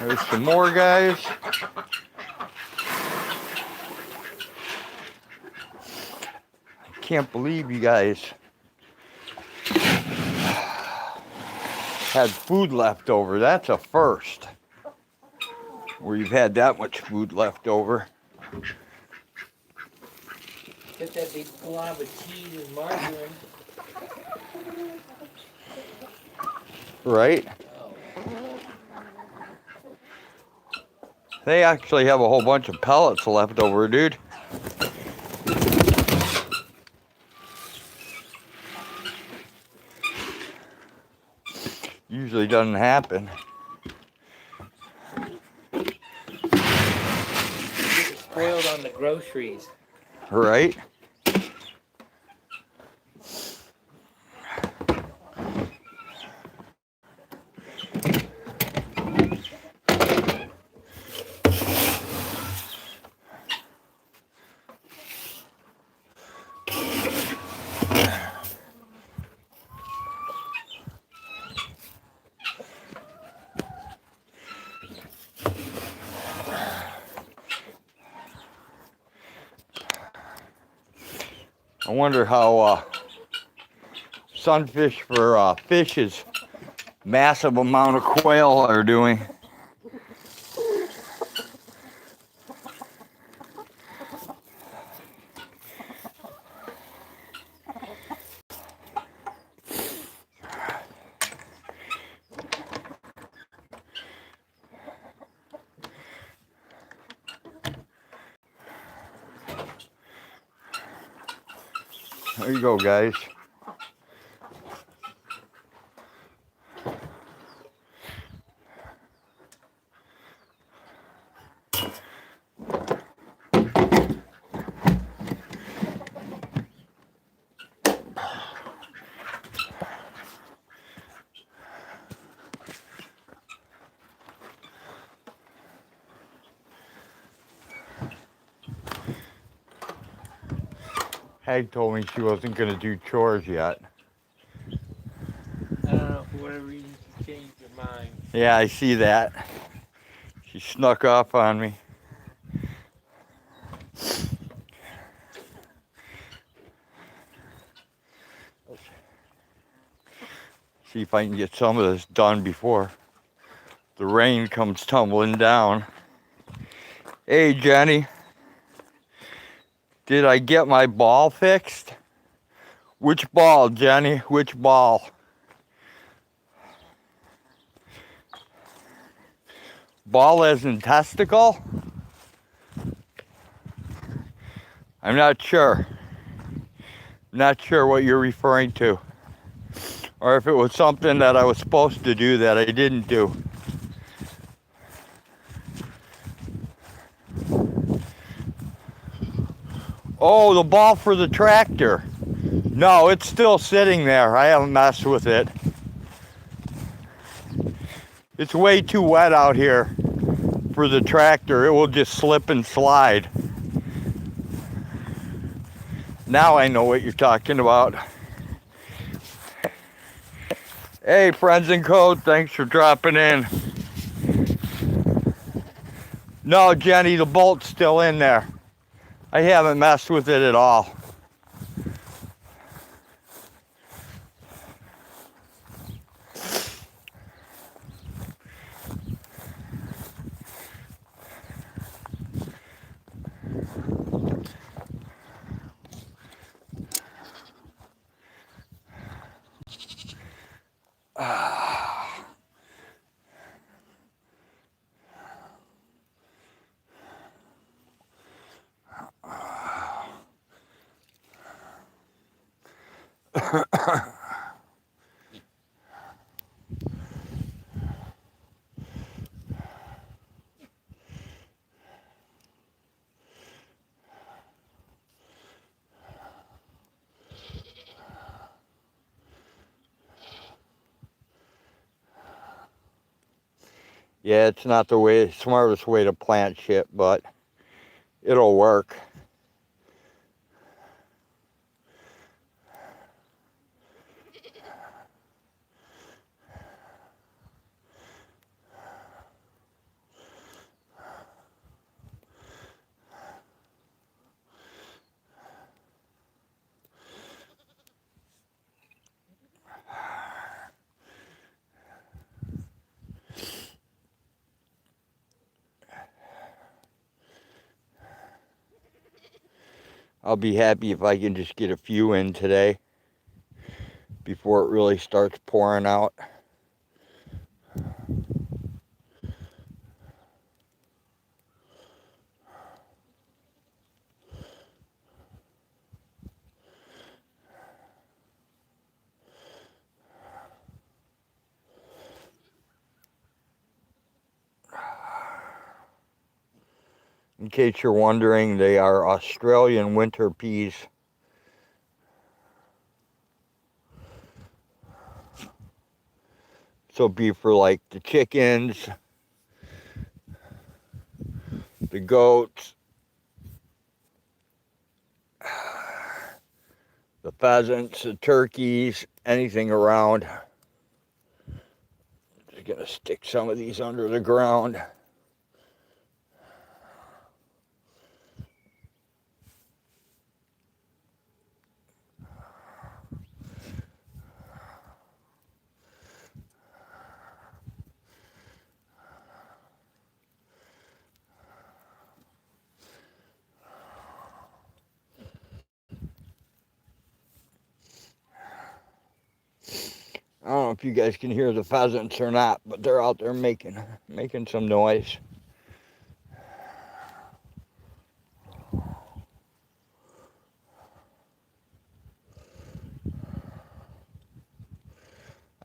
There's some more guys. I can't believe you guys had food left over. That's a first. Where you've had that much food left over. Get that big glob of cheese and margarine. Right? Oh. They actually have a whole bunch of pellets left over, dude. Usually doesn't happen. Get spoiled on the groceries. Right? I wonder how sunfish for fish's massive amount of quail are doing. There you go, guys. Hag told me she wasn't going to do chores yet. I don't know, for whatever reason she changed her mind. Yeah, I see that. She snuck off on me. See if I can get some of this done before the rain comes tumbling down. Hey, Jenny. Did I get my ball fixed? Which ball, Jenny? Which ball? Ball as in testicle? I'm not sure. Not sure what you're referring to. Or if it was something that I was supposed to do that I didn't do. Oh, the ball for the tractor. No, it's still sitting there. I haven't messed with it. It's way too wet out here for the tractor. It will just slip and slide. Now I know what you're talking about. Hey, friends in code, thanks for dropping in. No, Jenny, the bolt's still in there. I haven't messed with it at all. Yeah, it's not the smartest way to plant shit, but it'll work. I'll be happy if I can just get a few in today before it really starts pouring out. In case you're wondering, they are Australian winter peas. So be for like the chickens, the goats, the pheasants, the turkeys, anything around. Just gonna stick some of these under the ground. I don't know if you guys can hear the pheasants or not, but they're out there making some noise.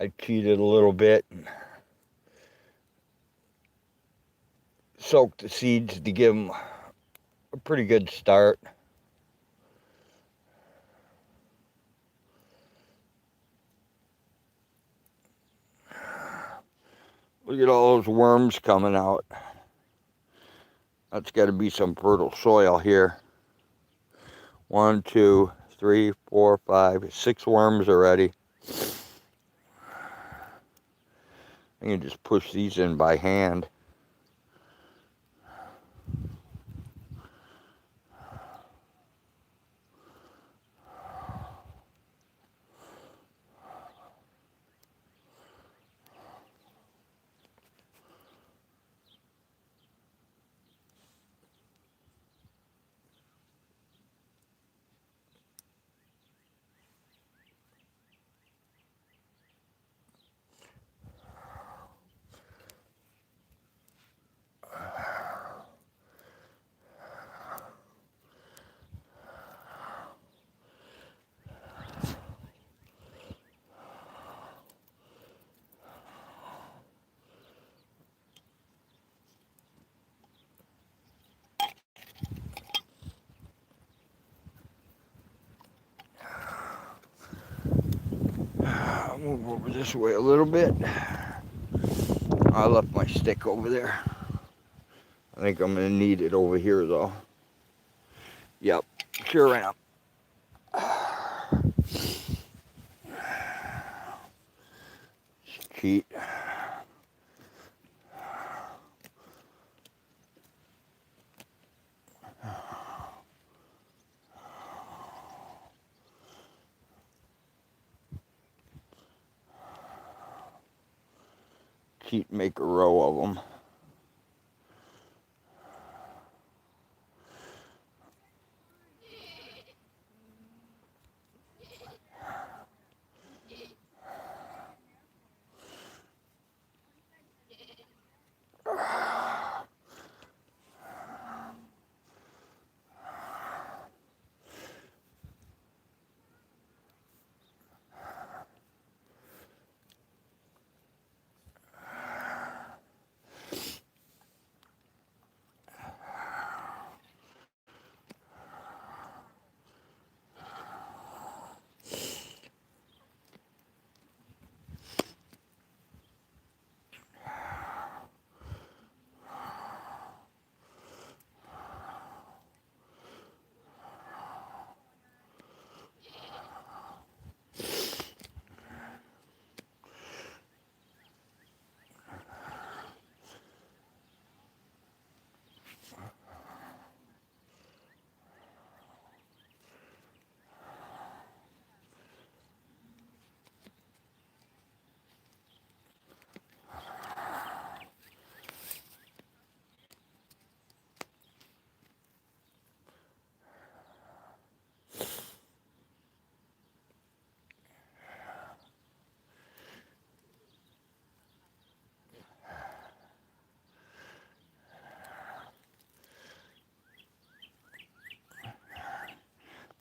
I cheated a little bit and soaked the seeds to give them a pretty good start. Look at all those worms coming out. That's got to be some fertile soil here. 1, 2, 3, 4, 5, 6 worms already. I can just push these in by hand. I'll move over this way a little bit. I left my stick over there. I think I'm going to need it over here though. Yep, sure am. Cheat. Cheat, make a row of them.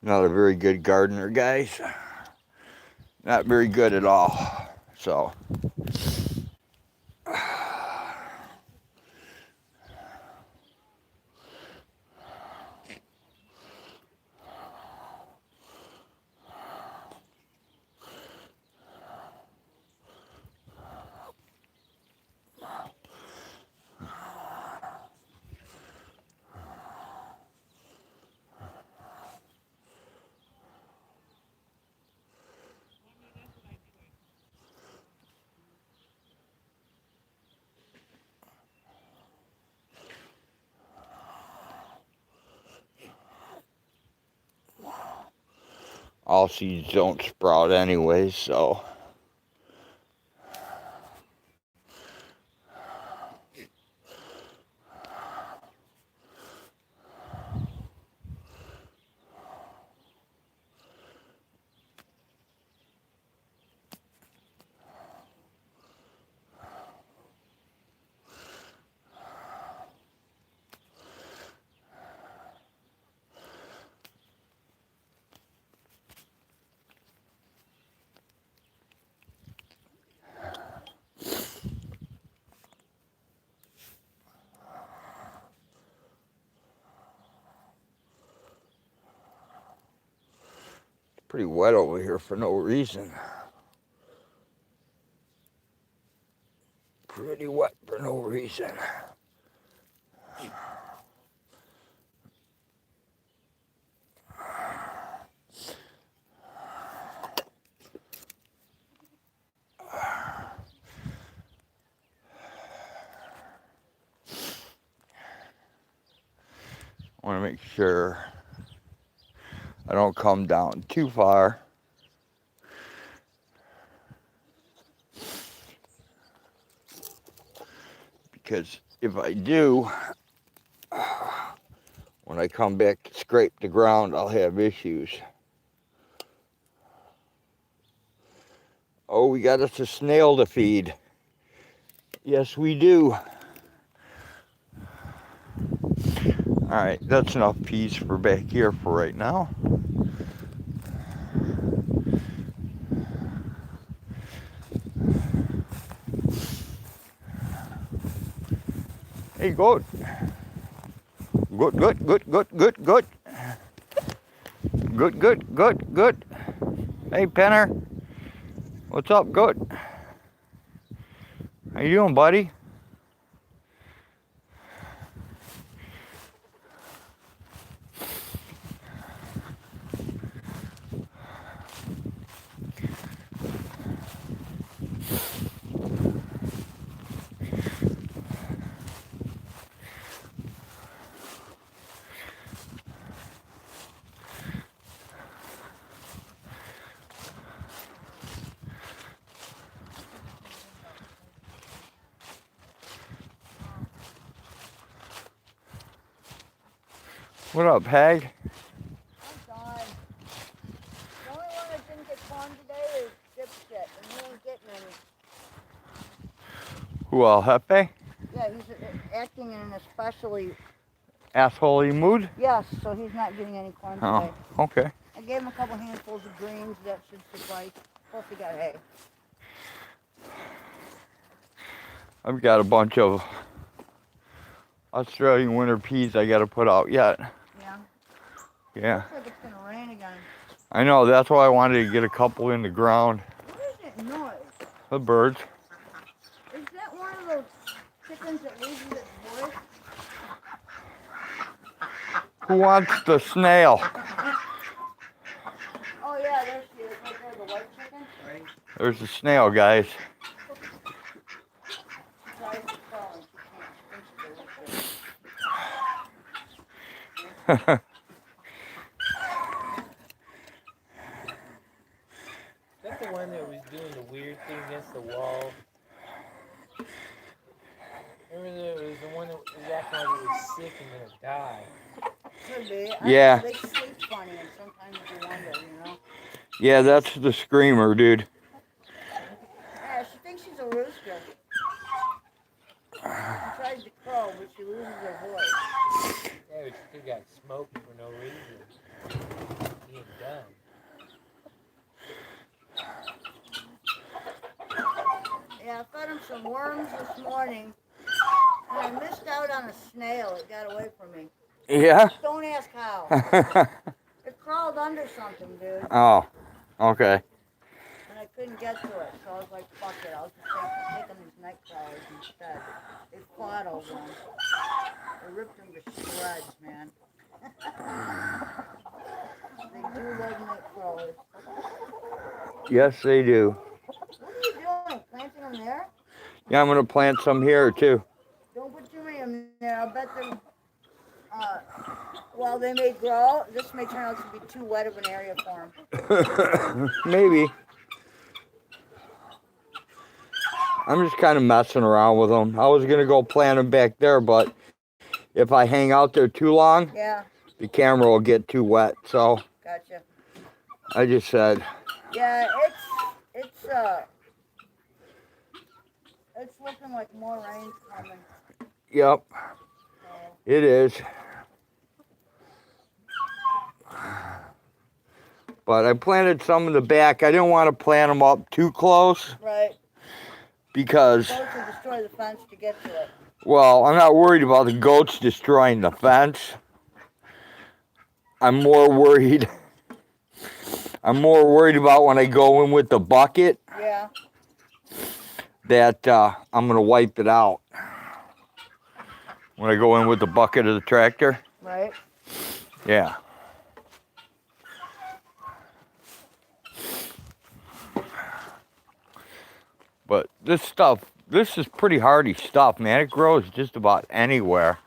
Not a very good gardener, guys. Not very good at all. So, all seeds don't sprout anyway, so. Pretty wet over here for no reason. Pretty wet for no reason. I want to make sure I don't come down too far. Because if I do, when I come back to scrape the ground, I'll have issues. Oh, we got us a snail to feed. Yes, we do. All right, that's enough peas for back here for right now. Hey, goat. Good, good, good, good, good, good. Good, good, good, good. Hey, Penner. What's up, goat? How you doing, buddy? What up, Hag? I'm fine. The only one that didn't get corn today is Dipshit, and he ain't getting any. Who, Jefe? Yeah, he's acting in an especially... Assholey mood? Yes, so he's not getting any corn today. Oh, okay. I gave him a couple handfuls of greens, that should suffice. Plus he got hay. I've got a bunch of Australian winter peas I gotta put out yet. Yeah? Yeah. Looks like it's gonna rain again. I know, that's why I wanted to get a couple in the ground. What is that noise? The birds. Is that one of those chickens that loses its voice? Who wants the snail? Oh yeah, there she is, right there, the white chicken. Right? There's the snail, guys. She tries to crawl and she can't. She thinks she's delicious. Is that the one that was doing the weird thing against the wall? Remember there was the one that was acting like it was sick and gonna die. Could be. Yeah. They sleep funny, and sometimes you wonder, you know. Yeah, that's the screamer, dude. Yeah, she thinks she's a rooster. She tries to crow, but she loses her voice. Yeah, but she still got smoked for no reason. being done. Yeah, I fed him some worms this morning, and I missed out on a snail. It got away from me. Yeah? Don't ask how. It crawled under something, dude, Oh, okay. and I couldn't get to it. So I was like, fuck it, I'll just take them these night crawlers instead. They fought over them. They ripped them to shreds, man. They do love night crawlers. Yes, they do. What are you doing? Planting them there? Yeah, I'm going to plant some here, too. Don't put too many in there. I'll bet them, while they may grow, this may turn out to be too wet of an area for them. Maybe. I'm just kind of messing around with them. I was going to go plant them back there, but if I hang out there too long, Yeah, the camera will get too wet. So gotcha. I just said, Yeah, it's looking like more rain's coming. yep, So, it is. But I planted some in the back. I didn't want to plant them up too close right. because, Supposed to destroy the fence to get to it. well, I'm not worried about the goats destroying the fence. I'm more worried about when I go in with the bucket Yeah. that I'm going to wipe it out. When I go in with the bucket of the tractor. Right. Yeah. But this is pretty hardy stuff, man. It grows just about anywhere.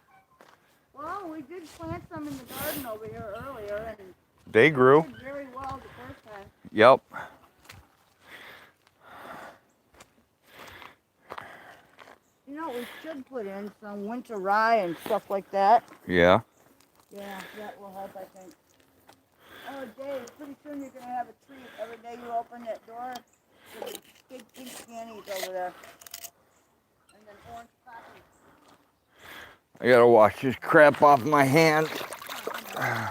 Well, we did plant some in the garden over here earlier, and They grew. did very well the first time. Yep. You know, we should put in some winter rye and stuff like that. Yeah. Yeah, that will help, I think. Oh, Dave, pretty soon you're going to have a treat. Every day you open that door, there'll be big pink candies over there. And then orange poppies. I gotta wash this crap off my hands. Right. I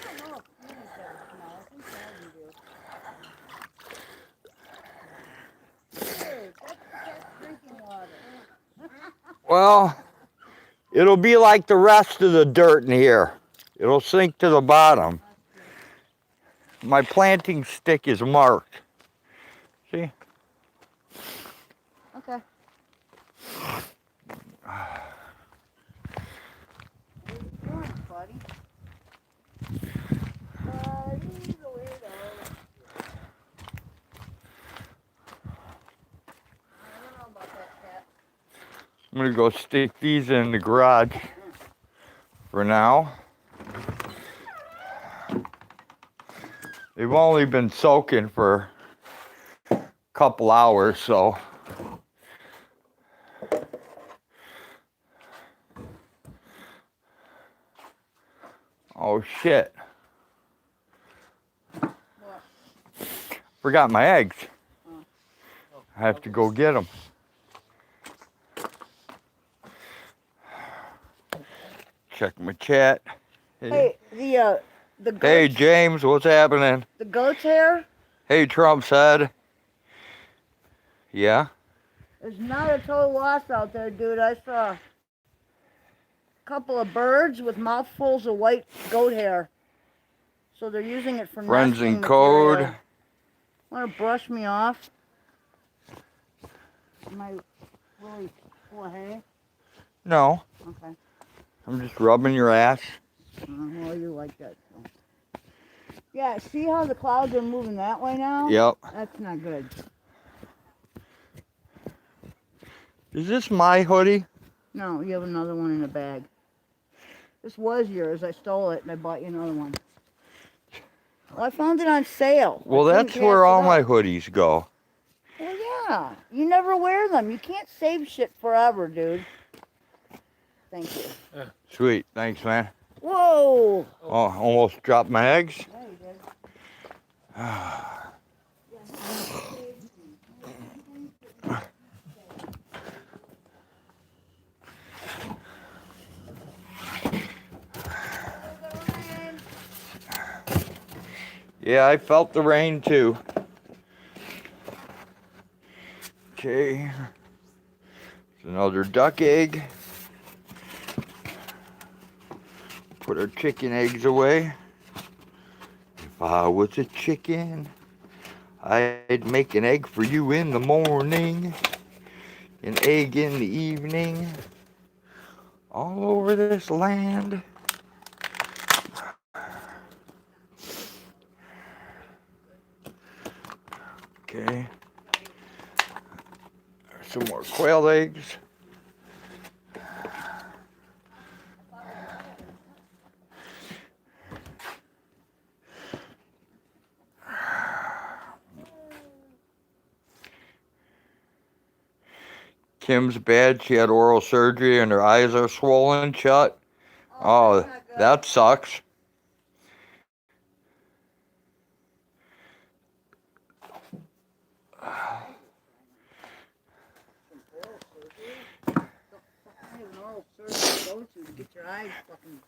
don't know if candies have a smell. I think Calvin do. Hey, that's drinking water. Well, it'll be like the rest of the dirt in here. It'll sink to the bottom. My planting stick is marked. See? Okay. What are you doing, buddy? Buddy, the weirdo. I don't know about that cat. I'm gonna go stick these in the garage for now. They've only been soaking for a couple hours, so. Oh shit. What? Forgot my eggs. Oh. I have to go get them. Check my chat. Hey, the goats, Hey James, what's happening? the goat's hair Hey Trump's head. Yeah? is not a total loss out there, dude. I saw a couple of birds with mouthfuls of white goat hair. So they're using it for Friends nesting in code. material. Want to brush me off? Am I really full of hay? No, Okay. I'm just rubbing your ass. Well, you like that. So. Yeah, see how the clouds are moving that way now? Yep. That's not good. Is this my hoodie? No, you have another one in the bag. This was yours. I stole it and I bought you another one. Well, I found it on sale. Well, I couldn't that's pass where it all up. my hoodies go. Well, yeah. You never wear them. You can't save shit forever, dude. Thank you. Sweet, thanks, man. Whoa! Oh, almost dropped my eggs. Yeah, you did. Yeah, I felt the rain too. Okay. There's another duck egg. Put our chicken eggs away. If I was a chicken, I'd make an egg for you in the morning, an egg in the evening, all over this land. Okay. There's some more quail eggs. Kim's bad. She had oral surgery and her eyes are swollen shut. Oh, that sucks. To get your eyes fucking.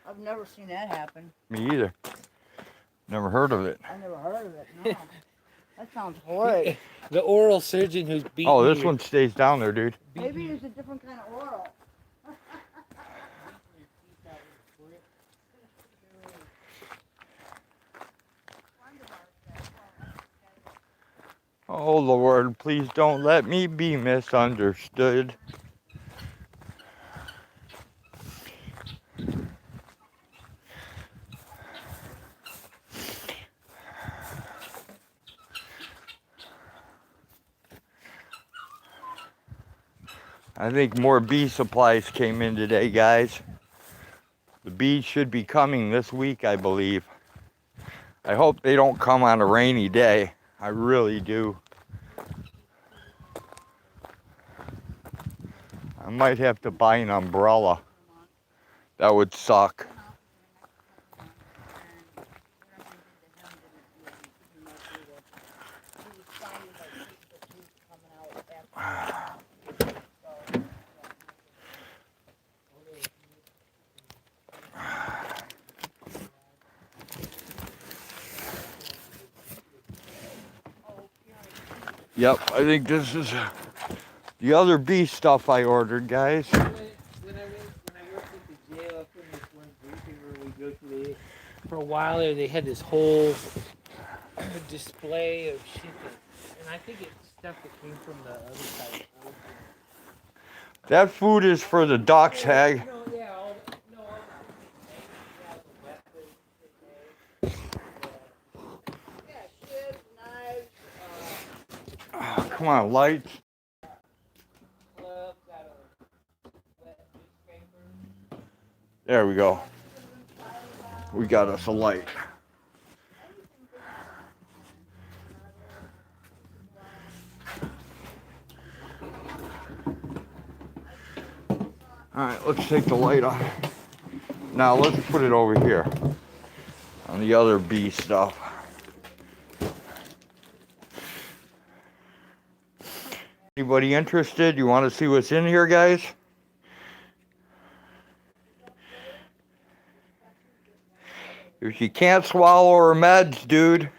I've never seen that happen. Me either. Never heard of it. I never heard of it. No. That sounds horrid. The oral surgeon who's beating Oh, this you- one stays down there, dude. Maybe it's a different kind of oral. Oh, Lord, please don't let me be misunderstood. I think more bee supplies came in today, guys. The bees should be coming this week, I believe. I hope they don't come on a rainy day. I really do. I might have to buy an umbrella. That would suck. Yep, I think this is the other bee stuff I ordered, guys. When I worked at the jail, up in this one briefing room we go to, for a while there, they had this whole display of shit and I think it's stuff that came from the other side. That food is for the ducks, Hag. Oh, come on, lights. There we go. We got us a light. Alright, let's take the light off. Now let's put it over here on the other bee stuff. Anybody interested? You want to see what's in here, guys? If you can't swallow her meds, dude,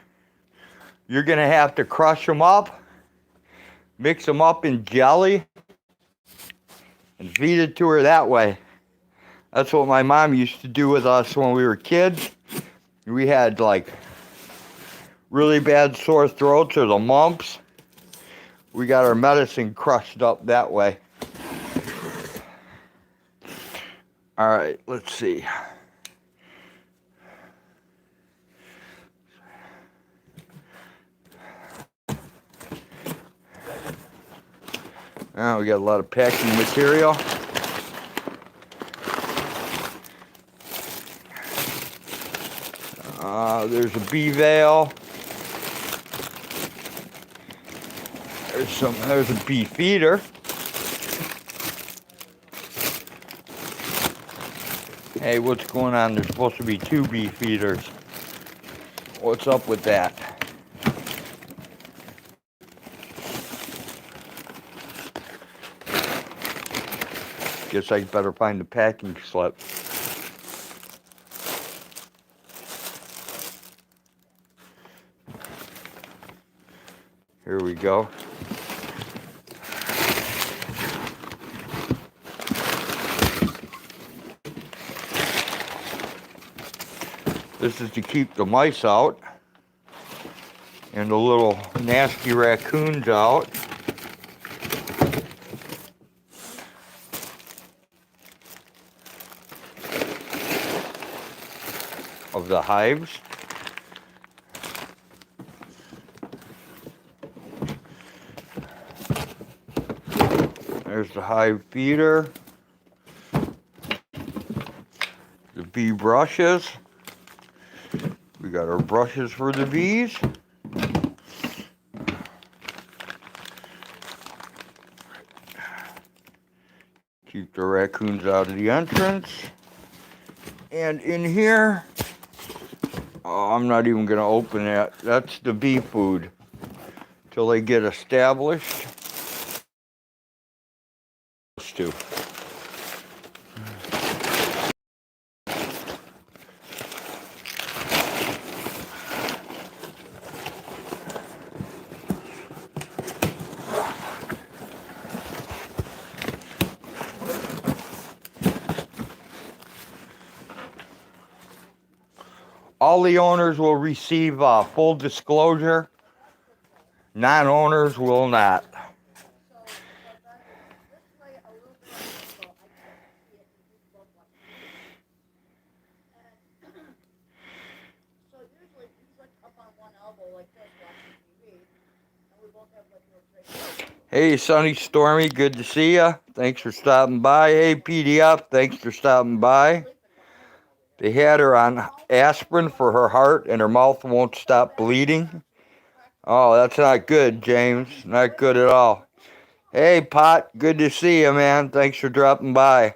you're going to have to crush them up, mix them up in jelly, and feed it to her that way. That's what my mom used to do with us when we were kids. We had like really bad sore throats or the mumps. We got our medicine crushed up that way. All right, let's see. Now we got a lot of packing material. There's a bee veil. There's a bee feeder. Hey, what's going on? There's supposed to be 2 bee feeders. What's up with that? Guess I better find the packing slip. Here we go. This is to keep the mice out and the little nasty raccoons out. Of the hives. There's the hive feeder. The bee brushes. We got our brushes for the bees. Keep the raccoons out of the entrance. And in here, oh, I'm not even going to open that. That's the bee food. Till they get established. Too. All the owners will receive full disclosure. Non-owners will not. Hey, Sunny Stormy, good to see ya. Thanks for stopping by. Hey, PDF, thanks for stopping by. They had her on aspirin for her heart and her mouth won't stop bleeding. Oh, that's not good, James. Not good at all. Hey, Pot, good to see you, man. Thanks for dropping by.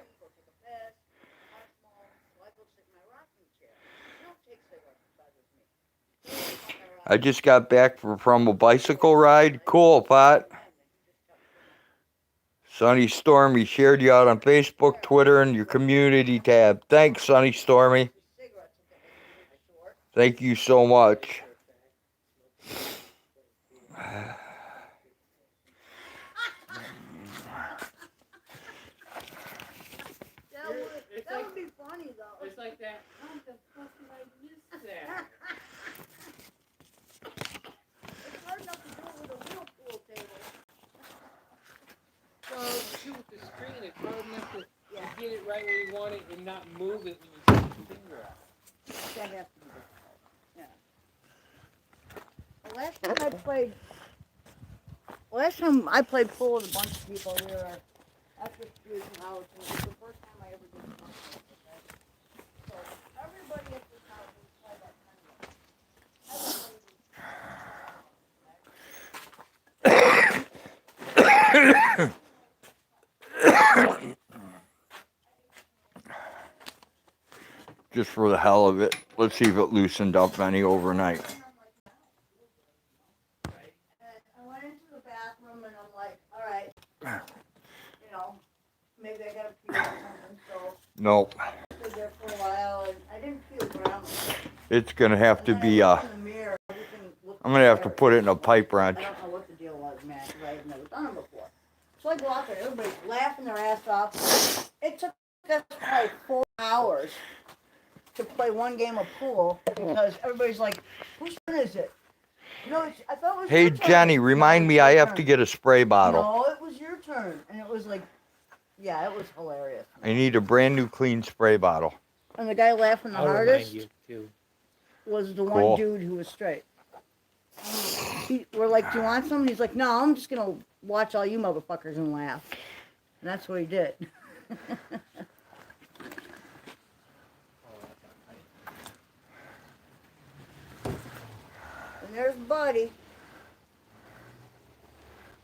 I just got back from a bicycle ride. Cool, Pot. Sunny Stormy shared you out on Facebook, Twitter, and your community tab. Thanks, Sunny Stormy. Thank you so much. That would be funny though. It's like that. How the fuck did I miss that? It's hard enough to do it with a real pool table. So, too, with the screen, it's hard enough to get it right where you want it and not move it when you take your finger out. That has to be difficult. Yeah. The last time I played pool with a bunch of people, we were at this dude's house, and it was the first time I ever did something like that. So everybody at this house would play that kind of Just for the hell of it, let's see if it loosened up any overnight. I went into the bathroom and I'm like, all right, you know, maybe I gotta pee or something, so Nope. I stood there for a while and I didn't feel ground. It's gonna have to be in the mirror, I'm gonna have to put it in a pipe wrench. I don't know what the deal was, man, because I had never done it before. So I go out there, everybody's laughing their ass off. It took us probably 4 hours to play one game of pool because everybody's like, whose turn is it? No, I thought it was Hey your turn. Jenny, remind me I have turn. to get a spray bottle. No, it was your turn. And it was like, yeah, it was hilarious. I need a brand new clean spray bottle. And the guy laughing the I'll hardest remind you, too. was the Cool. one dude who was straight. We're like, do you want some? And he's like, no, I'm just going to watch all you motherfuckers and laugh. And that's what he did. And there's Buddy.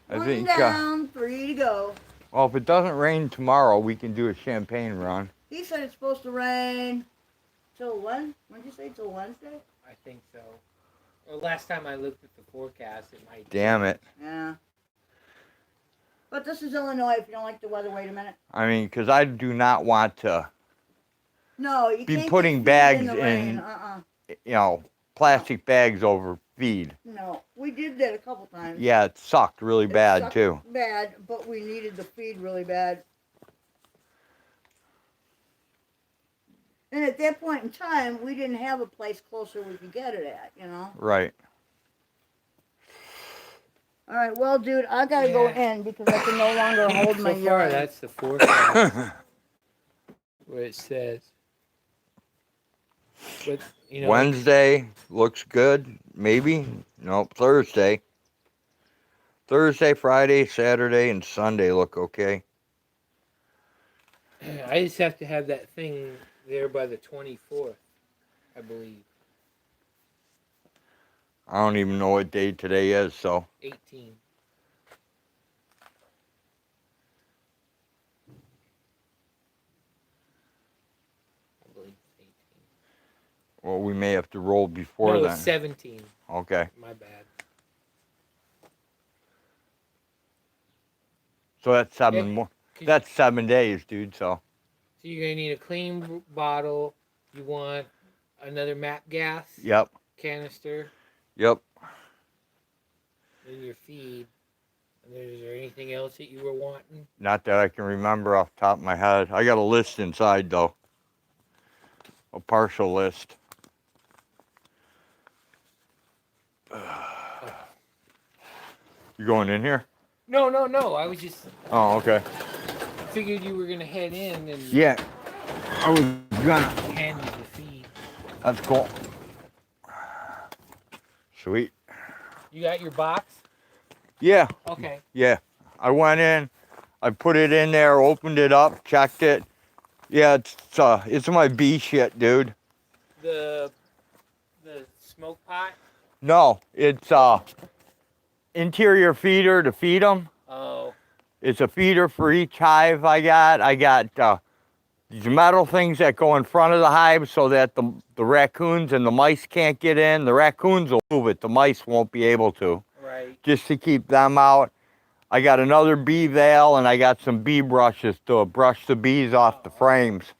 I One think, down, 3 to go. well, if it doesn't rain tomorrow, we can do a champagne run. He said it's supposed to rain till when? When did you say till Wednesday? I think so. Well, last time I looked at the forecast, it might. Damn it. Yeah. But this is Illinois. If you don't like the weather, wait a minute. I mean, because I do not want to, No, you Be can't putting get feet bags in, the rain. you know, plastic bags over feed. No, we did that a couple times. Yeah, it sucked really It bad sucked too. Bad, but we needed the feed really bad. And at that point in time, we didn't have a place closer we could get it at, you know? Right. All right, well, dude, I gotta go in because I can no longer hold my So far, urine. that's the forecast. What it says. But, you know, Wednesday looks good, maybe. Nope, Thursday. Thursday, Friday, Saturday, and Sunday look okay. I just have to have that thing there by the 24th, I believe. I don't even know what day today is, so. 18. I believe it's 18. Well, we may have to roll before No, then. it's 17. Okay. My bad. So that's Yeah, seven more. That's 7 days, dude. So. So you're gonna need a clean bottle. You want another map gas Yep. canister Yep. in your feed. And is there anything else that you were wanting? Not that I can remember off the top of my head. I got a list inside though. A partial list. You going in here? No. I was just Oh, okay. figured you were gonna head in and Yeah. I was gonna. hand you the feed. That's cool. Sweet. You got your box? Yeah. Okay. Yeah. I went in. I put it in there, opened it up, checked it. Yeah, it's my bee shit, dude. The smoke pot? No, it's interior feeder to feed them. Oh. It's a feeder for each hive I got. I got these metal things that go in front of the hive so that the raccoons and the mice can't get in. The raccoons will move it. The mice won't be able to. Right. Just to keep them out. I got another bee veil and I got some bee brushes to brush the bees off the frames.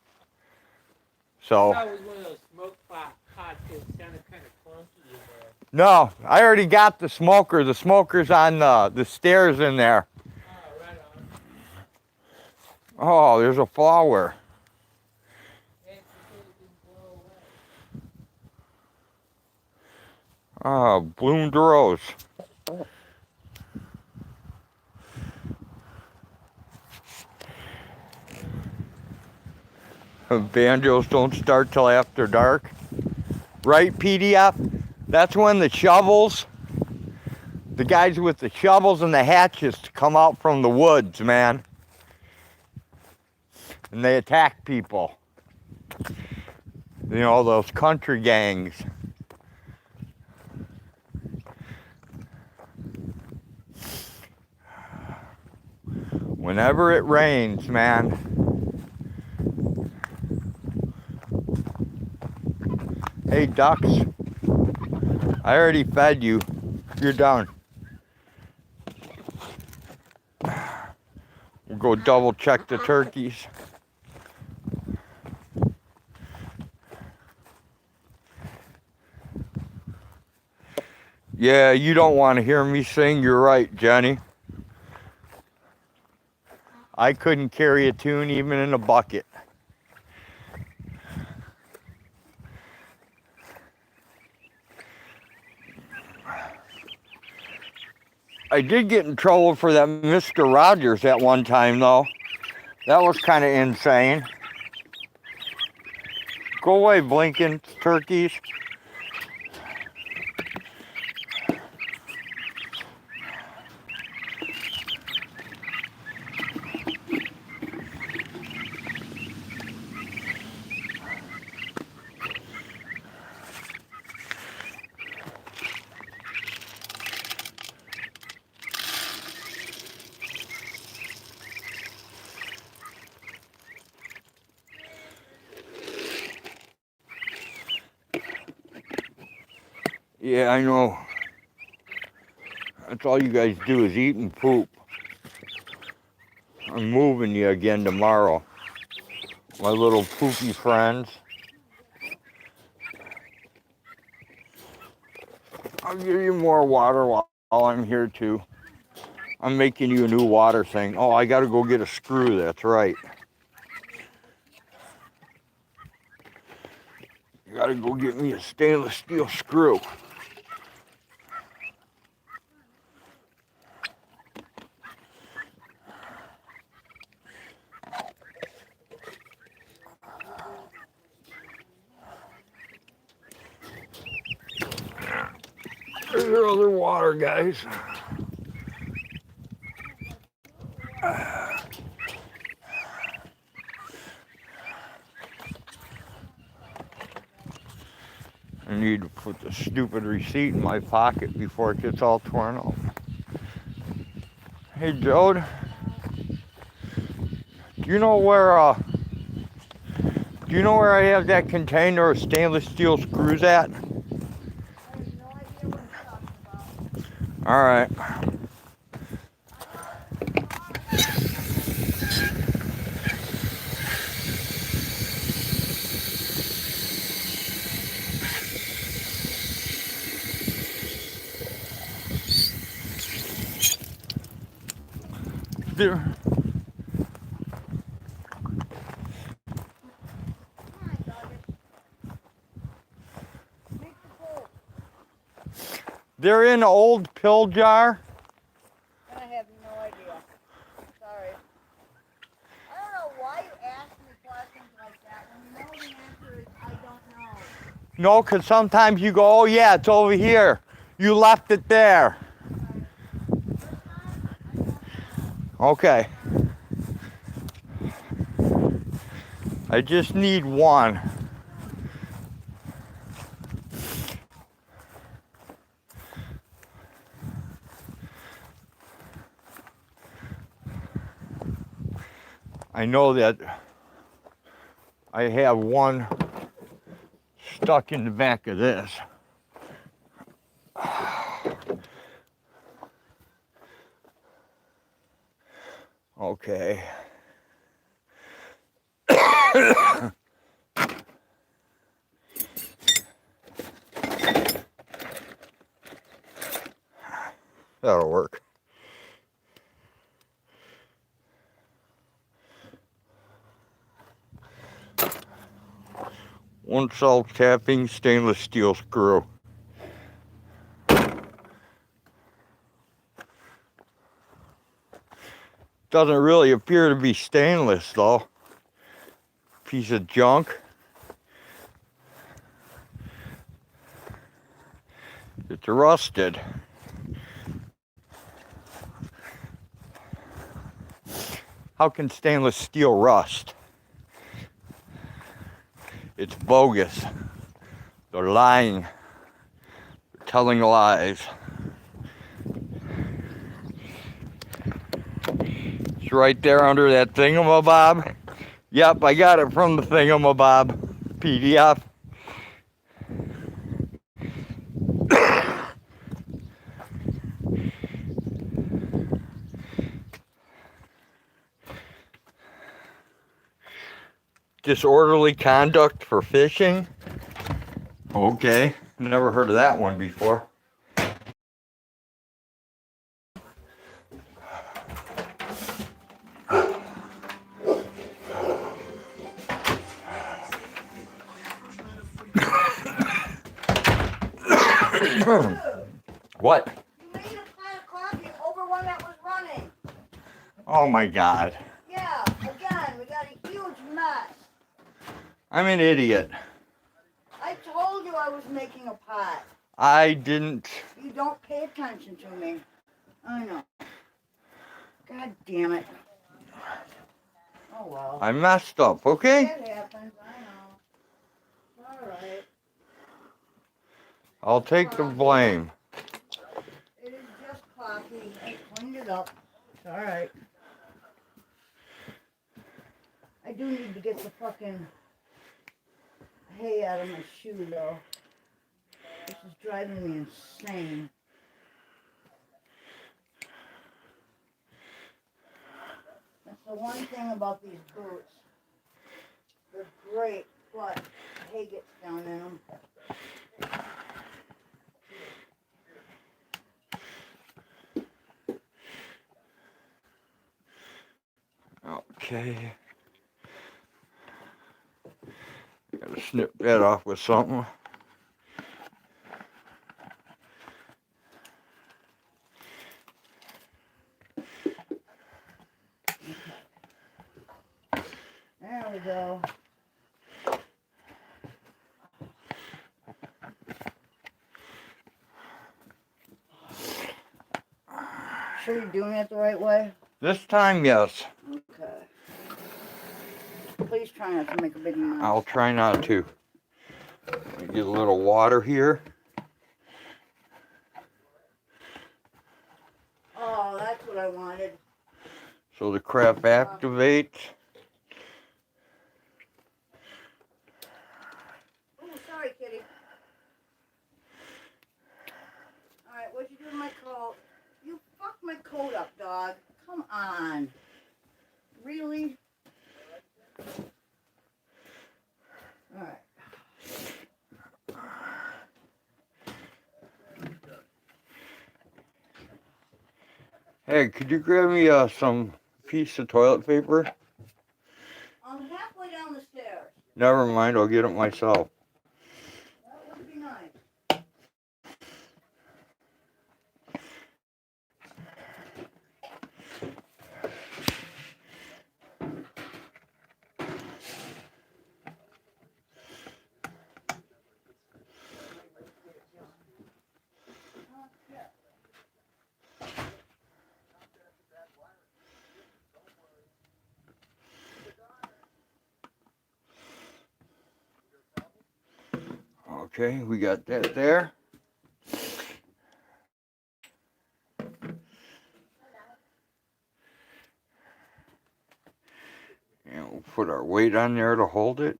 So. I thought it was one of those smoke pots that sounded kind of clunky in there. No, I already got the smoker. The smoker's on the stairs in there. Oh, right on. Oh, there's a flower. Oh, bloomed rose. Banjos don't start till after dark. Right, PDF? That's when the shovels, the guys with the shovels and the hatchets come out from the woods, man. And they attack people. You know, those country gangs. Whenever it rains, man. Hey, ducks. I already fed you. You're done. We'll go double check the turkeys. Yeah, you don't want to hear me sing. You're right, Jenny. I couldn't carry a tune even in a bucket. I did get in trouble for that Mr. Rogers at one time, though. That was kind of insane. Go away, blinking turkeys. Yeah, I know. That's all you guys do is eat and poop. I'm moving you again tomorrow. My little poopy friends. I'll give you more water while I'm here too. I'm making you a new water thing. Oh, I gotta go get a screw, that's right. I gotta go get me a stainless steel screw. There's your other water, guys. I need to put the stupid receipt in my pocket before it gets all torn up. Hey, Jode, do you know where I have that container of stainless steel screws at? I have no idea what you're talking about. All right. There. Come on, doggy. Make the bowl. They're in an old pill jar. I have no idea. Sorry. I don't know why you ask me questions like that when you know the answer is I don't know. No, because sometimes you go, oh yeah, it's over here. You left it there. Okay. I just need one. I know that I have one stuck in the back of this. Okay. That'll work. One self-tapping stainless steel screw. Doesn't really appear to be stainless though. Piece of junk. It's rusted. How can stainless steel rust? It's bogus. They're lying. They're telling lies. It's right there under that thingamabob. Yep, I got it from the thingamabob PDF. Disorderly conduct for fishing. Okay, never heard of that one before. What? You made a pot of coffee over one that was running. Oh my God. Yeah, again, we got a huge mess. I'm an idiot. I told you I was making a pot. I didn't. You don't pay attention to me. I know. God damn it. Oh well. I messed up, okay? It happens, I know. Alright. I'll take the blame. It is just coffee. I cleaned it up. It's alright. I do need to get the fucking hay out of my shoe though. This is driving me insane. That's the one thing about these boots. They're great, but hay gets down in them. Okay. Gotta snip that off with something. There we go. Sure you're doing it the right way? This time, yes. Okay. Please try not to make a big mess. I'll try not to. Get a little water here. Oh, that's what I wanted. So the crap activates. Oh, sorry, kitty. Alright, what'd you do to my coat? You fucked my coat up, dog. Come on. Really? Alright. Hey, could you grab me some piece of toilet paper? I'm halfway down the stairs. Never mind, I'll get it myself. That would be nice. Okay, we got that there. And we'll put our weight on there to hold it.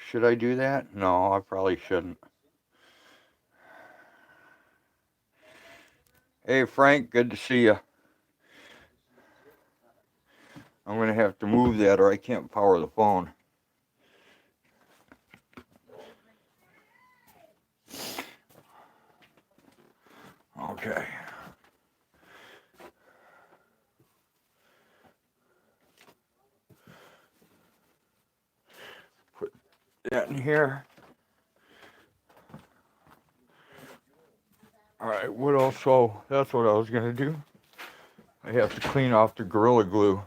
Should I do that? No, I probably shouldn't. Hey Frank, good to see you. I'm gonna have to move that or I can't power the phone. Okay. Put that in here. Alright, what else? So that's what I was gonna do. I have to clean off the Gorilla Glue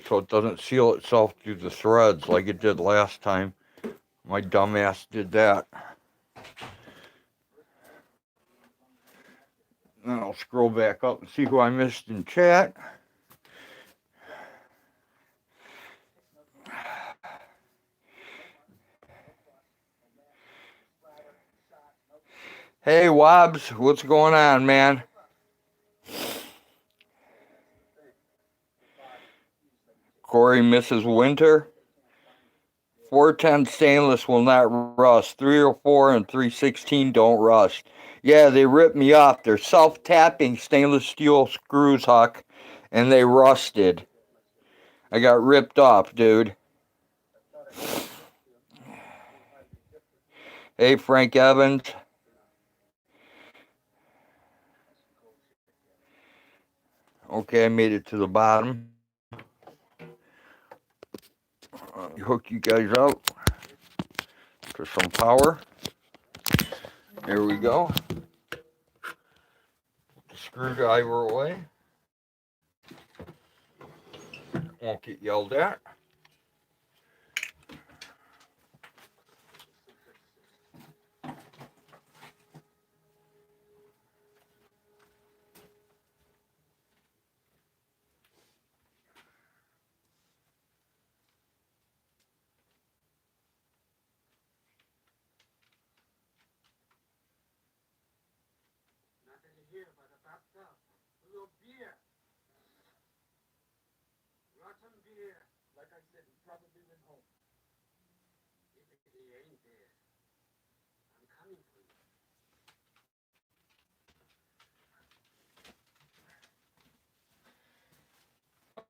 so it doesn't seal itself through the threads like it did last time. My dumbass did that. Then I'll scroll back up and see who I missed in chat. Hey Wobbs, what's going on, man? Corey misses winter. 410 stainless will not rust. 304 and 316 don't rust. Yeah, they ripped me off. They're self-tapping stainless steel screws, Huck, and they rusted. I got ripped off, dude. Hey, Frank Evans. Okay, I made it to the bottom. Hook you guys out to some power. There we go. Screwdriver away. Won't get yelled at.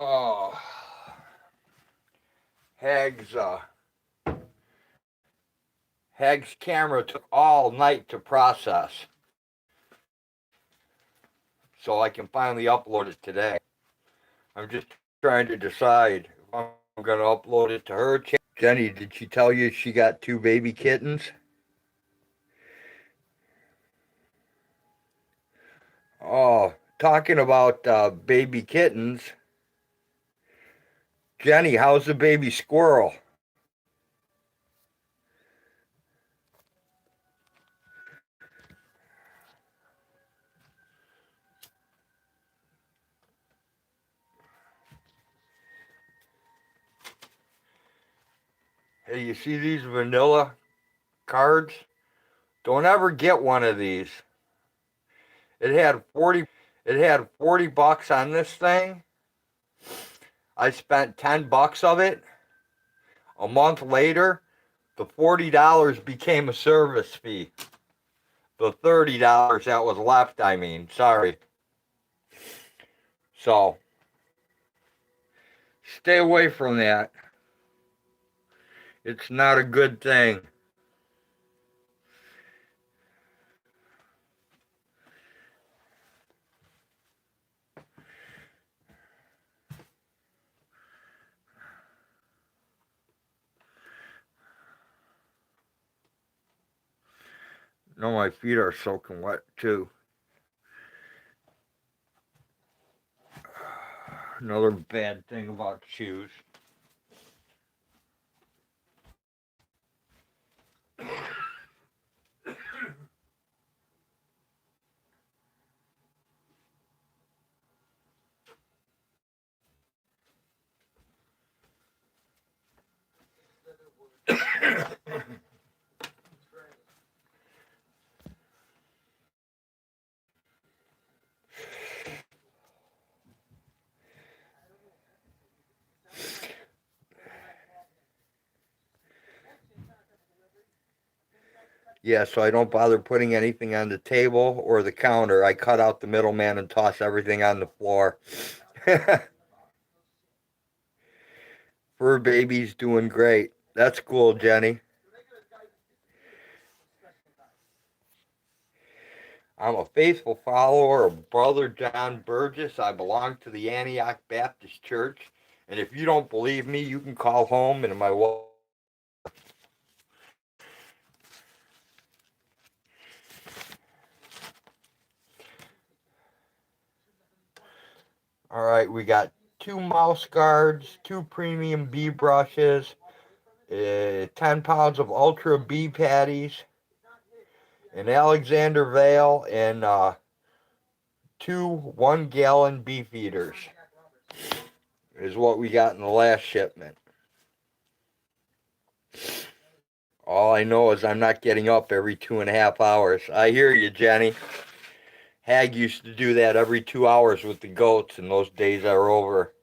Oh, Hag's camera took all night to process. so I can finally upload it today. I'm just trying to decide if I'm going to upload it to her channel. Jenny, did she tell you she got 2 baby kittens? Oh, talking about baby kittens. Jenny, how's the baby squirrel? Hey, you see these vanilla cards? Don't ever get one of these. It had 40 bucks on this thing. I spent 10 bucks of it. A month later, the $40 became a service fee. The $30 that was left, I mean, sorry. So, stay away from that. It's not a good thing. No, my feet are soaking wet too. Another bad thing about shoes. Yeah, so I don't bother putting anything on the table or the counter. I cut out the middleman and toss everything on the floor. Fur baby's doing great. That's cool, Jenny. I'm a faithful follower of Brother John Burgess. I belong to the Antioch Baptist Church. And if you don't believe me, you can call home and my wife. All right, we got 2 mouse guards, 2 premium bee brushes, 10 pounds of ultra bee patties, an Alexander Vale, and 2 1-gallon bee feeders is what we got in the last shipment. All I know is I'm not getting up every 2.5 hours. I hear you, Jenny. Hag used to do that every 2 hours with the goats, and those days are over.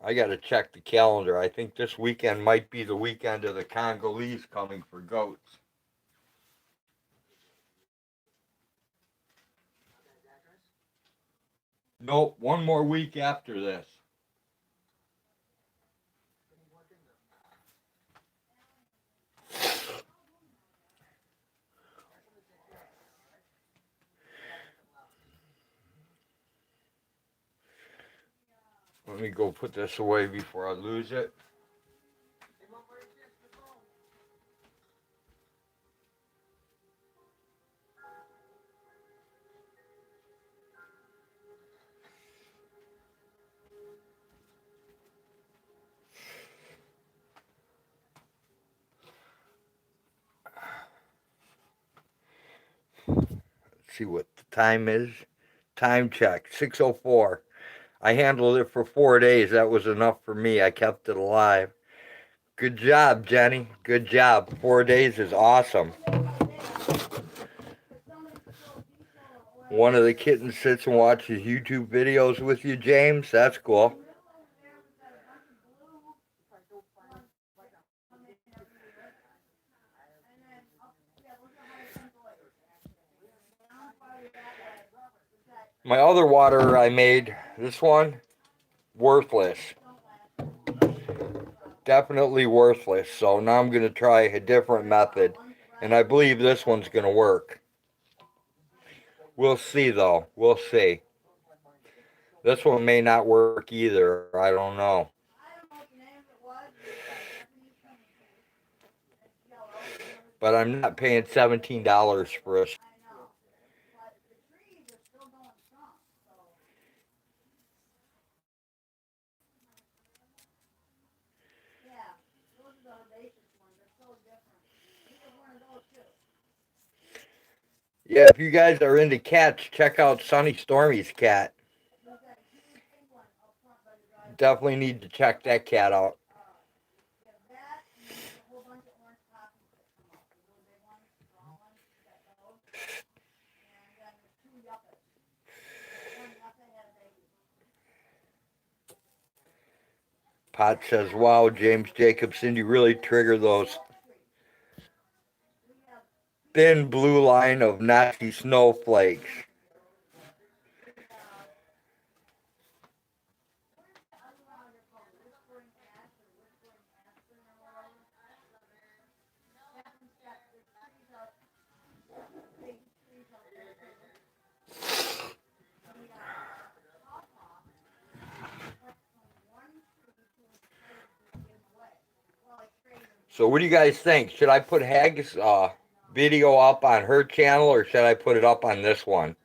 I got to check the calendar. I think this weekend might be the weekend of the Congolese coming for goats. Nope, 1 more week after this. Let me go put this away before I lose it. Let's see what the time is. Time check, 6:04. I handled it for 4 days. That was enough for me. I kept it alive. Good job, Jenny. Good job. 4 days is awesome. One of the kittens sits and watches YouTube videos with you, James. That's cool. My other water I made, this one, worthless. Definitely worthless. So now I'm going to try a different method. And I believe this one's going to work. We'll see, though. We'll see. This one may not work either. I don't know. But I'm not paying $17 for a. Yeah, if you guys are into cats, check out Sunny Stormy's cat. Definitely need to check that cat out. Pot says, wow, James Jacobson, you really trigger those thin blue line of nasty snowflakes. So what do you guys think? Should I put Hag's video up on her channel or should I put it up on this one?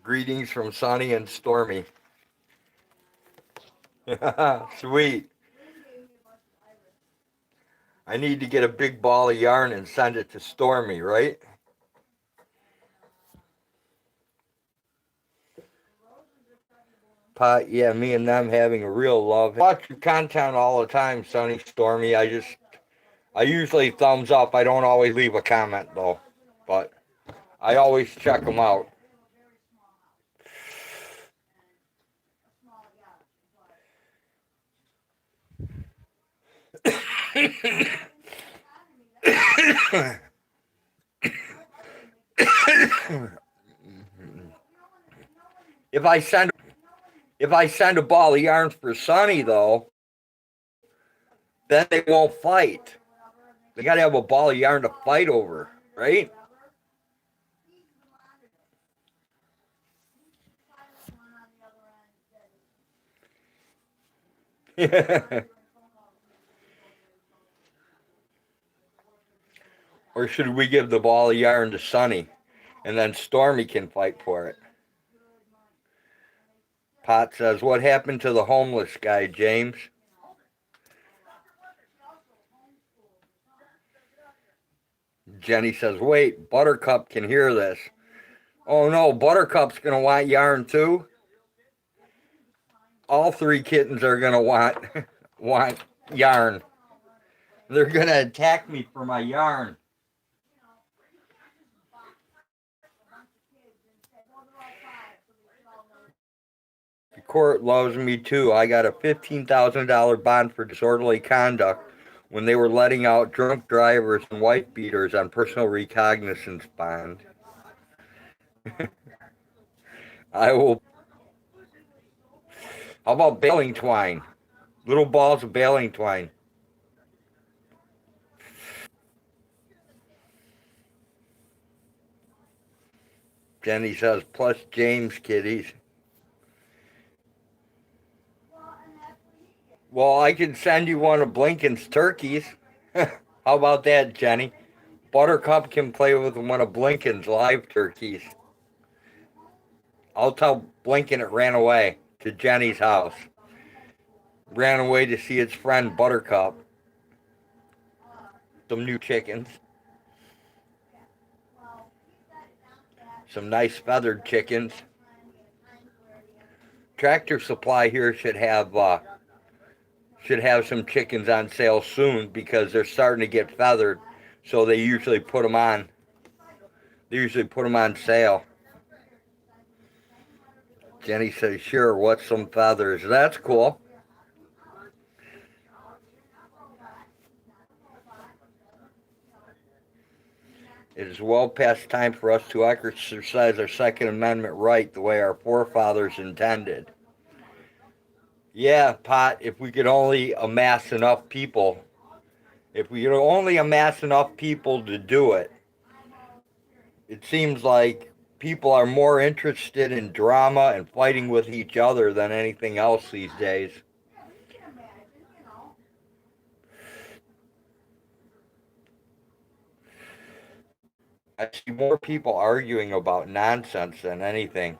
Greetings from Sunny and Stormy. Sweet. I need to get a big ball of yarn and send it to Stormy, right? Pot, yeah, me and them having a real love. I watch your content all the time, Sunny, Stormy. I usually thumbs up. I don't always leave a comment though, but I always check them out. If I send a ball of yarn for Sunny though, then they won't fight. They gotta have a ball of yarn to fight over, right? Or should we give the ball of yarn to Sunny and then Stormy can fight for it? Pot says, what happened to the homeless guy, James? Jenny says, wait, Buttercup can hear this. Oh no, Buttercup's going to want yarn too? All three kittens are going to want yarn. They're going to attack me for my yarn. The court loves me too. I got a $15,000 bond for disorderly conduct when they were letting out drunk drivers and wife beaters on personal recognizance bond. I will. How about baling twine? Little balls of baling twine. Jenny says, plus James kitties. Well, I can send you one of Blinken's turkeys. How about that, Jenny? Buttercup can play with one of Blinken's live turkeys. I'll tell Blinken it ran away to Jenny's house. Ran away to see its friend Buttercup. Some new chickens. Some nice feathered chickens. Tractor Supply here should have some chickens on sale soon because they're starting to get feathered. So they usually put them on. They usually put them on sale. Jenny says, sure, what's some feathers? That's cool. It is well past time for us to exercise our Second Amendment right the way our forefathers intended. Yeah, Pot, if we could only amass enough people. If we could only amass enough people to do it. It seems like people are more interested in drama and fighting with each other than anything else these days. I see more people arguing about nonsense than anything.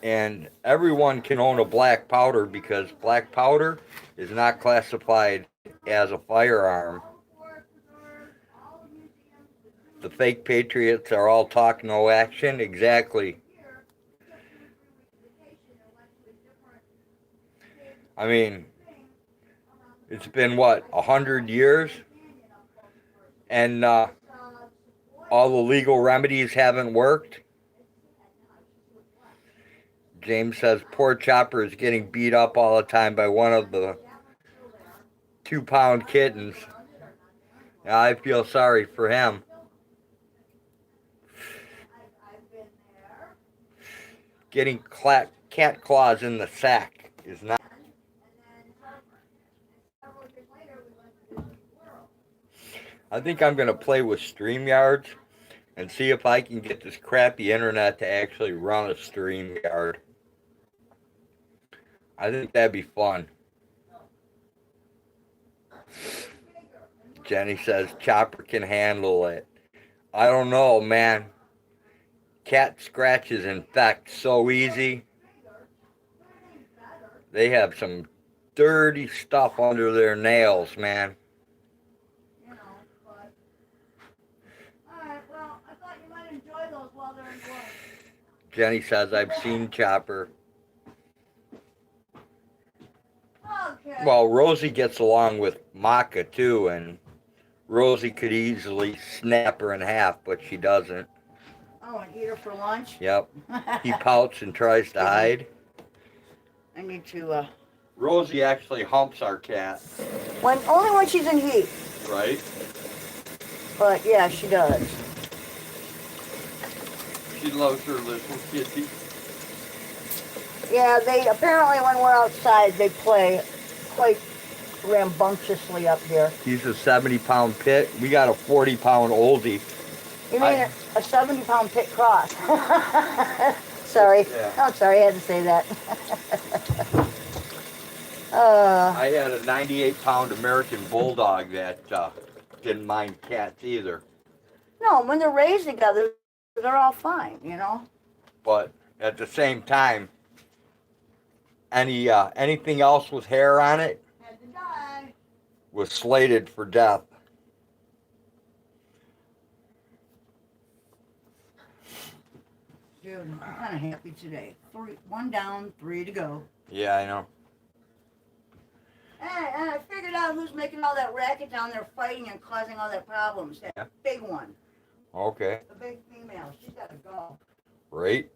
And everyone can own a black powder because black powder is not classified as a firearm. The fake patriots are all talk, no action. Exactly. I mean, it's been what, 100 years? And all the legal remedies haven't worked? James says poor Chopper is getting beat up all the time by one of the 2-pound kittens. I feel sorry for him. Getting cat claws in the sack is not. I think I'm going to play with StreamYards and see if I can get this crappy internet to actually run a StreamYard. I think that'd be fun. Jenny says Chopper can handle it. I don't know, man. Cat scratches infect so easy. They have some dirty stuff under their nails, man. Alright, well, I thought you might enjoy those while they're in bloom. Jenny says I've seen Chopper. Okay. Well, Rosie gets along with Maka too, and Rosie could easily snap her in half, but she doesn't. Oh, and eat her for lunch? Yep. He pouts and tries to hide. I need to, Rosie actually humps our cat. only when she's in heat. Right? But, yeah, she does. She loves her little kitty. Yeah, they, apparently when we're outside, they play quite rambunctiously up here. He's a 70-pound pit. We got a 40-pound oldie. You mean a 70-pound pit cross? Sorry. Yeah. Oh, sorry, I had to say that. I had a 98-pound American bulldog that didn't mind cats either. No, when they're raised together, they're all fine, you know? But at the same time, anything else with hair on it Had to die. was slated for death. Dude, I'm kind of happy today. 1 down, 3 to go. Yeah, I know. And I figured out who's making all that racket down there fighting and causing all that problems. That big one. Okay. The big female. She's got to go. Right.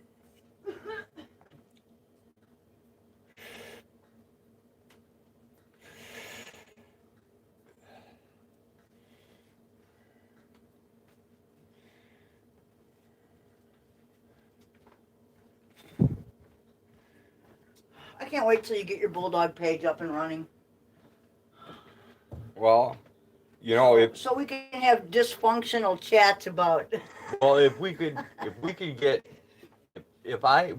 I can't wait till you get your Bulldog page up and running. Well, you know, So we can have dysfunctional chats about. if we could get,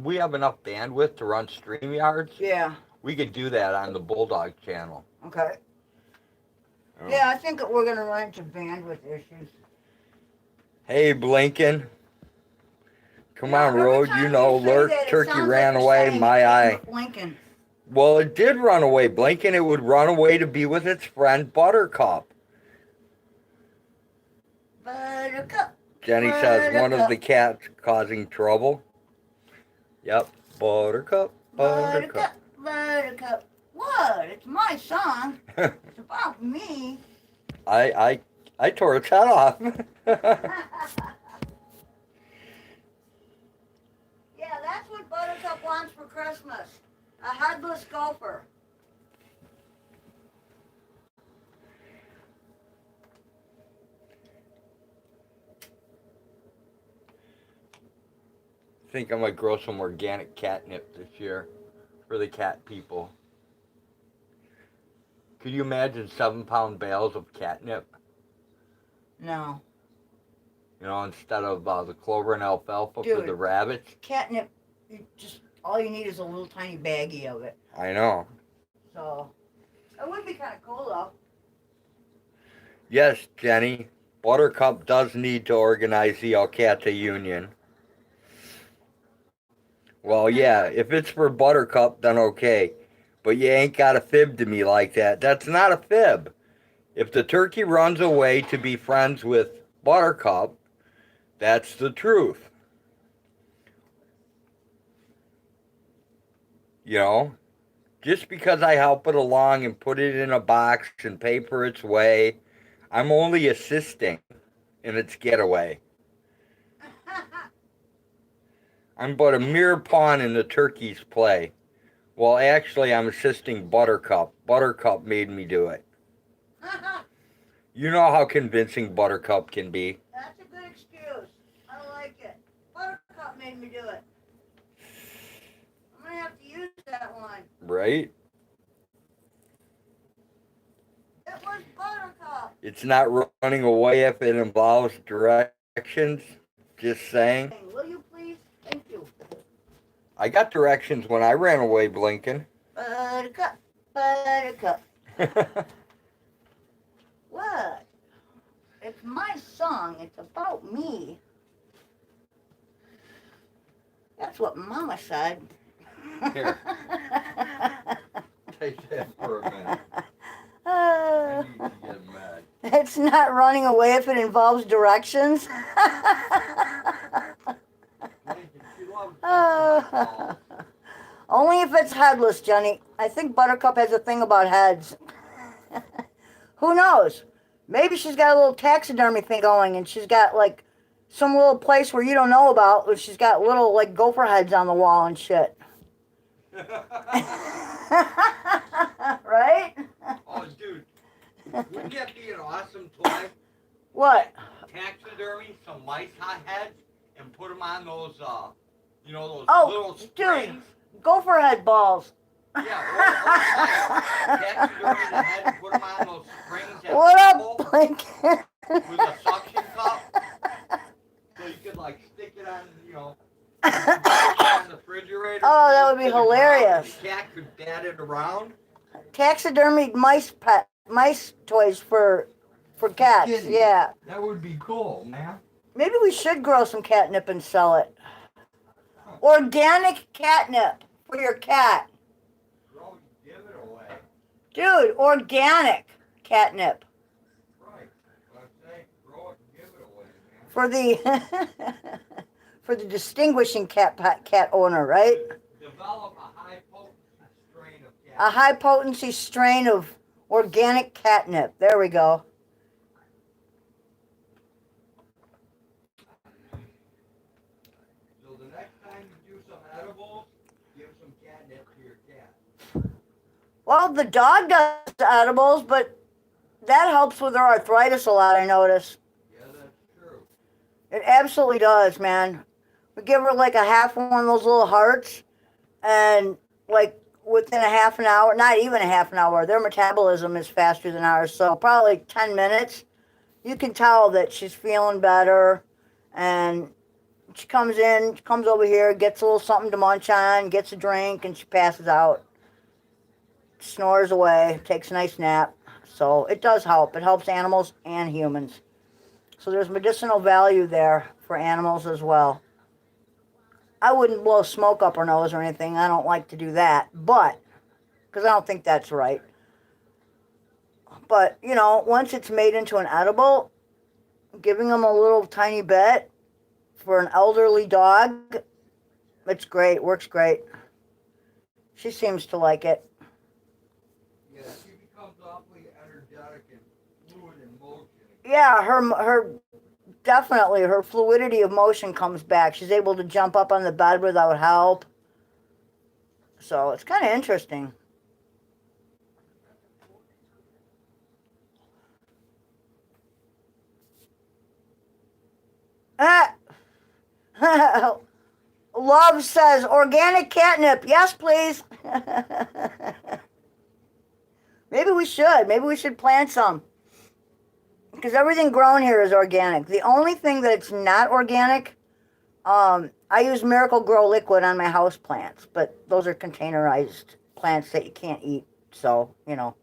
we have enough bandwidth to run StreamYards, Yeah. we could do that on the Bulldog channel. Okay. Oh. Yeah, I think that we're gonna run into bandwidth issues. Hey, Blinken. Come on, Every Road. time You know, say Lurk, that, it Turkey sounds ran like you're away, saying my it's eye. Lincoln. Well, it did run away, Blinken. It would run away to be with its friend Buttercup. Buttercup. Jenny says one of the cats causing trouble. Yep, Buttercup, Buttercup. Buttercup. What? It's my song. It's about me. I tore its head off. Yeah, that's what Buttercup wants for Christmas. A headless gopher. think I might grow some organic catnip this year for the cat people. Could you imagine 7-pound bales of catnip? No. You know, instead of the clover and alfalfa for the Dude. rabbits? Catnip, all you need is a little tiny baggie of it. I know. So, it would be kind of cool though. Yes, Jenny. Buttercup does need to organize the Alcata Union. Well, yeah, if it's for Buttercup, then okay. But you ain't got to fib to me like that. That's not a fib. If the turkey runs away to be friends with Buttercup, that's the truth. You know? Just because I help it along and put it in a box and pay for its way, I'm only assisting in its getaway. I'm but a mere pawn in the turkey's play. Well, actually, I'm assisting Buttercup. Buttercup made me do it. You know how convincing Buttercup can be. That's a good excuse. I like it. Buttercup made me do it. I'm going to have to use that one. Right? It was Buttercup. It's not running away if it involves directions. Just saying. Will you please? Thank you. I got directions when I ran away blinking. Buttercup. Buttercup. What? It's my song. It's about me. That's what Mama said. Here. Take that for a minute. I need to get mad. It's not running away if it involves directions. Only if it's headless, Jenny. I think Buttercup has a thing about heads. Who knows? Maybe she's got a little taxidermy thing going and she's got like some little place where you don't know about where she's got little like gopher heads on the wall and shit. Right? Oh, dude. Wouldn't that be an awesome toy? What? Taxidermy some mice heads and put them on those, you know, those little dude, springs? gopher head balls. Yeah, or taxidermy the head and put them on those springs that What up, bubble Blinken? with a suction cup. So you could, like, stick it on, you know, on the refrigerator. Oh, that would be hilarious. The cat could bat it around. Taxidermied mice toys for cats. Kidding. Yeah. That would be cool, man. Maybe we should grow some catnip and sell it. Organic catnip for your cat. Grow it, give it away. Dude, organic catnip. Right. I'm saying, grow it and give it away, man. For the for the distinguishing cat owner, right? Develop a high potency strain of cat. A high potency strain of organic catnip. There we go. So the next time you do some edibles, give some catnip to your cat. Well, the dog does edibles, but that helps with her arthritis a lot, I notice. Yeah, that's true. It absolutely does, man. We give her like a half one of those little hearts, and like within a half an hour, not even a half an hour, their metabolism is faster than ours, so probably like 10 minutes, you can tell that she's feeling better, and she comes over here, gets a little something to munch on, gets a drink, and she passes out. Snores away, takes a nice nap. So it does help. It helps animals and humans. So there's medicinal value there for animals as well. I wouldn't blow smoke up her nose or anything. I don't like to do that, but because I don't think that's right. But, you know, once it's made into an edible, giving them a little tiny bit for an elderly dog, it's great. Works great. She seems to like it. Yeah, she becomes awfully energetic and fluid in motion. Yeah, her definitely her fluidity of motion comes back. She's able to jump up on the bed without help. So it's kind of interesting. Love says organic catnip. Yes, please. Maybe we should. Maybe we should plant some. Because everything grown here is organic. The only thing that's not organic, I use Miracle Grow liquid on my house plants, but those are containerized plants that you can't eat. So, you know.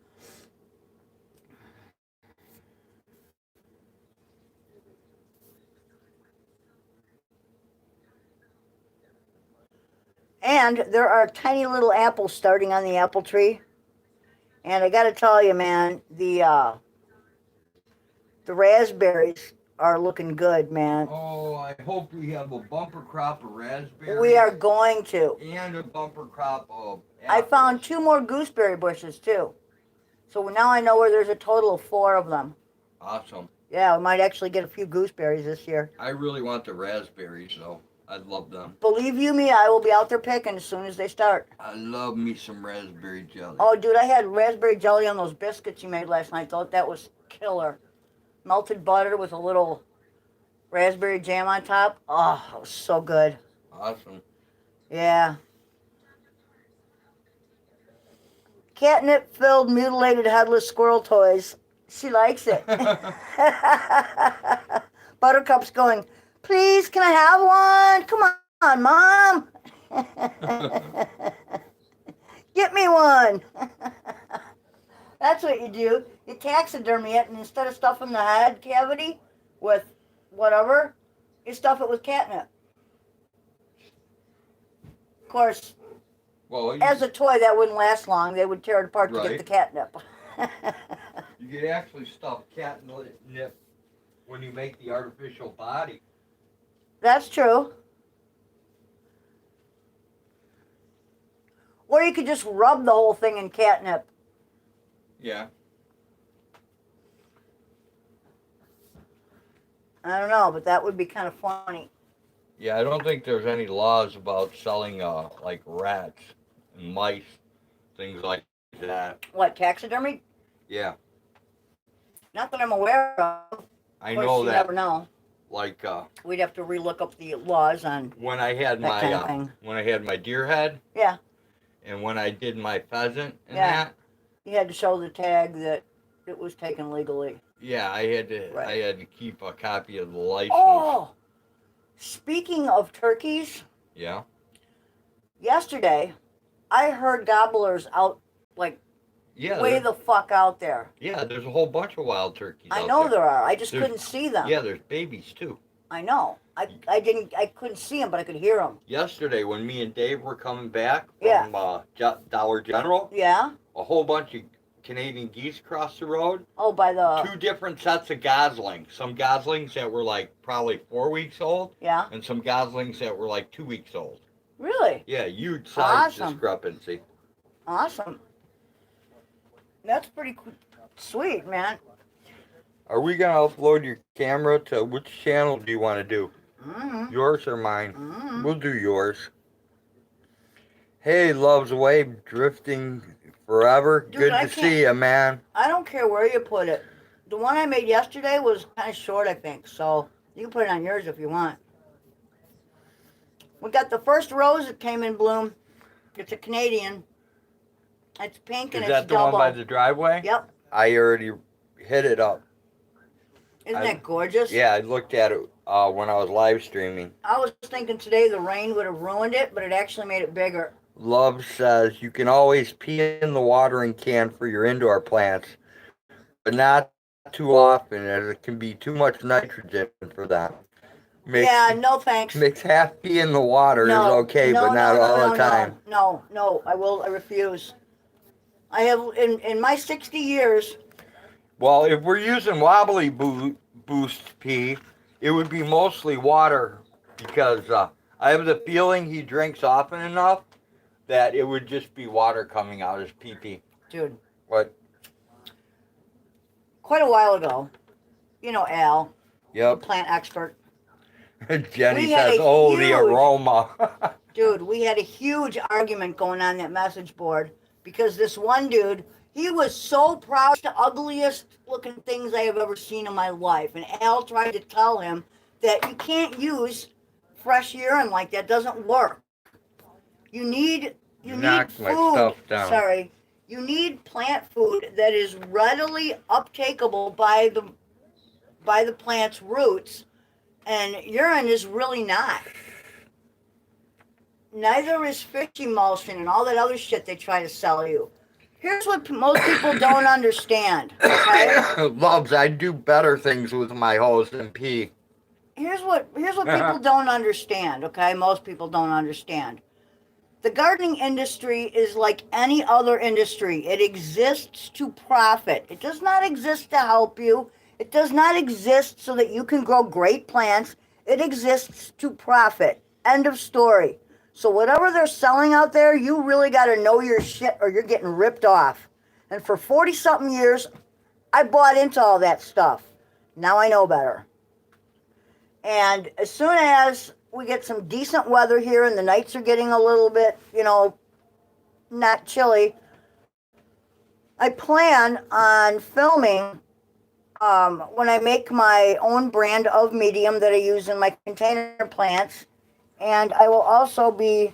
And there are tiny little apples starting on the apple tree. And I got to tell you, man, the raspberries are looking good, man. Oh, I hope we have a bumper crop of raspberries. We are going to. And a bumper crop of apples. I found 2 more gooseberry bushes, too. So now I know where there's a total of 4 of them. Awesome. Yeah, we might actually get a few gooseberries this year. I really want the raspberries, though. I love them. Believe you me, I will be out there picking as soon as they start. I love me some raspberry jelly. Oh, dude, I had raspberry jelly on those biscuits you made last night. Thought that was killer. Melted butter with a little raspberry jam on top. Oh, it was so good. Awesome. Yeah. Catnip-filled, mutilated, headless squirrel toys. She likes it. Buttercup's going, please, can I have one? Come on, Mom. Get me one. That's what you do. You taxidermy it, and instead of stuffing the head cavity with whatever, you stuff it with catnip. Of course, well, as a toy, that wouldn't last long. They would tear it apart to Right. get the catnip. you could actually stuff catnip when you make the artificial body. That's true. Or you could just rub the whole thing in catnip. Yeah. I don't know, but that would be kind of funny. Yeah, I don't think there's any laws about selling like rats and mice, things like that. What, taxidermy? Yeah, Not that I'm aware of. I Of course, know you that. never know. Like We'd have to relook up the laws on when I had that my kind of thing. when I had my deer head Yeah, and when I did my pheasant and Yeah. that. you had to show the tag that it was taken legally. Yeah, I had to Right. keep a copy of the license. Oh, speaking of turkeys, Yeah. yesterday I heard gobblers out, like, Yeah. way there- the fuck out there. yeah, there's a whole bunch of wild turkeys. I out know there. there are. I just There's- couldn't see them. Yeah, there's babies too. I know. I couldn't see them, but I could hear them. Yesterday, when me and Dave were coming back Yeah. from Dollar General, Yeah. a whole bunch of Canadian geese crossed the road. Oh, by the 2 different sets of goslings. Some goslings that were like probably 4 weeks old, yeah. and some goslings that were like 2 weeks old. Really Yeah, huge size Awesome. discrepancy. awesome. That's pretty sweet, man. Are we gonna upload your camera to which channel do you want to do? Mm-hmm. Yours or mine? Mm-hmm. We'll do yours. Hey, Love's Wave, drifting forever. Dude, Good I to see you, man. I don't care where you put it. The one I made yesterday was kind of short, I think. So you can put it on yours if you want. We got the first rose that came in bloom. It's a Canadian. It's pink and Is it's that the double. one by the driveway? Yep. I already hit it up. Isn't I- that gorgeous? Yeah, I looked at it when I was live streaming. I was thinking today the rain would have ruined it, but it actually made it bigger. Love says you can always pee in the watering can for your indoor plants, but not too often as it can be too much nitrogen for them. Yeah, no thanks. Makes half pee in the water is okay, no, but not no, all no, the time. No, I refuse. I have, in my 60 years, Well, if we're using wobbly boost pee, it would be mostly water because I have the feeling he drinks often enough that it would just be water coming out as pee-pee. dude, What? quite a while ago, you know Al, Yep. plant expert. Jenny We had says, a oh, the huge- aroma. Dude, we had a huge argument going on that message board because this one dude, he was so proud, the ugliest looking things I have ever seen in my life. And Al tried to tell him that you can't use fresh urine like that, doesn't work. You need Knock my food. stuff down. Sorry. You need plant food that is readily uptakeable by the plant's roots, and urine is really not. Neither is fish emulsion and all that other shit they try to sell you. Here's what most people don't understand, okay? Loves, I do better things with my hose than pee. Here's what people don't understand, okay? Most people don't understand. The gardening industry is like any other industry. It exists to profit. It does not exist to help you. It does not exist so that you can grow great plants. It exists to profit. End of story. So whatever they're selling out there, you really got to know your shit or you're getting ripped off. And for 40-something years, I bought into all that stuff. Now I know better. And as soon as we get some decent weather here and the nights are getting a little bit, not chilly, I plan on filming when I make my own brand of medium that I use in my container plants. And I will also be,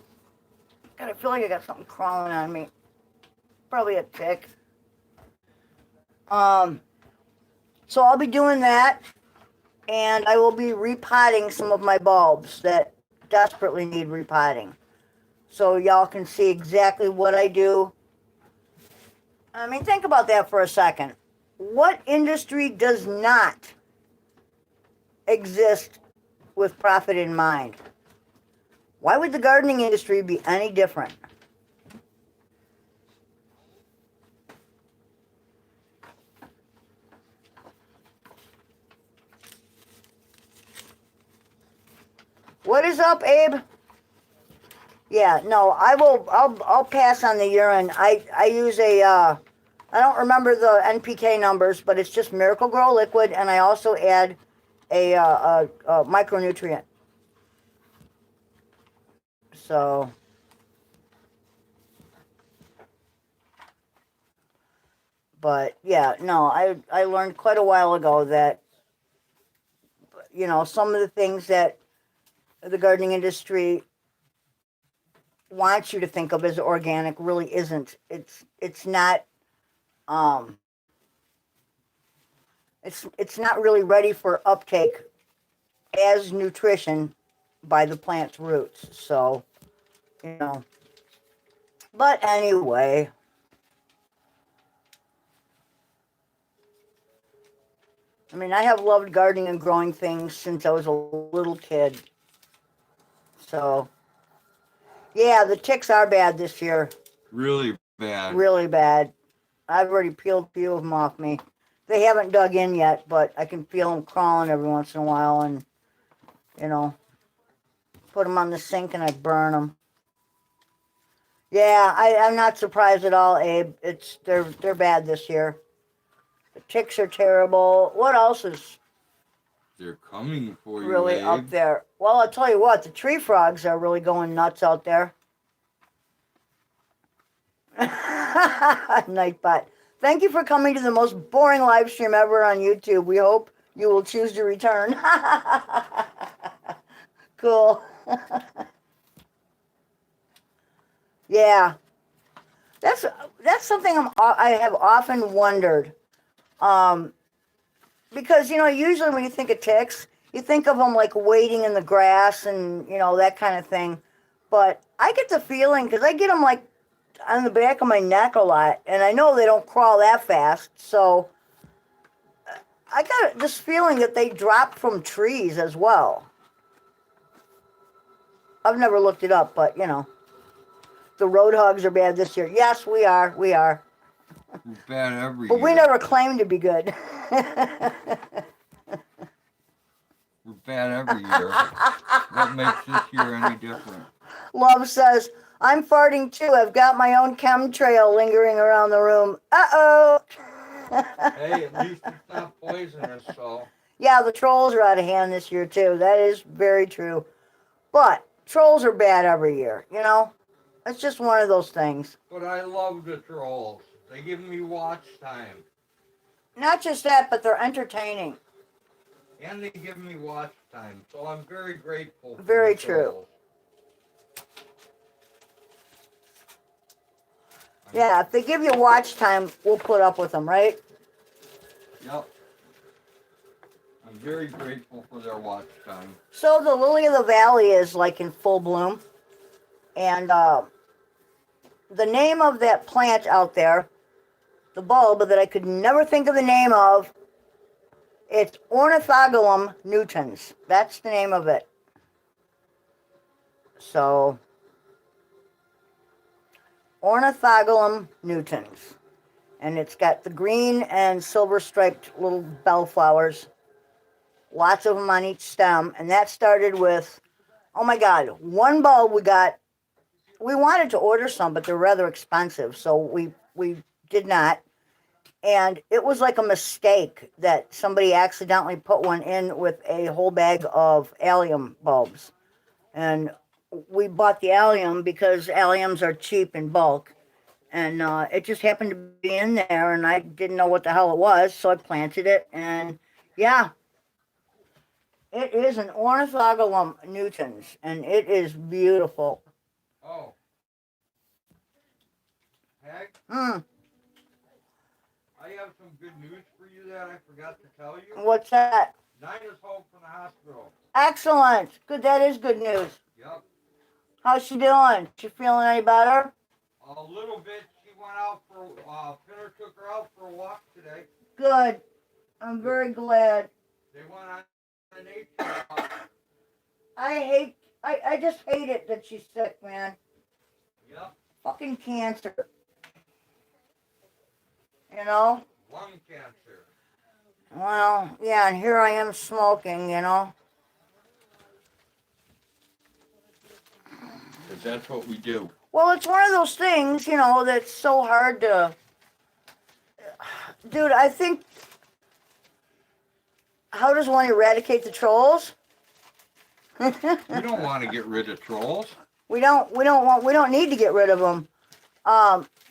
God, I feel like I got something crawling on me. Probably a tick. So I'll be doing that. And I will be repotting some of my bulbs that desperately need repotting. So y'all can see exactly what I do. I mean, think about that for a second. What industry does not exist with profit in mind? Why would the gardening industry be any different? What is up, Abe? Yeah, no, I'll pass on the urine. I use I don't remember the NPK numbers, but it's just Miracle Grow liquid, and I also add a micronutrient. So, but yeah, no, I learned quite a while ago that, some of the things that the gardening industry wants you to think of as organic really isn't. It's not it's not really ready for uptake as nutrition by the plant's roots. So, but anyway, I mean, I have loved gardening and growing things since I was a little kid. So, yeah, the ticks are bad this year. Really bad. Really bad. I've already peeled a few of them off me. They haven't dug in yet, but I can feel them crawling every once in a while, and put them on the sink and I burn them. Yeah, I'm not surprised at all, Abe. They're bad this year. The ticks are terrible. What else is They're coming for you, really Abe. up there? Well, I'll tell you what, the tree frogs are really going nuts out there. Nightbot. Thank you for coming to the most boring live stream ever on YouTube. We hope you will choose to return. Cool. Yeah. That's something I have often wondered. Because, usually when you think of ticks, you think of them like wading in the grass and, that kind of thing. But I get the feeling, because I get them like on the back of my neck a lot, and I know they don't crawl that fast, so I got this feeling that they drop from trees as well. I've never looked it up, but, the road hogs are bad this year. Yes, we are. We're bad every year. But we never claimed to be good. We're bad every year. What makes this year any different? Love says, I'm farting too. I've got my own chemtrail lingering around the room. Uh-oh. Hey, at least it's not poisonous, so. Yeah, the trolls are out of hand this year too. That is very true. But trolls are bad every year, It's just one of those things. But I love the trolls. They give me watch time. Not just that, but they're entertaining. And they give me watch time. So I'm very grateful for Very the true. trolls. Yeah, if they give you watch time, we'll put up with them, right? Yep. I'm very grateful for their watch time. So the lily of the valley is like in full bloom. And the name of that plant out there, the bulb that I could never think of the name of, it's Ornithogalum nutans. That's the name of it. So, Ornithogalum nutans. And it's got the green and silver striped little bellflowers. Lots of them on each stem. And that started with, oh my God, one bulb we got. We wanted to order some, but they're rather expensive. So we did not. And it was like a mistake that somebody accidentally put one in with a whole bag of allium bulbs. And we bought the allium because alliums are cheap in bulk. And it just happened to be in there, and I didn't know what the hell it was, so I planted it. And yeah, it is an Ornithogalum nutans, and it is beautiful. Oh. Heck, Hmm. I have some good news for you that I forgot to tell you. What's that? Nina's home from the hospital. Excellent. Good. That is good news. Yep. How's she doing? She feeling any better? A little bit. She went out for, Finner took her out for a walk today. Good. I'm very glad. They went on an 18 walk. I just hate it that she's sick, man. Yep. Fucking cancer. You know? Lung cancer. Well, yeah, and here I am smoking, you know? Because that's what we do. Well, it's one of those things, you know, that's so hard to... Dude, I think... How does one eradicate the trolls? We don't want to get rid of trolls. We don't need to get rid of them.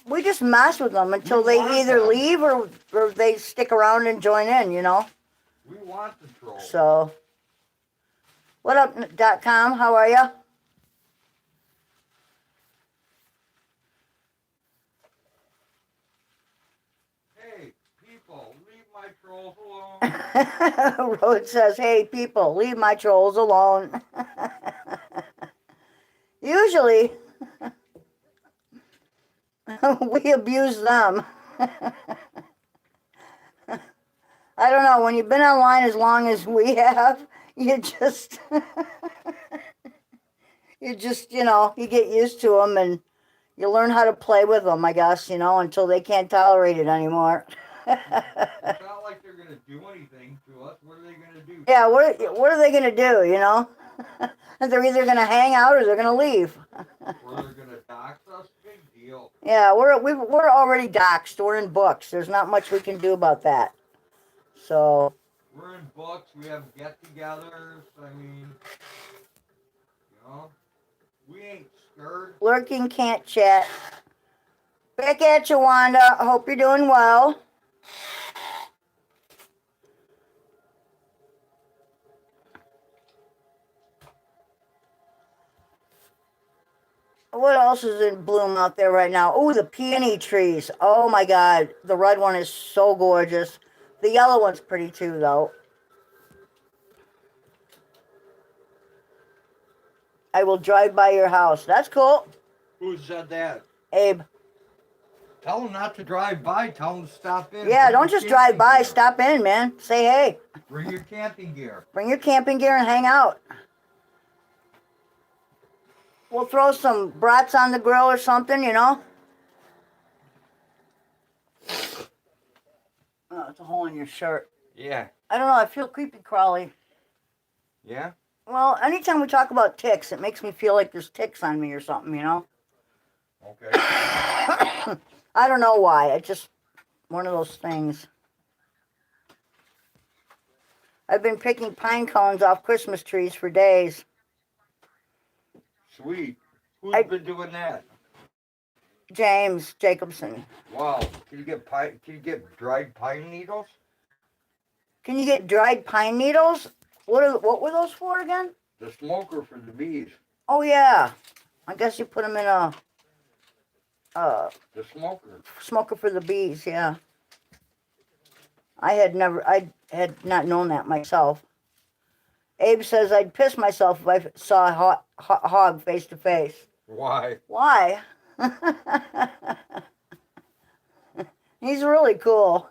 We just mess with them until they either leave or they stick around and join in, you know? We want the trolls. So, what up, .com? How are ya? Hey, people, leave my trolls alone. Road says, hey, people, leave my trolls alone. Usually, we abuse them. I don't know, when you've been online as long as we have, you just, you know, you get used to them and you learn how to play with them, I guess, you know, until they can't tolerate it anymore. It's not like they're going to do anything to us. What are they going to do? Yeah, what are they going to do, you know? They're either going to hang out or they're going to leave. Or they're going to dox us? Big deal. Yeah, we're already doxxed. We're in books. There's not much we can do about that. So. We're in books. We have get-togethers. I mean, you know, we ain't scared. Lurking can't chat. Back at you, Wanda. Hope you're doing well. What else is in bloom out there right now? Oh, the peony trees. Oh my God. The red one is so gorgeous. The yellow one's pretty too, though. I will drive by your house. That's cool. Who said that? Abe. Tell them not to drive by. Tell them to stop in. Yeah, don't just drive by. Stop in, man. Say hey. Bring your camping gear. Bring your camping gear and hang out. We'll throw some brats on the grill or something, you know? Oh, it's a hole in your shirt. Yeah. I don't know. I feel creepy crawly. Yeah? Well, anytime we talk about ticks, it makes me feel like there's ticks on me or something, you know? Okay. I don't know why. It's just one of those things. I've been picking pine cones off Christmas trees for days. Sweet. Who's been doing that? James Jacobson. Wow. Can you get dried pine needles? Can you get dried pine needles? What were those for again? The smoker for the bees. Oh yeah. I guess you put them in a The smoker. smoker for the bees, yeah. I had not known that myself. Abe says I'd piss myself if I saw a hog face to face. Why? Why? He's really cool.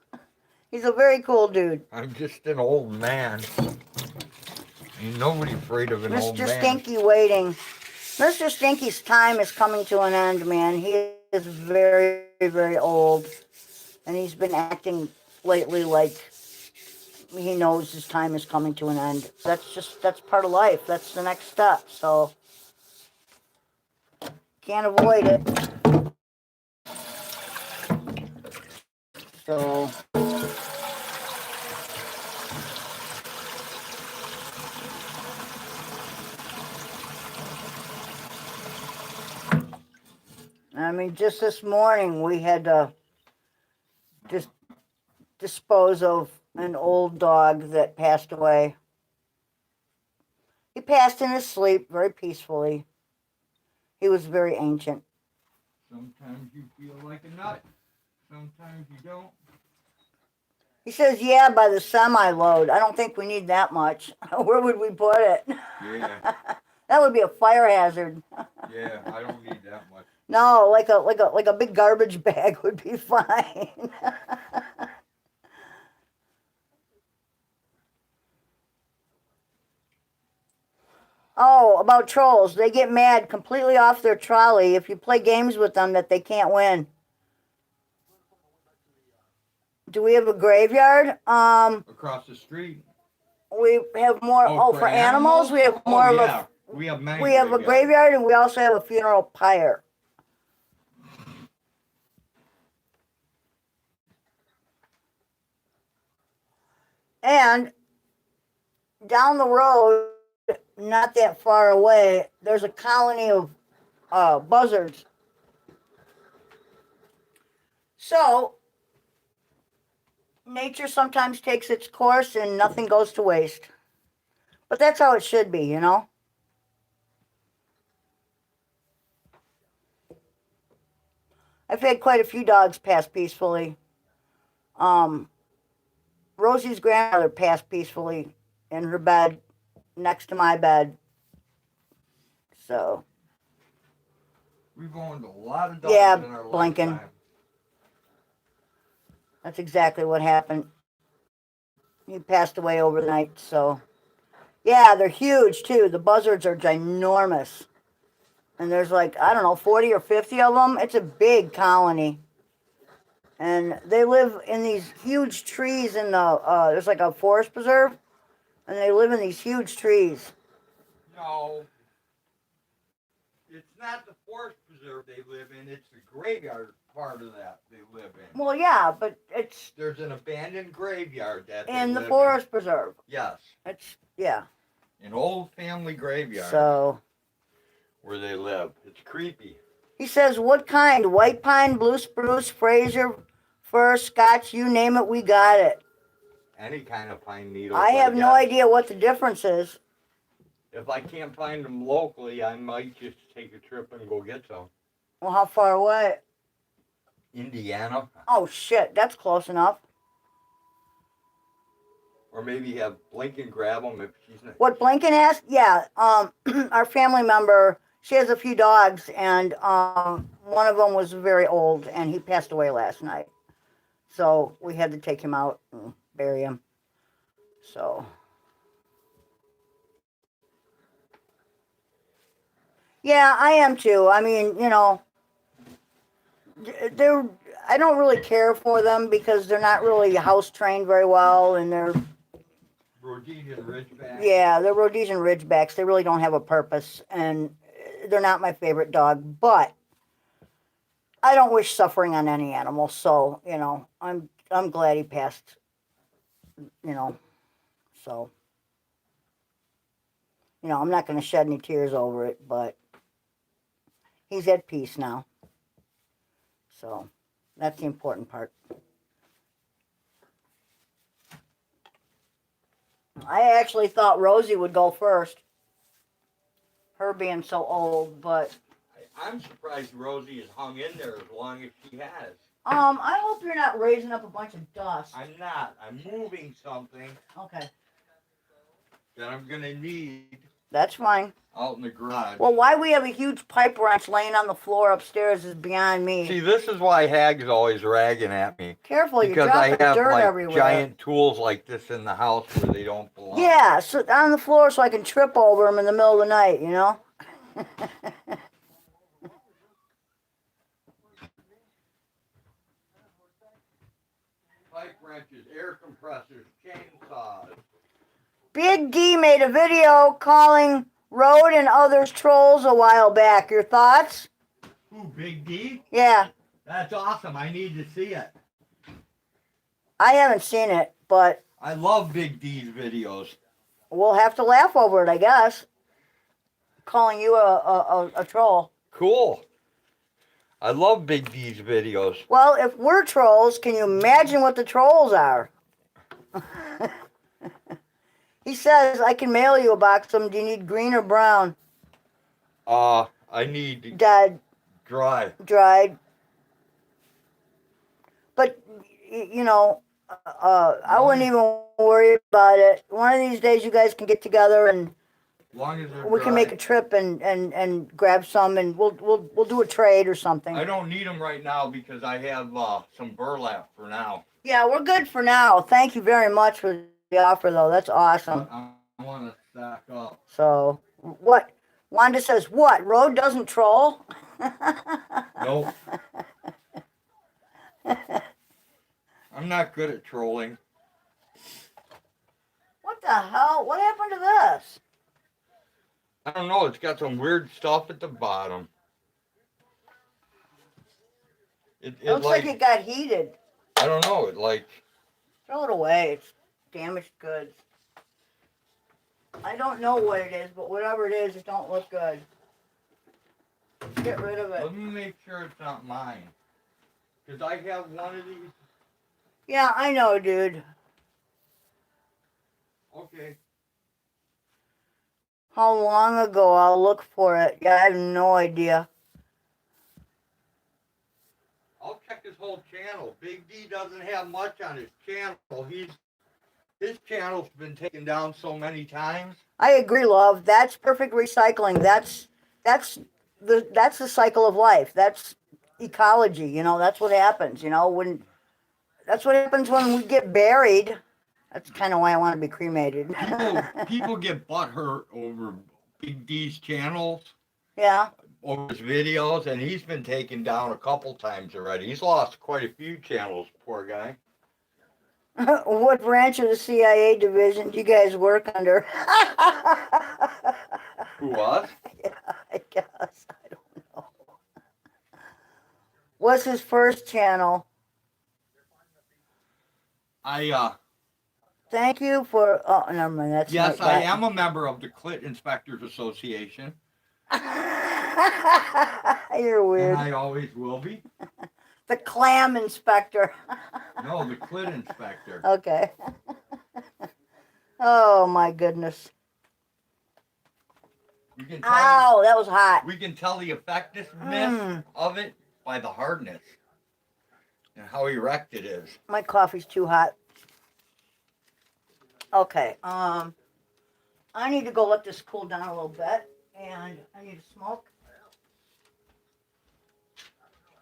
He's a very cool dude. I'm just an old man. Ain't nobody afraid of an old man. Mr. Stinky waiting. Mr. Stinky's time is coming to an end, man. He is very, very old. And he's been acting lately like he knows his time is coming to an end. That's part of life. That's the next step. So, can't avoid it. So, I mean, just this morning we had to just dispose of an old dog that passed away. He passed in his sleep very peacefully. He was very ancient. Sometimes you feel like a nut. Sometimes you don't. He says, yeah, by the semi-load. I don't think we need that much. Where would we put it? Yeah. That would be a fire hazard. Yeah, I don't need that much. No, like a big garbage bag would be fine. Oh, about trolls. They get mad completely off their trolley if you play games with them that they can't win. Do we have a graveyard? Across the street. We have more. Oh, for animals, we have more of a. We have many. We have a graveyard, and we also have a funeral pyre. And down the road, not that far away, there's a colony of buzzards. So, nature sometimes takes its course and nothing goes to waste. But that's how it should be, you know? I've had quite a few dogs pass peacefully. Rosie's grandmother passed peacefully in her bed next to my bed. So. We've owned a lot of dogs in our Blinken. lifetime. That's exactly what happened. He passed away overnight, so. Yeah, they're huge, too. The buzzards are ginormous. And there's like, I don't know, 40 or 50 of them. It's a big colony. And they live in these huge trees in the, there's like a forest preserve. And they live in these huge trees. No. It's not the forest preserve they live in. It's the graveyard part of that they live in. Well, yeah, but it's... There's an abandoned graveyard that in the forest preserve. Yes. It's, yeah. An old family graveyard. So... where they live. It's creepy. He says, what kind? White pine, blue spruce, Fraser, fir, Scotch, you name it, we got it. Any kind of pine needle. I have no idea what the difference is. If I can't find them locally, I might just take a trip and go get some. Well, how far away? Indiana. Oh, shit, that's close enough. Or maybe have Blinken grab them if she's not. What Blinken asked? Yeah, our family member, she has a few dogs, and one of them was very old, and he passed away last night. So we had to take him out and bury him. So. Yeah, I am too. I mean, you know, I don't really care for them because they're not really house trained very well, and they're Rhodesian Ridgebacks. Yeah, they're Rhodesian Ridgebacks. They really don't have a purpose, and they're not my favorite dog. But I don't wish suffering on any animal, so you know, I'm glad he passed. You know, so you know, I'm not going to shed any tears over it, but he's at peace now. So that's the important part. I actually thought Rosie would go first, her being so old, but I'm surprised Rosie has hung in there as long as she has. I hope you're not raising up a bunch of dust. I'm not. I'm moving something Okay. that I'm gonna need That's fine. out in the garage. Well, why we have a huge pipe wrench laying on the floor upstairs is beyond me. See, this is why Hag's always ragging at me. Careful, you're Because I dropping have dirt like everywhere. giant tools like this in the house where they don't belong. Yeah, so on the floor so I can trip over them in the middle of the night, you know? Pipe wrenches, air compressors, chainsaws. Big D made a video calling Road and others trolls a while back. Your thoughts? Ooh, Big D? Yeah, That's awesome. I need to see it. I haven't seen it, but I love Big D's videos. we'll have to laugh over it, I guess. Calling you a troll. Cool. I love Big D's videos. Well, if we're trolls, can you imagine what the trolls are? He says, I can mail you a box of them. Do you need green or brown? I need Dead, dry. dried. But, you know, I wouldn't even worry about it. One of these days you guys can get together and Long as they're we can dry. make a trip and grab some and we'll do a trade or something. I don't need them right now because I have some burlap for now. Yeah, we're good for now. Thank you very much for the offer, though. That's awesome. I want to stack up. So, what? Wanda says, what? Road doesn't troll? Nope. I'm not good at trolling. What the hell? What happened to this? I don't know. It's got some weird stuff at the bottom. It Looks like it got heated. I don't know. It like. Throw it away. It's damaged goods. I don't know what it is, but whatever it is, it don't look good. Get rid of it. Let me make sure it's not mine. Because I have one of these. Yeah, I know, dude. Okay. How long ago? I'll look for it. Yeah, I have no idea. I'll check his whole channel. Big D doesn't have much on his channel. His channel's been taken down so many times. I agree, love. That's perfect recycling. That's the cycle of life. That's ecology. You know, that's what happens. You know, that's what happens when we get buried. That's kind of why I want to be cremated. People get butthurt over Big D's channels, Yeah. over his videos, and he's been taken down a couple times already. He's lost quite a few channels, poor guy. What branch of the CIA division do you guys work under? Who was? Yeah, I guess. I don't know. What's his first channel? Thank you for. Oh, never mind. That's Yes, not I that. am a member of the Clit Inspectors Association. You're weird. And I always will be. The clam inspector. No, the Clit Inspector. Okay. Oh my goodness. We can tell, Ow, that was hot. we can tell the effectiveness Mm. of it by the hardness and how erect it is. My coffee's too hot. Okay. I need to go let this cool down a little bit, and I need to smoke.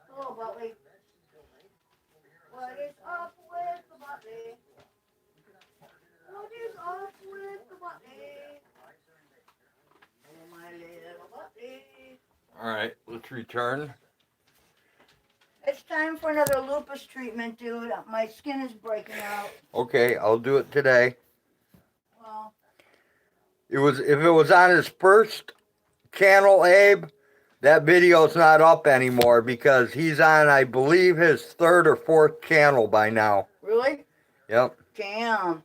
Hello, Buttley. What is up with the Buttley? What is up with the Buttley? Oh, my little Buttley. All right, let's return. It's time for another lupus treatment, dude. My skin is breaking out. Okay, I'll do it today. Well, If it was on his first channel, Abe, that video's not up anymore because he's on, I believe, his third or fourth channel by now. really? Yep. Damn.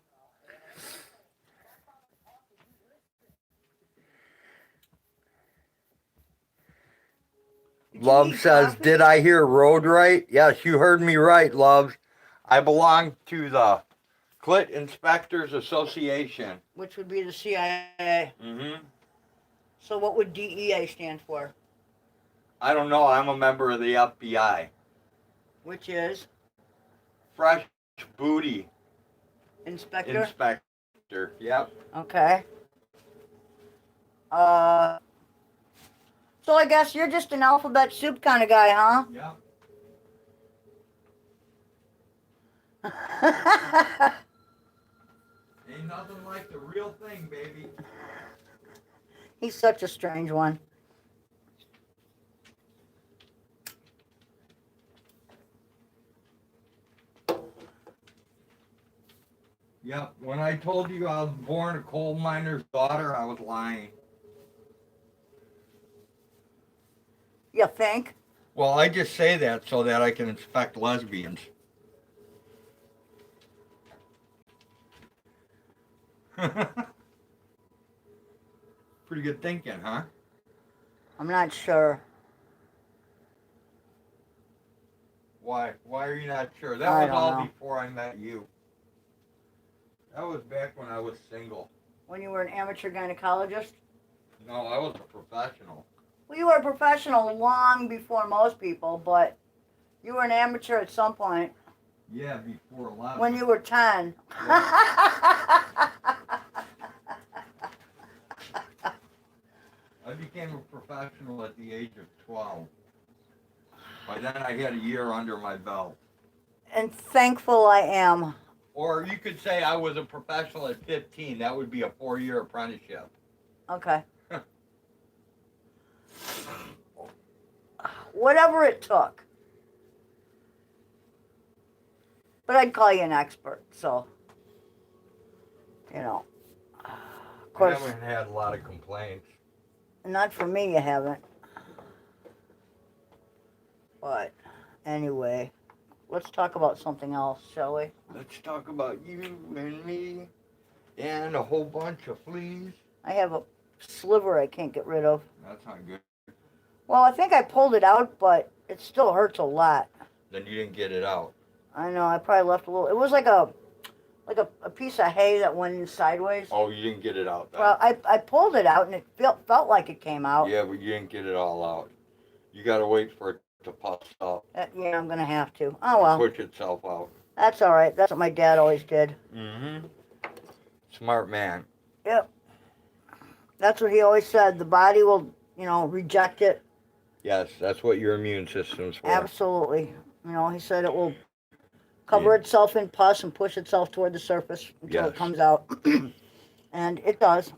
Did you Love eat says, coffee? did I hear road right? Yes, you heard me right, Love. I belong to the Clit Inspectors Association. Which would be the CIA. Mm-hmm. So what would DEA stand for? I don't know. I'm a member of the FBI. Which is Fresh booty inspector. inspector. Yep. Okay. So I guess you're just an alphabet soup kind of guy, huh? Yep. Ain't nothing like the real thing, baby. He's such a strange one. Yep. When I told you I was born a coal miner's daughter, I was lying. You think? Well, I just say that so that I can inspect lesbians. Pretty good thinking, huh? I'm not sure. Why? Why are you not sure? I That was don't all know. before I met you. That was back when I was single. When you were an amateur gynecologist? No, I was a professional. Well, you were a professional long before most people, but you were an amateur at some point. Yeah, before 11. When you were 10. I became a professional at the age of 12. By then I had a year under my belt. And thankful I am. Or you could say I was a professional at 15. That would be a 4-year apprenticeship. Okay. Whatever it took. But I'd call you an expert, so, you know. Of course, I haven't had a lot of complaints. not for me, you haven't. But, anyway, let's talk about something else, shall we? Let's talk about you and me and a whole bunch of fleas. I have a sliver I can't get rid of. That's not good. Well, I think I pulled it out, but it still hurts a lot. Then you didn't get it out. I know, I probably left a little. It was like a piece of hay that went in sideways. Oh, you didn't get it out then. Well, I pulled it out and it felt like it came out. Yeah, but you didn't get it all out. You gotta wait for it to puff up. Yeah, I'm gonna have to. Oh well. Push itself out. That's all right. That's what my dad always did. Mm-hmm. Smart man. Yep. That's what he always said. The body will, reject it. Yes, that's what your immune system's for. Absolutely. He said it will cover itself in pus and push itself toward the surface until it comes out. And it does.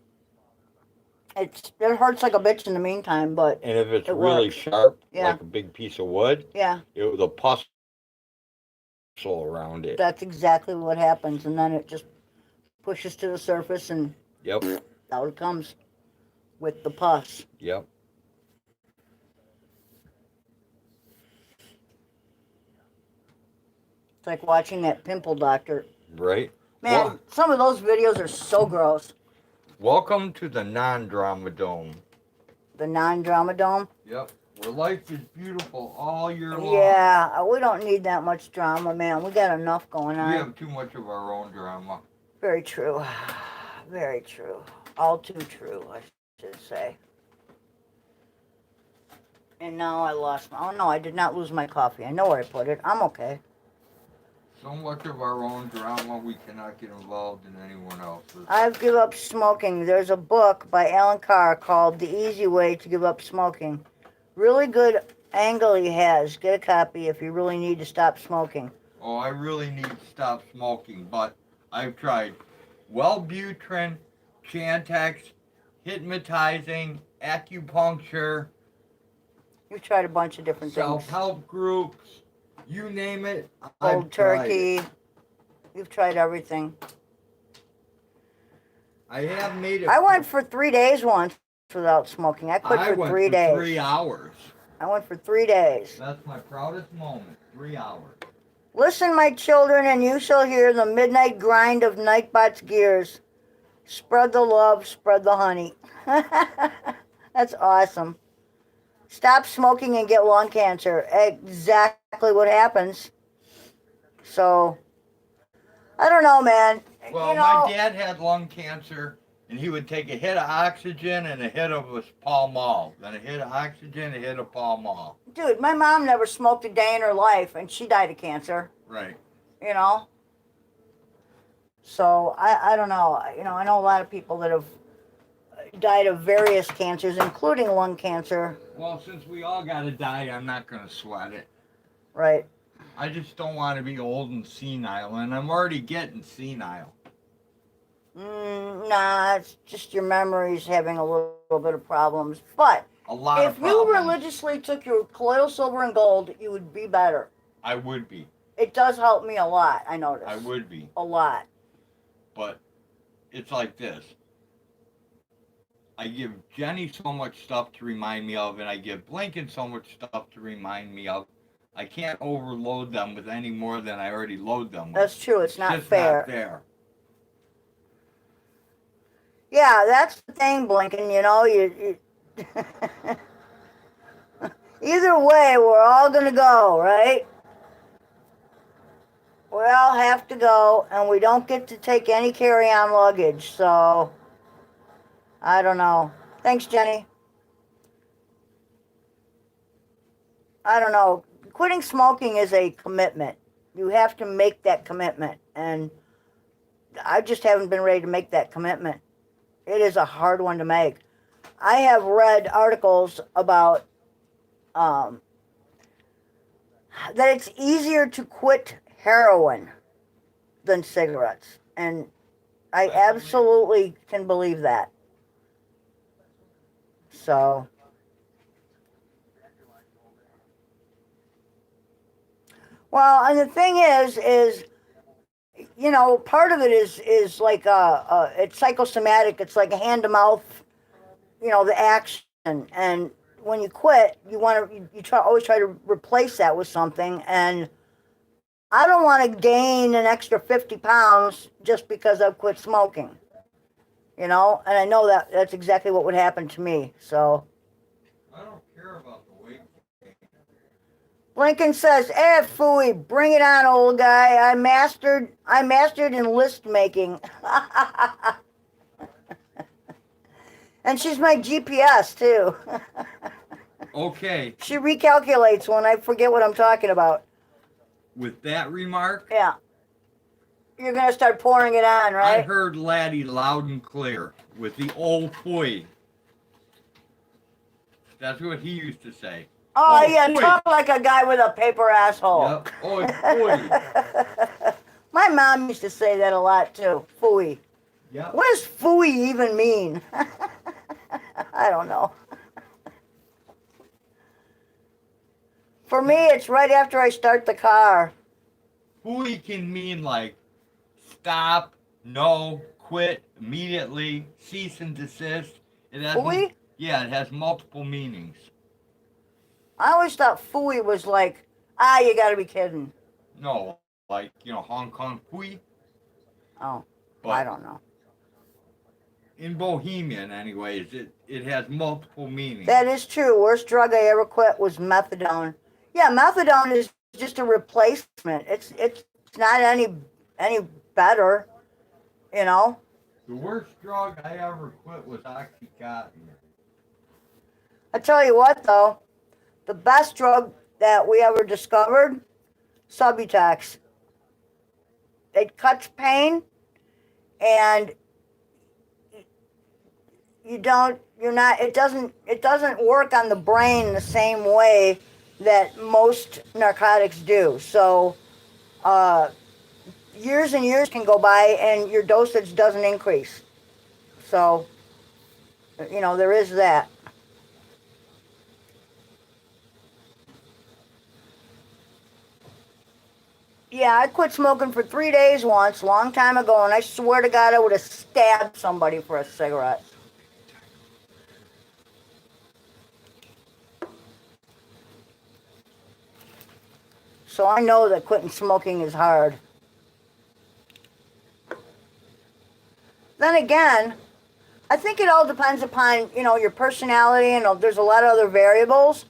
It hurts like a bitch in the meantime, but And if it's it really works. sharp, Yeah. like a big piece of wood, Yeah, the pus around it. that's exactly what happens. And then it just pushes to the surface and Yep. out it comes with the pus. Yep. It's like watching that pimple doctor. Right. Man, Well, some of those videos are so gross. welcome to the non-drama dome. The non-drama dome. Yep. Where life is beautiful all year long. Yeah, we don't need that much drama, man. We got enough going on. We have too much of our own drama. Very true. Very true. All too true, I should say. And now I lost my... Oh, no, I did not lose my coffee. I know where I put it. I'm okay. So much of our own drama, we cannot get involved in anyone else's. I've given up smoking. There's a book by Alan Carr called The Easy Way to Give Up Smoking. Really good angle he has. Get a copy if you really need to stop smoking. Oh, I really need to stop smoking, but I've tried Wellbutrin, Chantix, hypnotizing, acupuncture, You've tried a bunch of different things. self-help groups, you name it. Cold I've tried turkey. it. You've tried everything. I have made it. I went for 3 days once without smoking. I quit for 3 days. 3 hours. I went for 3 days. That's my proudest moment. 3 hours. Listen, my children, and you shall hear the midnight grind of Nightbot's gears. Spread the love, spread the honey. That's awesome. Stop smoking and get lung cancer. Exactly what happens. So, I don't know, man. Well, my dad had lung cancer, And he would take a hit of oxygen and a hit of his Pall Mall. Then a hit of oxygen, a hit of Pall Mall. Dude, my mom never smoked a day in her life, and she died of cancer. Right. You know? So, I don't know. You know, I know a lot of people that have died of various cancers, including lung cancer. Well, since we all gotta die, I'm not gonna sweat it. Right. I just don't want to be old and senile, and I'm already getting senile. Nah, it's just your memory's having a little bit of problems. But A lot of if problems. you religiously took your colloidal silver and gold, you would be better. I would be. It does help me a lot, I notice. I would be. A lot. But it's like this. I give Jenny so much stuff to remind me of, and I give Blinken so much stuff to remind me of. I can't overload them with any more than I already load them with. That's true. It's not just fair. Not fair. Yeah, that's the thing, Blinken. You know, you either way, we're all going to go, right? We all have to go, and we don't get to take any carry-on luggage, so I don't know. Thanks, Jenny. I don't know. Quitting smoking is a commitment. You have to make that commitment, and I just haven't been ready to make that commitment. It is a hard one to make. I have read articles about that it's easier to quit heroin than cigarettes, and I absolutely can believe that. So, well, and the thing is, you know, part of it is like it's psychosomatic. It's like a hand to mouth, you know, the action. And when you quit, you want to always try to replace that with something. And I don't want to gain an extra 50 pounds just because I've quit smoking. You know, and I know that's exactly what would happen to me. So I don't care about the weight. Lincoln says, phooey, bring it on, old guy. I mastered enlist making. And she's my GPS, too. Okay. She recalculates when I forget what I'm talking about. With that remark, Yeah. You're going to start pouring it on, right? I heard Laddie loud and clear with the old poi. That's what he used to say. Oh, yeah, poi. talk like a guy with a paper asshole. Yep. Oh, poi. My mom used to say that a lot, too. Phooey. Yep. What does phooey even mean? I don't know. For me, it's right after I start the car. Poi can mean like stop, no, quit, immediately, cease and desist. It has, Phooey? Yeah, it has multiple meanings. I always thought phooey was like, you gotta be kidding. No, like, you know, Hong Kong poi. Oh, But I don't know. in Bohemian, anyways, it has multiple meanings. That is true. Worst drug I ever quit was methadone. Yeah, methadone is just a replacement. It's not any better, you know. The worst drug I ever quit was Oxycontin. I tell you what, though, the best drug that we ever discovered, Subutex. It cuts pain, and it doesn't work on the brain the same way that most narcotics do. So years and years can go by and your dosage doesn't increase. So, you know, there is that. Yeah, I quit smoking for 3 days once, long time ago, and I swear to God I would have stabbed somebody for a cigarette. So I know that quitting smoking is hard. Then again, I think it all depends upon, you know, your personality, and there's a lot of other variables.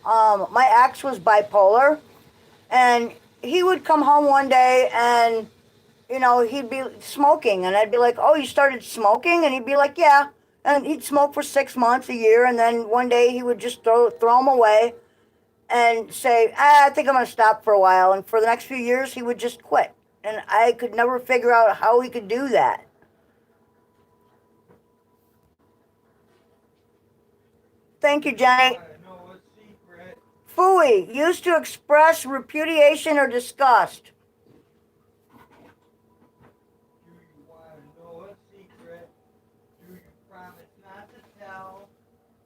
My ex was bipolar, and he would come home one day and, you know, he'd be smoking, and I'd be like, "Oh, you started smoking?" And he'd be like, "Yeah." And he'd smoke for 6 months, a year, and then one day he would just throw them away and say, I think I'm going to stop for a while. And for the next few years, he would just quit. And I could never figure out how he could do that. Thank you, Jenny. Fooey, used to express repudiation or disgust.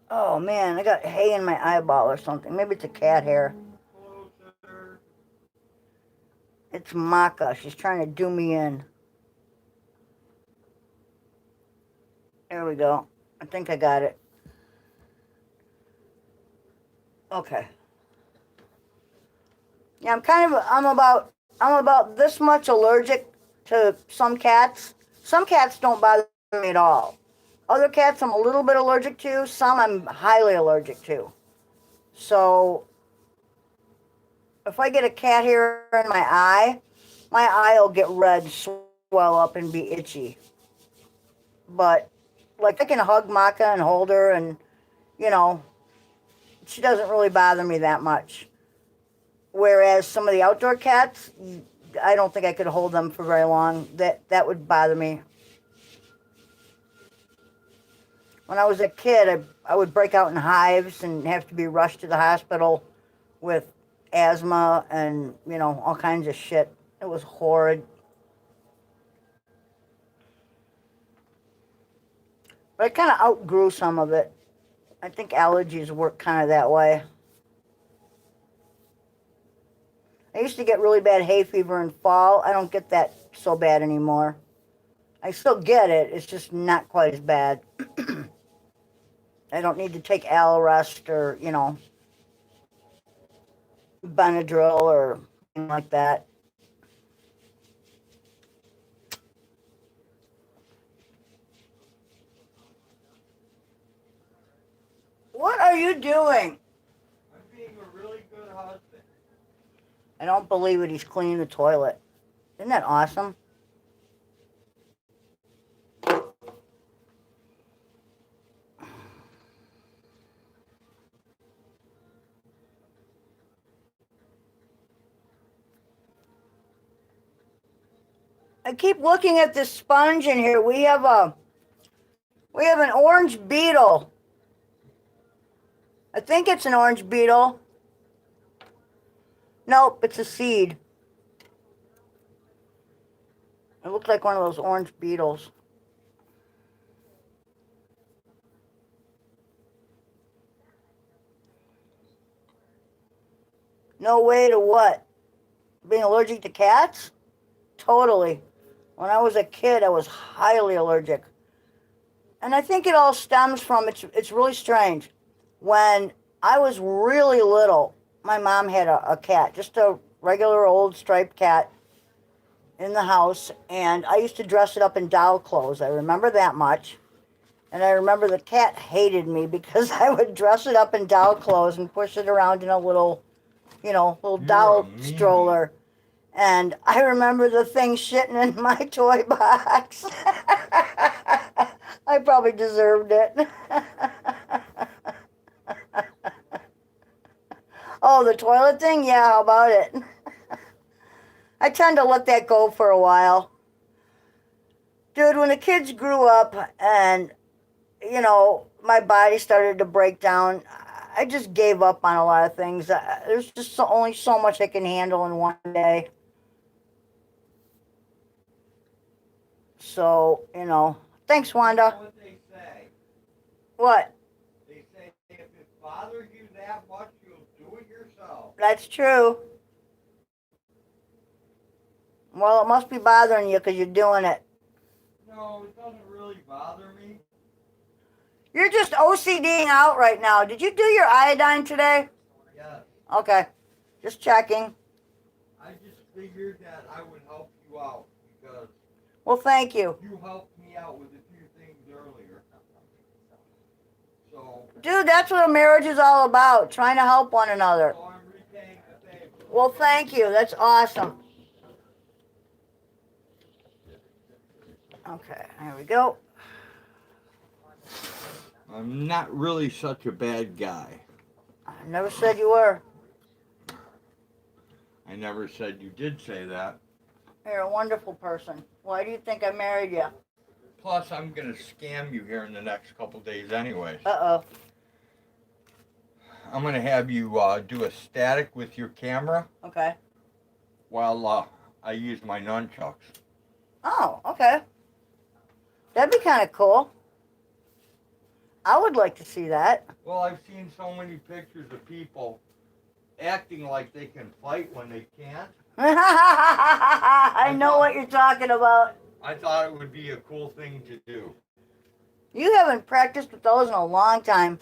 Oh man, I got hay in my eyeball or something. Maybe it's a cat hair. It's Maka. She's trying to do me in. There we go. I think I got it. Okay. Yeah, I'm about this much allergic to some cats. Some cats don't bother me at all. Other cats I'm a little bit allergic to. Some I'm highly allergic to. So if I get a cat hair in my eye will get red, swell up, and be itchy. But like I can hug Maka and hold her, and you know, she doesn't really bother me that much. Whereas some of the outdoor cats, I don't think I could hold them for very long. That would bother me. When I was a kid, I would break out in hives and have to be rushed to the hospital with asthma and, you know, all kinds of shit. It was horrid. But I kind of outgrew some of it. I think allergies work kind of that way. I used to get really bad hay fever in fall. I don't get that so bad anymore. I still get it. It's just not quite as bad. I don't need to take Allarest or, you know, Benadryl or anything like that. What are you doing? I'm being a really good husband. I don't believe it. He's cleaning the toilet. Isn't that awesome? I keep looking at this sponge in here. We have an orange beetle. I think it's an orange beetle. Nope, it's a seed. It looks like one of those orange beetles. No way to what? Being allergic to cats? Totally. When I was a kid, I was highly allergic. And I think it all stems from, it's really strange. When I was really little, my mom had a cat, just a regular old striped cat in the house, and I used to dress it up in doll clothes. I remember that much. And I remember the cat hated me because I would dress it up in doll clothes and push it around in a little, you know, little doll stroller. And I remember the thing shitting in my toy box. I probably deserved it. Oh, the toilet thing? Yeah, how about it? I tend to let that go for a while. Dude, when the kids grew up and, you know, my body started to break down, I just gave up on a lot of things. There's just only so much I can handle in one day. So, you know, thanks, Wanda. What they say? What? They say if it bothers you that much, you'll do it yourself. That's true. Well, it must be bothering you because you're doing it. No, it doesn't really bother me. You're just OCDing out right now. Did you do your iodine today? Yes. Okay. Just checking. I just figured that I would help you out because Well, thank you. you helped me out with a few things earlier. So, Dude, that's what a marriage is all about, trying to help one another. so I'm repaying the favor. Well, thank you. That's awesome. Okay, there we go. I'm not really such a bad guy. I never said you were. I never said you did say that. You're a wonderful person. Why do you think I married you? Plus, I'm going to scam you here in the next couple days anyways. Uh-oh. I'm going to have you do a static with your camera Okay. while I use my nunchucks. Oh, okay. That'd be kind of cool. I would like to see that. Well, I've seen so many pictures of people acting like they can fight when they can't. I know what you're talking about. I thought it would be a cool thing to do. You haven't practiced with those in a long time.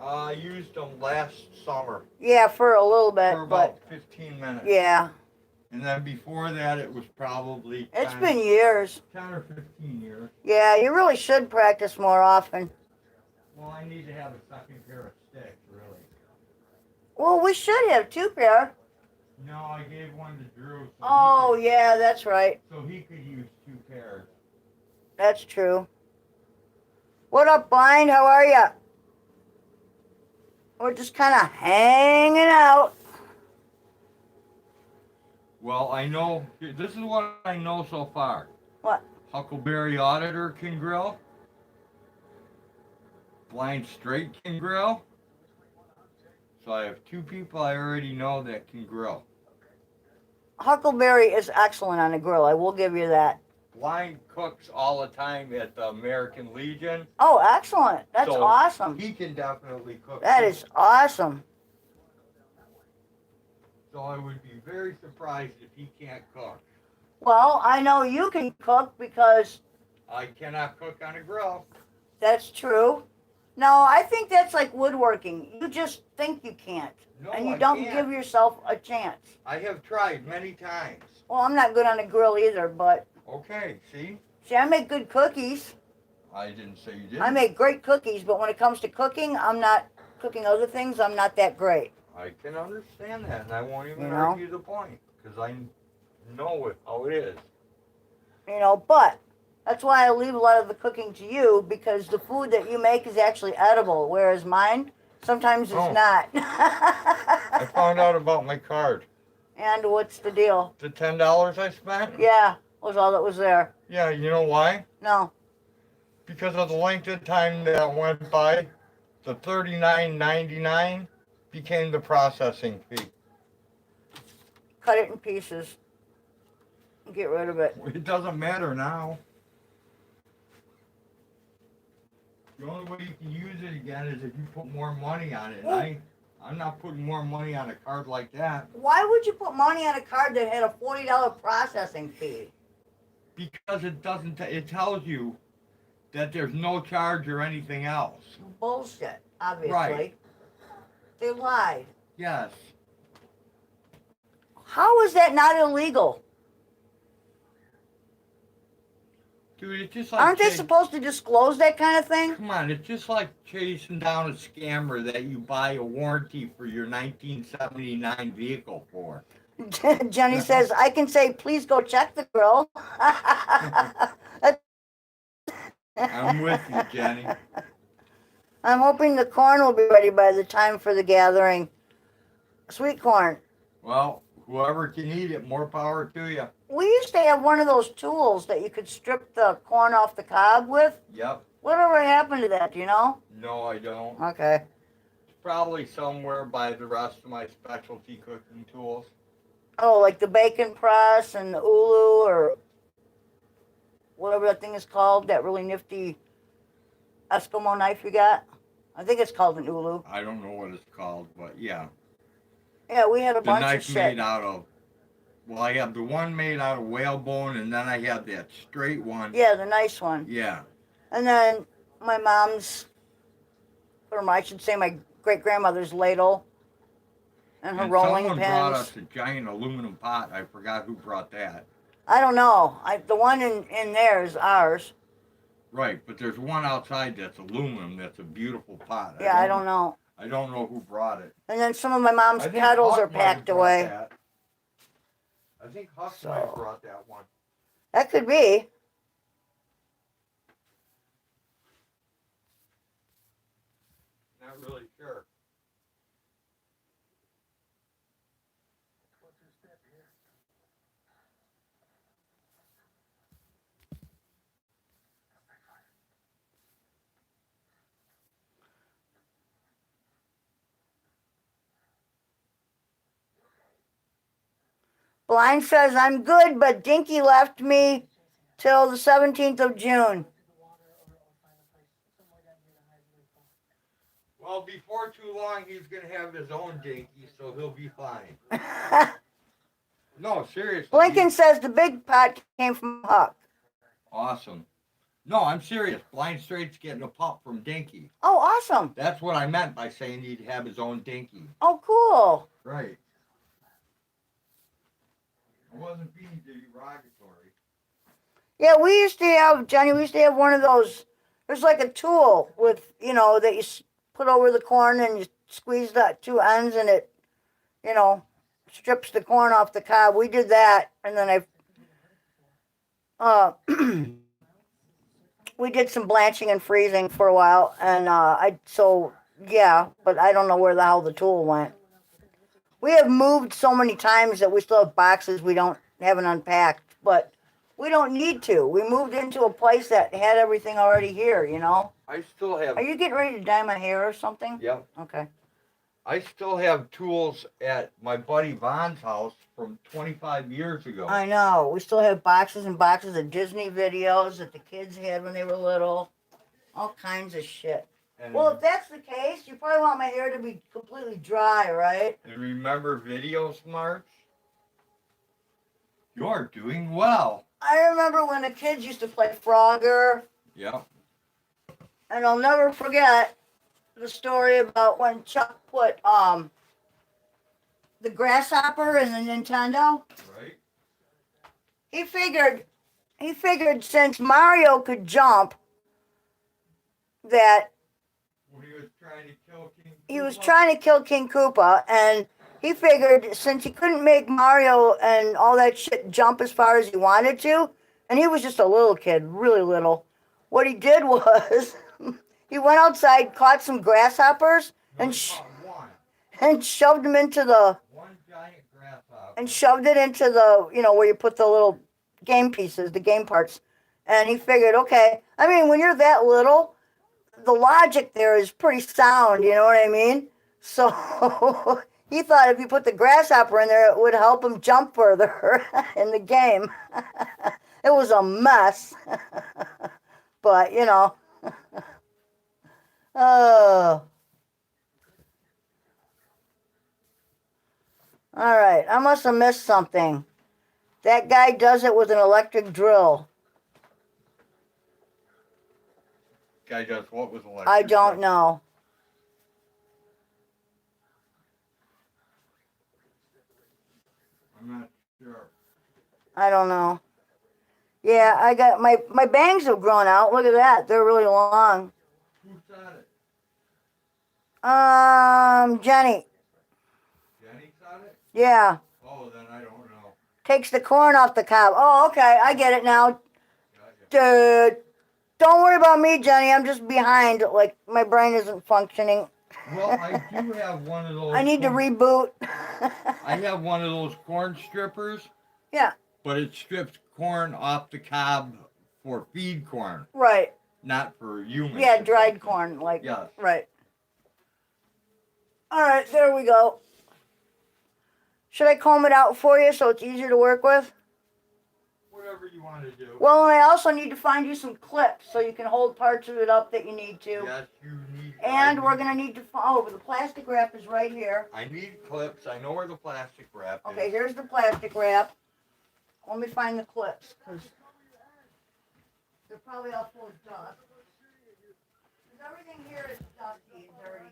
I used them last summer. Yeah, for a little bit. For about 15 minutes. Yeah. And then before that, it was probably It's been years. 10 or 15 years. Yeah, you really should practice more often. Well, I need to have a second pair of sticks, really. Well, we should have 2 pair. No, I gave one to Drew. Oh, yeah, that's right. So he could use 2 pairs. That's true. What up, Blind? How are ya? We're just kind of hanging out. Well, I know, this is what I know so far. What? Huckleberry Auditor can grill. Blind Straight can grill. So I have 2 people I already know that can grill. Huckleberry is excellent on the grill. I will give you that. Blind cooks all the time at the American Legion. Oh, excellent. That's So awesome. He can definitely cook. That too. is awesome. So I would be very surprised if he can't cook. Well, I know you can cook because I cannot cook on a grill. that's true. No, I think that's like woodworking. You just think you can't. No, And you I don't can't. give yourself a chance. I have tried many times. Well, I'm not good on a grill either, but Okay, see? see, I make good cookies. I didn't say you didn't. I make great cookies, but when it comes to cooking, I'm not cooking other things. I'm not that great. I can understand that, and I won't even You know? argue the point, because I know how it is. You know, but that's why I leave a lot of the cooking to you, because the food that you make is actually edible, whereas mine sometimes is Oh. not. I found out about my card. And what's the deal? The $10 I spent? Yeah, was all that was there. Yeah, you know why? No. Because of the length of time that went by, the $39.99 became the processing fee. Cut it in pieces. Get rid of it. It doesn't matter now. The only way you can use it again is if you put more money on it. And I'm not putting more money on a card like that. Why would you put money on a card that had a $40 processing fee? Because it doesn't, it tells you that there's no charge or anything else. Bullshit, obviously. Right. They lied. Yes. How is that not illegal? Dude, it's just like... Aren't they supposed to disclose that kind of thing? Come on, it's just like chasing down a scammer that you buy a warranty for your 1979 vehicle for. Jenny says, I can say, please go check the grill. I'm with you, Jenny. I'm hoping the corn will be ready by the time for the gathering. Sweet corn. Well, whoever can eat it, more power to you. We used to have one of those tools that you could strip the corn off the cob with. Yep. Whatever happened to that, do you know? No, I don't. Okay. It's probably somewhere by the rest of my specialty cooking tools. Oh, like the bacon press and the ulu or whatever that thing is called, that really nifty Eskimo knife you got. I think it's called an ulu. I don't know what it's called, but yeah. Yeah, we had a The bunch of knife shit. made out of, well, I have the one made out of whalebone, and then I have that straight one. Yeah, the nice one. Yeah. And then my mom's, or I should say my great-grandmother's ladle and her And rolling someone pins. brought us a giant aluminum pot. I forgot who brought that. I don't know. The one in there is ours. Right, but there's one outside that's aluminum. That's a beautiful pot. Yeah, I don't know. I don't know who brought it. And then some of my mom's I think kettles Huck are might have packed brought away. that. I think Huck might have brought that one. That could be. not really sure. Blind says, I'm good, but Dinky left me till the 17th of June. Well, before too long, he's going to have his own dinky, so he'll be fine. No, seriously. Lincoln says the big pot came from Huck. Awesome. No, I'm serious. Blind Straight's getting a pup from Dinky. Oh, awesome. That's what I meant by saying he'd have his own Dinky. Oh, cool. Right. I wasn't being derogatory. Yeah, we used to have, Johnny, we used to have one of those, there's like a tool with, you know, that you put over the corn and you squeeze the two ends and it, you know, strips the corn off the cob. We did that, and then we did some blanching and freezing for a while, and yeah, but I don't know where the hell the tool went. We have moved so many times that we still have boxes we haven't unpacked, but we don't need to. We moved into a place that had everything already here, you know? I still have... Are you getting ready to dye my hair or something? Yep. Okay. I still have tools at my buddy Von's house from 25 years ago. I know. We still have boxes and boxes of Disney videos that the kids had when they were little. All kinds of shit. And, Well, if that's the case, you probably want my hair to be completely dry, right? and remember Video Smarts? You're doing well. I remember when the kids used to play Frogger, Yep. and I'll never forget the story about when Chuck put the grasshopper in the Nintendo. Right. He figured since Mario could jump that When he was trying to kill King Koopa. he was trying to kill King Koopa, and he figured since he couldn't make Mario and all that shit jump as far as he wanted to, and he was just a little kid, really little, what he did was he went outside, caught some grasshoppers, and shoved them into the... One giant grasshopper. And shoved it into the, you know, where you put the little game pieces, the game parts. And he figured, okay, I mean, when you're that little, the logic there is pretty sound, you know what I mean? So he thought if you put the grasshopper in there, it would help him jump further in the game. It was a mess. But, you know. Oh. All right, I must have missed something. That guy does it with an electric drill. Guy does what with electric? I don't know. I'm not sure. I don't know. Yeah, I got my bangs have grown out. Look at that. They're really long. Who said it? Jenny. Jenny said it? Yeah. Oh, then I don't know. Takes the corn off the cob. Oh, okay. I get it now. Gotcha. Don't worry about me, Jenny. I'm just behind. Like, my brain isn't functioning. Well, I do have one of those. I need to reboot. I have one of those corn strippers. Yeah. But it strips corn off the cob for feed corn, Right. not for humans. Yeah, dried corn. Like, Yes. Right. All right, there we go. Should I comb it out for you so it's easier to work with? Whatever you want to do. Well, and I also need to find you some clips so you can hold parts of it up that you need to. Yes, you need. And we're going to need to, the plastic wrap is right here. I need clips. I know where the plastic wrap is. Okay, here's the plastic wrap. Let me find the clips, because they're probably all full of dust. 'Cause everything here is dusty and dirty.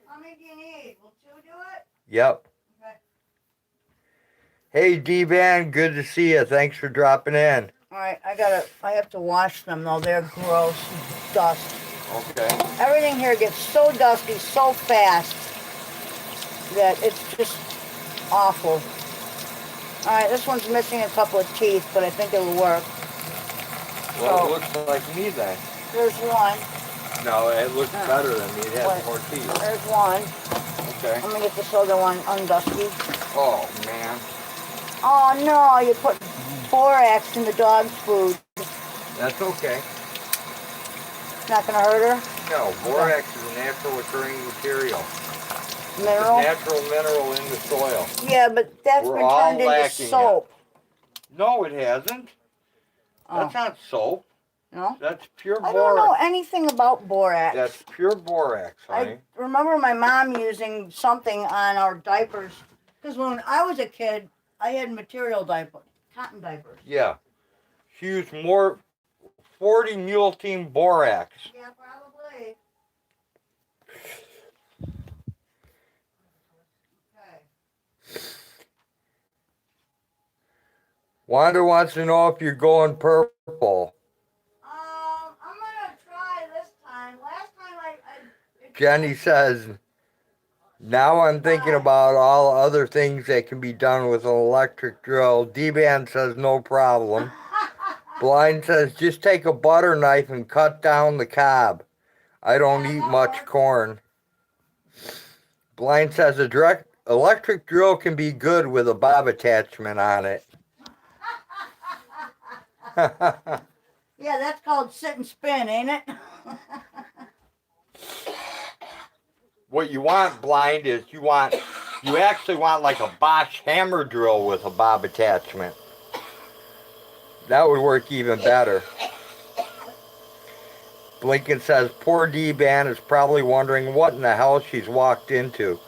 How many do you need? Will 2 do it? Yep. Okay. Hey, D-Van, good to see you. Thanks for dropping in. All right, I have to wash them though. They're gross. Dust. Okay. Everything here gets so dusty so fast that it's just awful. All right, this one's missing a couple of teeth, but I think it'll work. Well, So- it looks like me then. There's one. No, it looks better than me. It has What? more teeth. There's one. Okay. I'm gonna get this other one undusty. Oh, man. Oh no, you put borax in the dog's food. That's okay. Not gonna hurt her? No, borax is a natural occurring material. Mineral? It's a natural mineral in the soil. Yeah, but that's We're been all turned into lacking it. soap. No, it hasn't. That's Oh, not soap. no? That's pure I don't know borax. anything about borax. That's pure borax, honey. I remember my mom using something on our diapers. Because when I was a kid, I had material diapers, cotton diapers. Yeah. She used more 40 mule team borax. Yeah, probably. Okay. Wanda wants to know if you're going purple. I'm gonna try this time. Last time Jenny says, now I'm thinking about all other things that can be done with an electric drill. D-Band says no problem. Blind says, just take a butter knife and cut down the cob. I don't eat much corn. Blind says a direct electric drill can be good with a bob attachment on it. Yeah, that's called sit and spin, ain't it? What you want, Blind, is you actually want like a Bosch hammer drill with a bob attachment. That would work even better. Blinken says, poor D-Ban is probably wondering what in the hell she's walked into.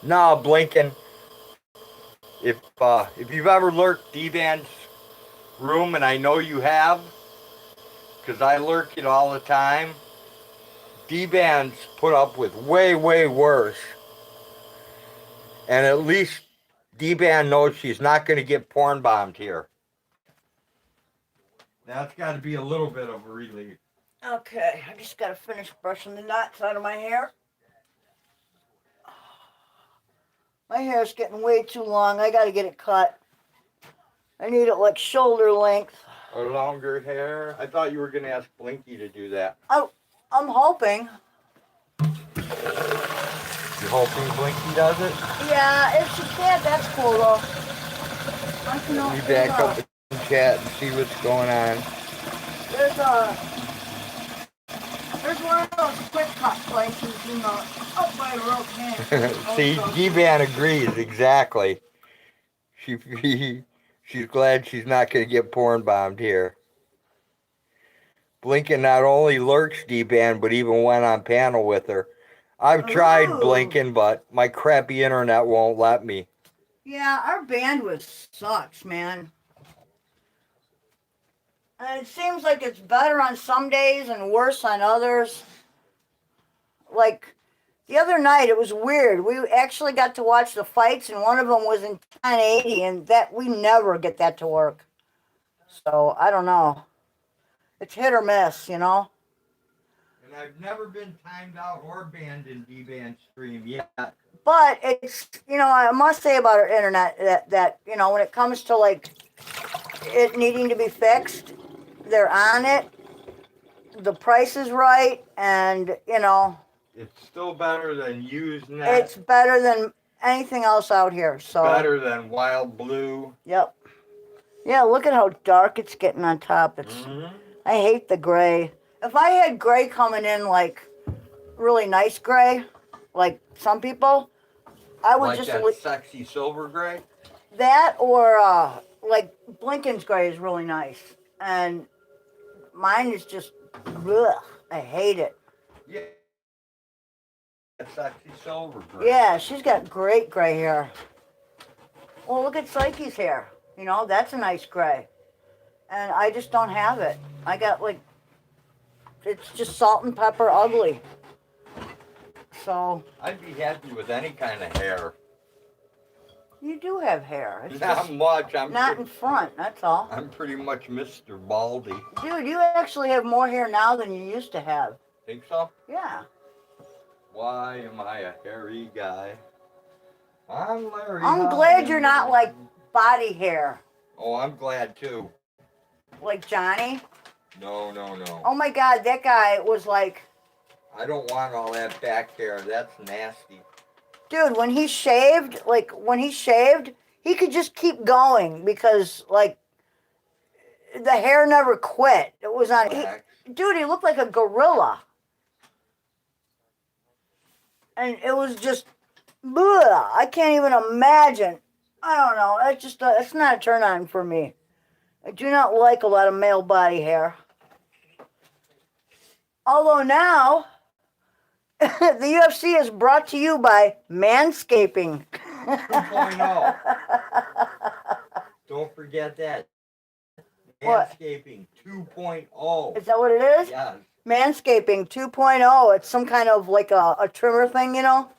No, Blinken, if you've ever lurked D-Ban's room, and I know you have, because I lurk it all the time, D-Ban's put up with way, way worse. And at least D-Ban knows she's not going to get porn bombed here. That's got to be a little bit of a relief. Okay, I just gotta finish brushing the knots out of my hair. My hair's getting way too long. I gotta get it cut. I need it like shoulder length. A longer hair? I thought you were going to ask Blinky to do that. Oh, I'm hoping. You hoping Blinky does it? Yeah, if she can't, that's cool though. I can Let me open back it up and chat and see what's going on. There's one of those quick cut places, you know, up by Rope Hand. See, D-Ban agrees, exactly. She's glad she's not going to get porn bombed here. Blinken not only lurks D-Ban, but even went on panel with her. I've tried Blinken, but my crappy internet won't let me. Yeah, our bandwidth sucks, man. And it seems like it's better on some days and worse on others. Like, the other night, it was weird. We actually got to watch the fights, and one of them was in 1080, and that we never get that to work. So, I don't know. It's hit or miss, you know? And I've never been timed out or banned in D-Ban stream yet. But it's, you know, I must say about our internet that you know, when it comes to, like, it needing to be fixed, they're on it. The price is right, and, you know, It's still better than Usenet. it's better than anything else out here. So better than Wild Blue. Yep. Yeah, look at how dark it's getting on top. It's I hate the gray. If I had gray coming in, like really nice gray, like some people, I would Like just that sexy silver gray? that or like Blinken's gray is really nice, and mine is just ugh, I hate it. Yeah. That sexy silver gray. Yeah, she's got great gray hair. Well, look at Psyche's hair. You know, that's a nice gray. And I just don't have it. I got like, it's just salt and pepper ugly. So. I'd be happy with any kind of hair. You do have hair. It's Not much. not in front, that's all. I'm pretty much Mr. Baldy. Dude, you actually have more hair now than you used to have. Think so? Yeah. Why am I a hairy guy? I'm Larry. I'm glad you're not like body hair. Oh, I'm glad too. Like Johnny. No, no, no. Oh my God, that guy was like, I don't want all that back hair. That's nasty. dude, when he shaved, he could just keep going because like the hair never quit. It was on. Dude, he looked like a gorilla, and it was just, bleh, I can't even imagine. I don't know. It's just, it's not a turn on for me. I do not like a lot of male body hair. Although now, the UFC is brought to you by Manscaping. 2.0. Don't forget that. What? Manscaping 2.0. Is that what it is? Yes. Manscaping 2.0. It's some kind of like a trimmer thing, you know?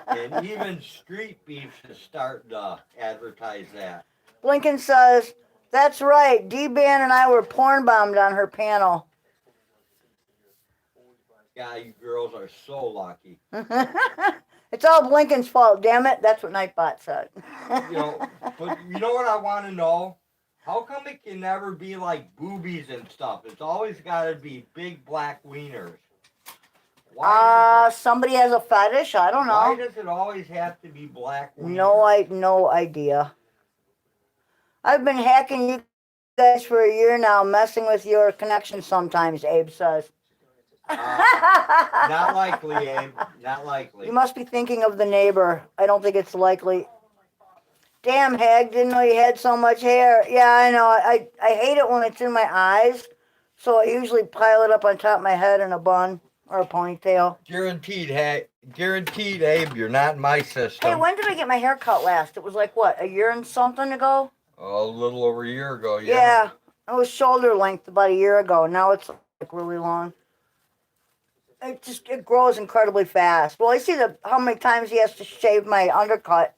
And even Street Beefs is starting to advertise that. Blinken says, that's right. D-Ban and I were porn bombed on her panel. Yeah, you girls are so lucky. It's all Blinken's fault, damn it. That's what Nightbot said. But you know what I want to know? How come it can never be like boobies and stuff? It's always got to be big black wieners. Somebody has a fetish. I don't know. Why does it always have to be black wieners? No idea. I've been hacking you guys for a year now, messing with your connection sometimes, Abe says. Not likely, Abe. Not likely. You must be thinking of the neighbor. I don't think it's likely. Damn, Hag, didn't know you had so much hair. Yeah, I know. I hate it when it's in my eyes, so I usually pile it up on top of my head in a bun or a ponytail. Guaranteed, Abe, you're not in my system. Hey, when did I get my hair cut last? It was like, what, a year and something ago? A little over a year ago, yeah. Yeah, it was shoulder length about a year ago. Now it's like really long. It grows incredibly fast. Well, I see how many times he has to shave my undercut.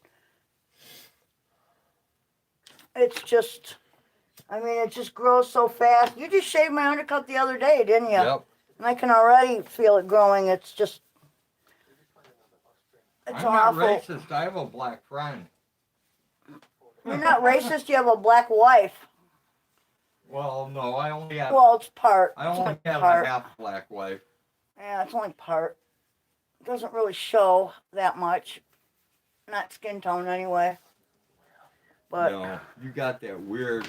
It's just, it just grows so fast. You just shaved my undercut the other day, didn't you? Yep. And I can already feel it growing. It's just, it's awful. I'm not racist. I have a black friend. You're not racist. You have a black wife. Well, no, I only have. Well, it's part. I only have part. a half black wife. Yeah, it's only part. It doesn't really show that much. Not skin tone anyway. But no, you got that weird.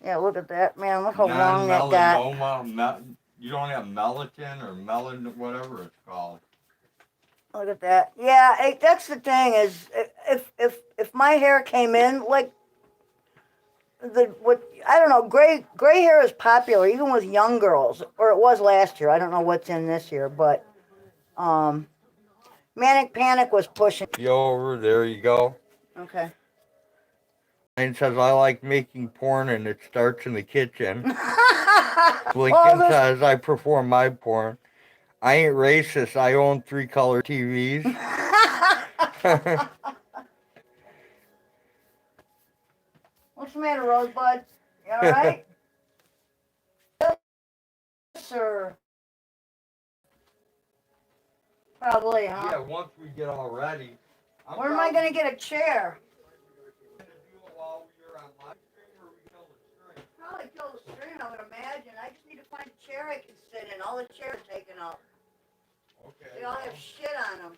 Yeah, look at that, man. Look how long that got. You don't have melatonin or melon, whatever it's called. Look at that. Yeah, that's the thing is, if my hair came in like I don't know, gray hair is popular even with young girls, or it was last year. I don't know what's in this year, but Manic Panic was pushing. Over there you go. Okay. Mine says I like making porn and it starts in the kitchen. Blinken says I perform my porn. I ain't racist. I own 3-color TVs. What's the matter, Rosebud? You all right? Yes, sir. Probably, huh? Yeah, once we get all ready. Where am I going to get a chair? Probably kill the stream, I would imagine. I just need to find a chair I can sit in. All the chairs are taken up. Okay. They all have shit on them.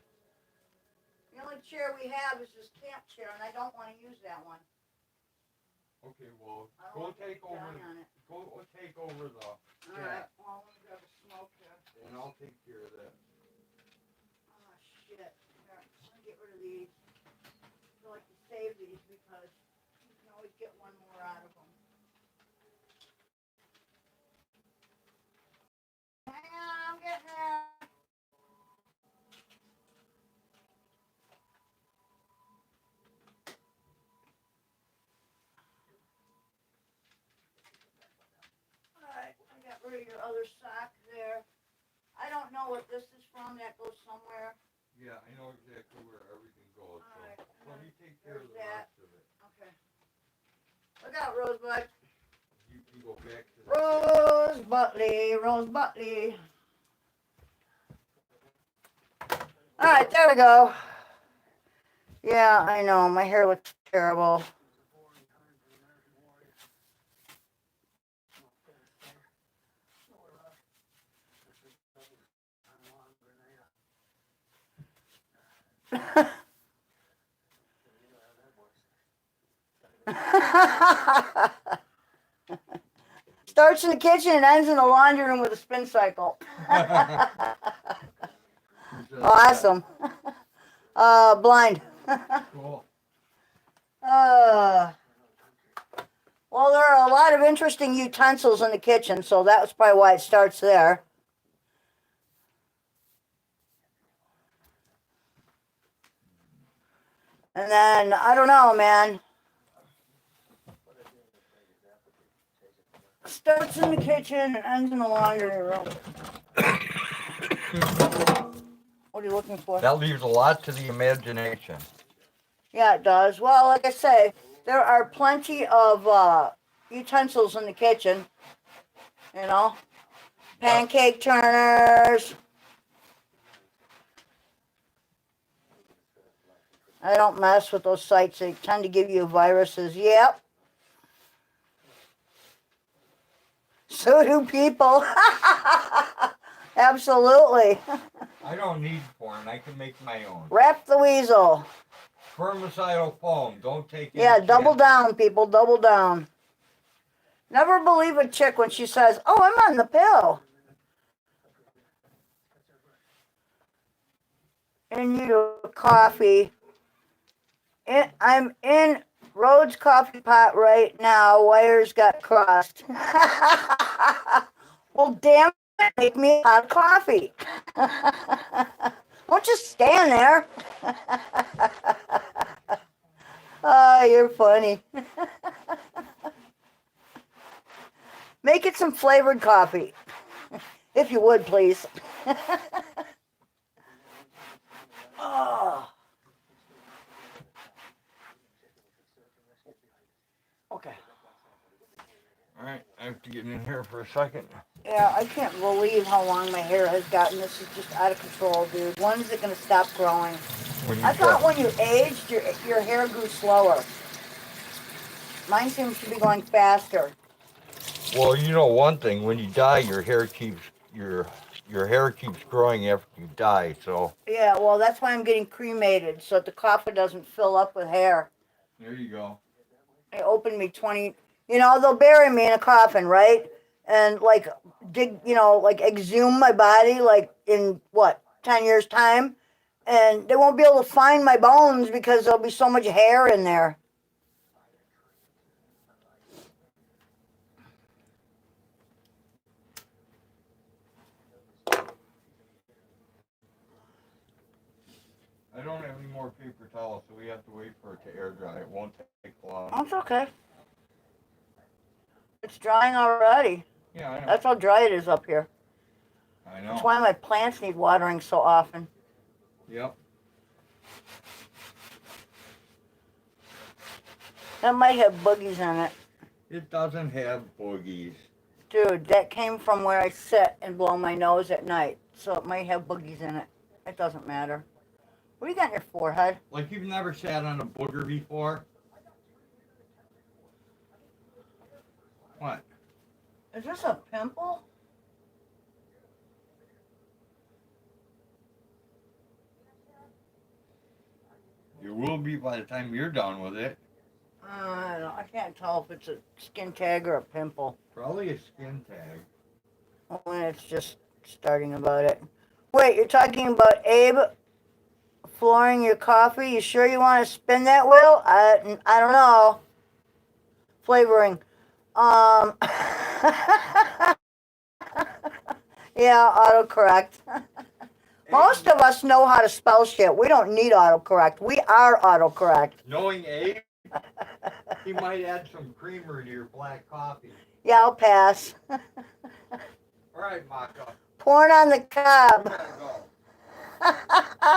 The only chair we have is this camp chair, and I don't want to use that one. Okay, well, go take over the. All right. Well, let me grab a smoke here. And I'll take care of that. Oh shit! Here, I'm gonna get rid of these. I like to save these because you can always get one more out of them. Hang on, I'm getting there. Alright, I got rid of your other sock there. I don't know what this is from. That goes somewhere. Yeah, I know exactly where everything goes. Alright. So let me take care of the rest of it. Okay. Look out, Rosebud. You can go back to the Rose Butley. Alright, there we go. Yeah, I know. My hair looks terrible. Starts in the kitchen and ends in the laundry room with a spin cycle. Awesome. Blind. Cool. Well, there are a lot of interesting utensils in the kitchen, so that was probably why it starts there. And then, I don't know, man. Starts in the kitchen and ends in the laundry room. What are you looking for? That leaves a lot to the imagination. Yeah, it does. Well, like I say, there are plenty of utensils in the kitchen. You know, pancake turners. I don't mess with those sites. They tend to give you viruses. Yep. So do people. Absolutely. I don't need corn. I can make my own. Wrap the weasel. Spermicidal foam. Don't take it. Yeah, double down, people. Double down. Never believe a chick when she says, "Oh, I'm on the pill." And you do coffee. I'm in Rhodes coffee pot right now. Wires got crossed. Well, damn it, make me a hot coffee. Don't just stand there. Oh, you're funny. Make it some flavored coffee. If you would, please. Oh. Okay. All right, I have to get in here for a second. Yeah, I can't believe how long my hair has gotten. This is just out of control, dude. When is it going to stop growing? I thought when you aged, your hair grew slower. Mine seems to be going faster. Well, you know one thing, when you die, your hair keeps growing after you die, so. Yeah, well, that's why I'm getting cremated, so that the coffin doesn't fill up with hair. There you go. They opened me 20, they'll bury me in a coffin, right? And like dig, like exhume my body like in 10 years time? And they won't be able to find my bones because there'll be so much hair in there. I don't have any more paper towels, so we have to wait for it to air dry. It won't take long. That's okay. It's drying already. Yeah, I know. That's how dry it is up here. I know. That's why my plants need watering so often. Yep. That might have boogies in it. It doesn't have boogies. Dude, that came from where I sit and blow my nose at night. So it might have boogies in it. It doesn't matter. What do you got in your forehead? Like you've never sat on a booger before? What? Is this a pimple? It will be by the time you're done with it. I can't tell if it's a skin tag or a pimple. Probably a skin tag. When it's just starting about it. Wait, you're talking about Abe flooring your coffee? You sure you want to spin that wheel? I don't know. Flavoring. Yeah, autocorrect. Most of us know how to spell shit. We don't need autocorrect. We are autocorrect. Knowing Abe, he might add some creamer to your black coffee. Yeah, I'll pass. All right, Maka. Porn on the cob. Gotta go.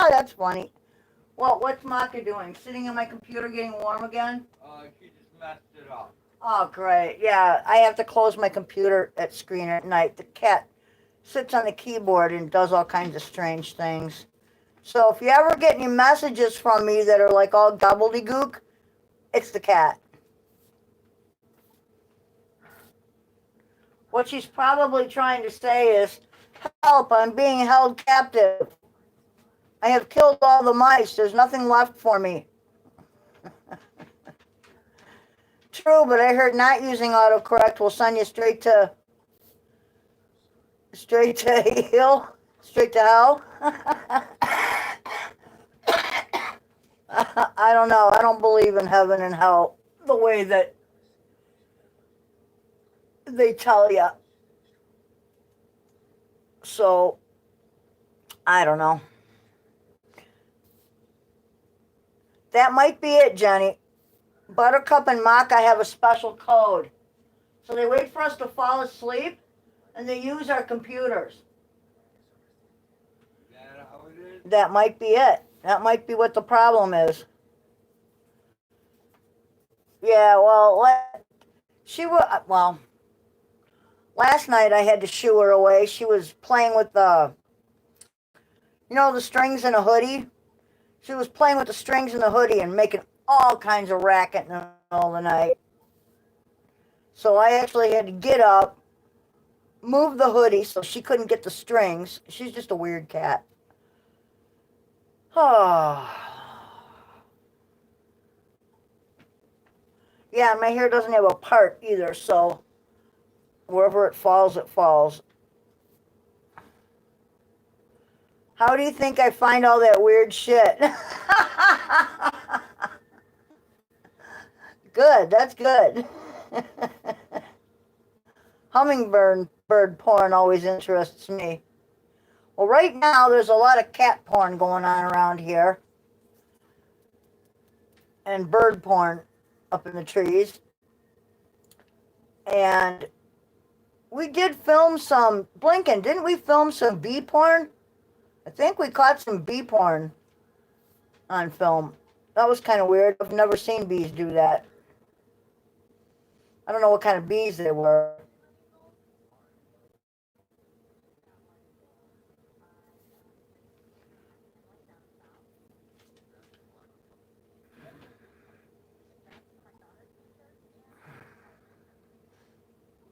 That's funny. Well, what's Maka doing? Sitting in my computer getting warm again? She just messed it up. Oh, great. Yeah, I have to close my computer at screen at night. The cat sits on the keyboard and does all kinds of strange things. So if you ever get any messages from me that are like all gobbledygook, it's the cat. What she's probably trying to say is, help, I'm being held captive. I have killed all the mice. There's nothing left for me. true, but I heard not using autocorrect will send you straight to hell. Straight to hell. I don't know. I don't believe in heaven and hell the way that they tell you. So, I don't know. That might be it, Jenny. Buttercup and Maca have a special code. So they wait for us to fall asleep and they use our computers. Is that how it is? That might be it. That might be what the problem is. Yeah, well, last night I had to shoo her away. She was playing with the strings in a hoodie. She was playing with the strings in the hoodie and making all kinds of racket in the middle of the night. So I actually had to get up, move the hoodie so she couldn't get the strings. She's just a weird cat. Oh. Yeah, my hair doesn't have a part either, so wherever it falls, it falls. How do you think I find all that weird shit? Good, that's good. Hummingbird porn always interests me. Well, right now there's a lot of cat porn going on around here. And bird porn up in the trees. And we did film some, Blinken, didn't we film some bee porn? I think we caught some bee porn on film. That was kind of weird. I've never seen bees do that. I don't know what kind of bees they were.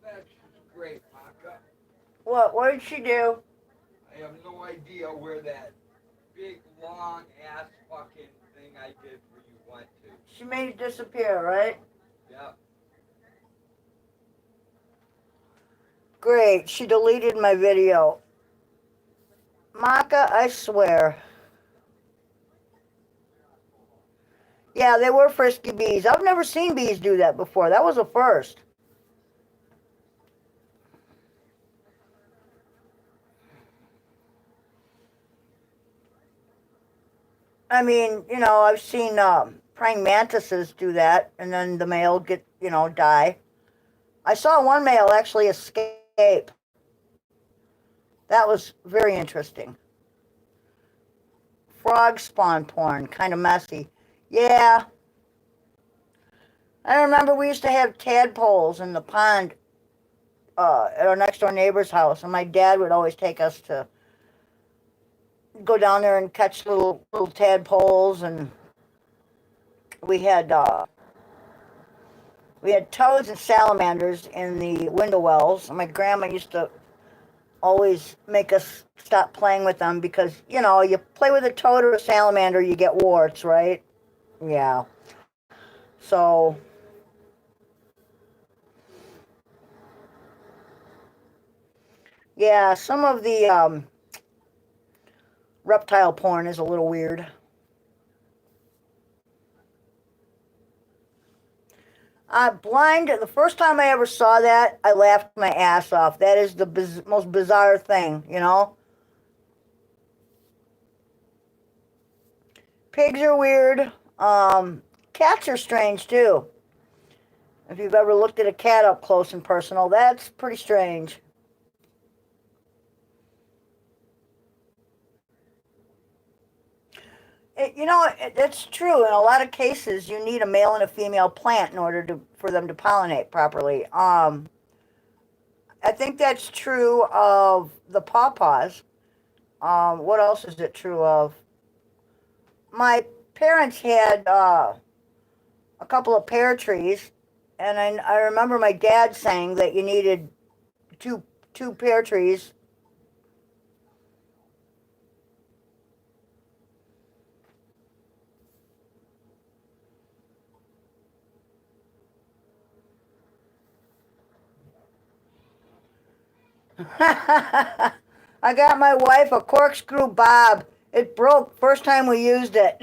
That's great, Maka. What did she do? I have no idea where that big, long ass fucking thing I did for you went to. She made it disappear, right? Yep. Great. She deleted my video. Maka, I swear. Yeah, they were frisky bees. I've never seen bees do that before. That was a first. I mean, I've seen praying mantises do that, and then the male die. I saw one male actually escape. That was very interesting. Frog spawn porn, kind of messy. Yeah. I remember we used to have tadpoles in the pond at our next door neighbor's house, and my dad would always take us to go down there and catch little tadpoles, and we had toads and salamanders in the window wells. And my grandma used to always make us stop playing with them because, you play with a toad or a salamander, you get warts, right? Yeah. So, yeah, some of the reptile porn is a little weird. The first time I ever saw that, I laughed my ass off. That is the most bizarre thing, Pigs are weird. Cats are strange, too. If you've ever looked at a cat up close and personal, that's pretty strange. It's true. In a lot of cases, you need a male and a female plant in order for them to pollinate properly. I think that's true of the pawpaws. What else is it true of? My parents had a couple of pear trees, and I remember my dad saying that you needed two pear trees. I got my wife a corkscrew bob. It broke first time we used it.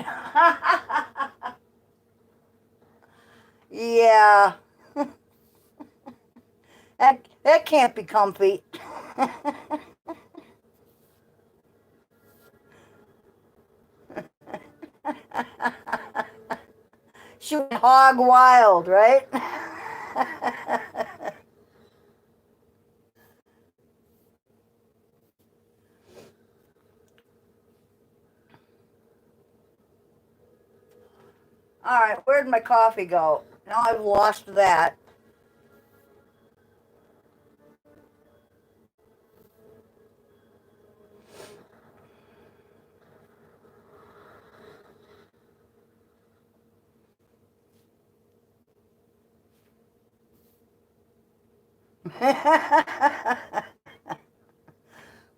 Yeah, that can't be comfy. She went hog wild, right? All right, where'd my coffee go? Now I've lost that.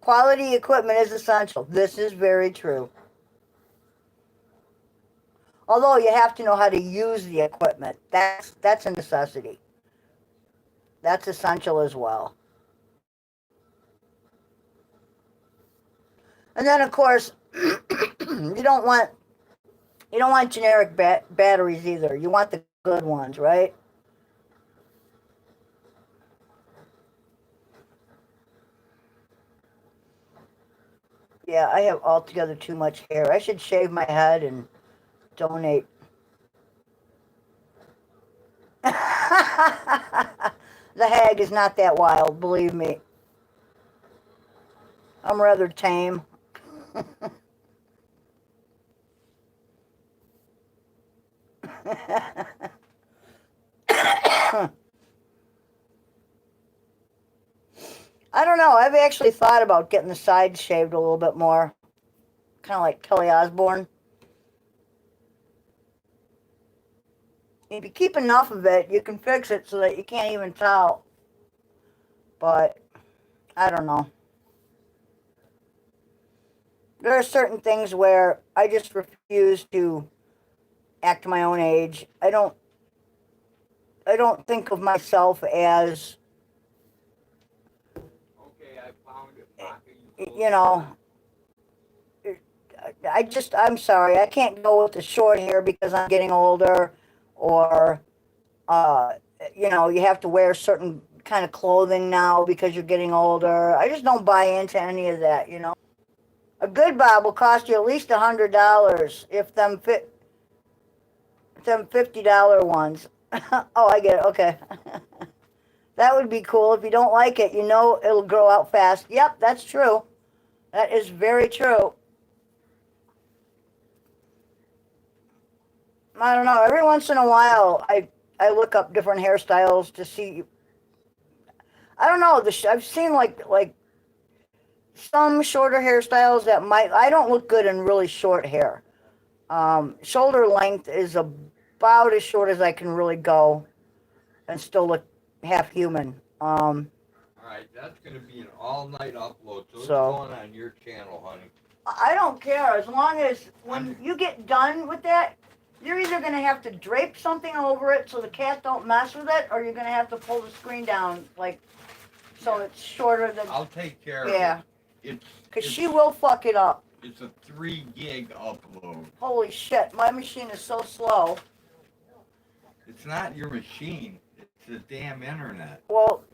Quality equipment is essential. This is very true. Although you have to know how to use the equipment. That's a necessity. That's essential as well. And then of course, you don't want generic batteries either. You want the good ones, right? Yeah, I have altogether too much hair. I should shave my head and donate. The hag is not that wild, believe me. I'm rather tame. I don't know. I've actually thought about getting the sides shaved a little bit more. Kind of like Kelly Osbourne. If you keep enough of it, you can fix it so that you can't even tell. But, I don't know. There are certain things where I just refuse to act my own age. I don't think of myself as, Okay, I found it. you know, I'm sorry, I can't go with the short hair because I'm getting older, or, uh, you have to wear certain kind of clothing now because you're getting older. I just don't buy into any of that. A good bob will cost you at least $100 if them $50 ones. Oh, I get it. Okay. That would be cool. If you don't like it, it'll grow out fast. Yep, that's true. That is very true. I don't know. Every once in a while, I look up different hairstyles to see. I don't know. I've seen like some shorter hairstyles that might. I don't look good in really short hair. Shoulder length is about as short as I can really go, and still look half human. Alright, that's gonna be an all-night upload, so it's So- going on your channel, honey. I don't care as long as when you get done with that, you're either gonna have to drape something over it so the cat don't mess with it, or you're gonna have to pull the screen down so it's shorter than. I'll take care of Yeah, it. because she will fuck it up. It's a 3 gig upload. Holy shit, my machine is so slow. It's not your machine. It's the damn internet. Well,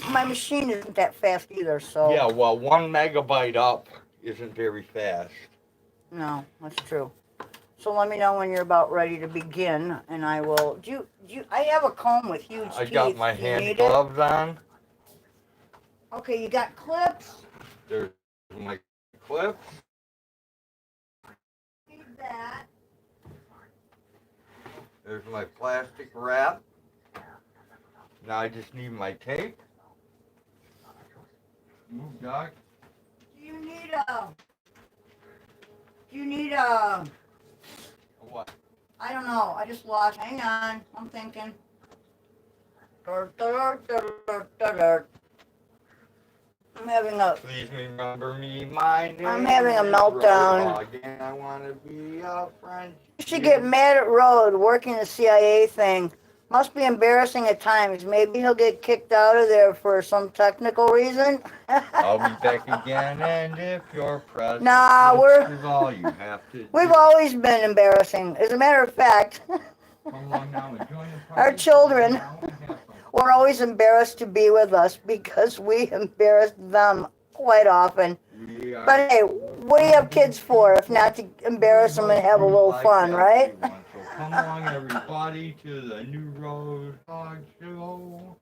my machine isn't that fast either, so. Yeah, well, 1 megabyte up isn't very fast. No, that's true. So let me know when you're about ready to begin, and I will. I have a comb with huge I teeth. got my Do you hand need it? gloves on. Okay, you got clips. There's my clips. Need that. There's my plastic wrap. Now I just need my tape. Move, dog. Do you need a? What? I don't know. I just lost. Hang on. I'm thinking. I'm having a. Please remember me, my name. I'm having a meltdown. Again, I want to be a friend. You should get mad at Road working the CIA thing. Must be embarrassing at times. Maybe he'll get kicked out of there for some technical reason. I'll be back again, and if you're present, Nah, this is all you have to we've do. always been embarrassing. As a matter of fact, Come along now and join the party. our children Now and have some were always embarrassed to be with us because we embarrassed them quite often. We are But hey, what do you have kids for if not to embarrass them and have a little fun, right? So come along, everybody, to the New Road Dog Show.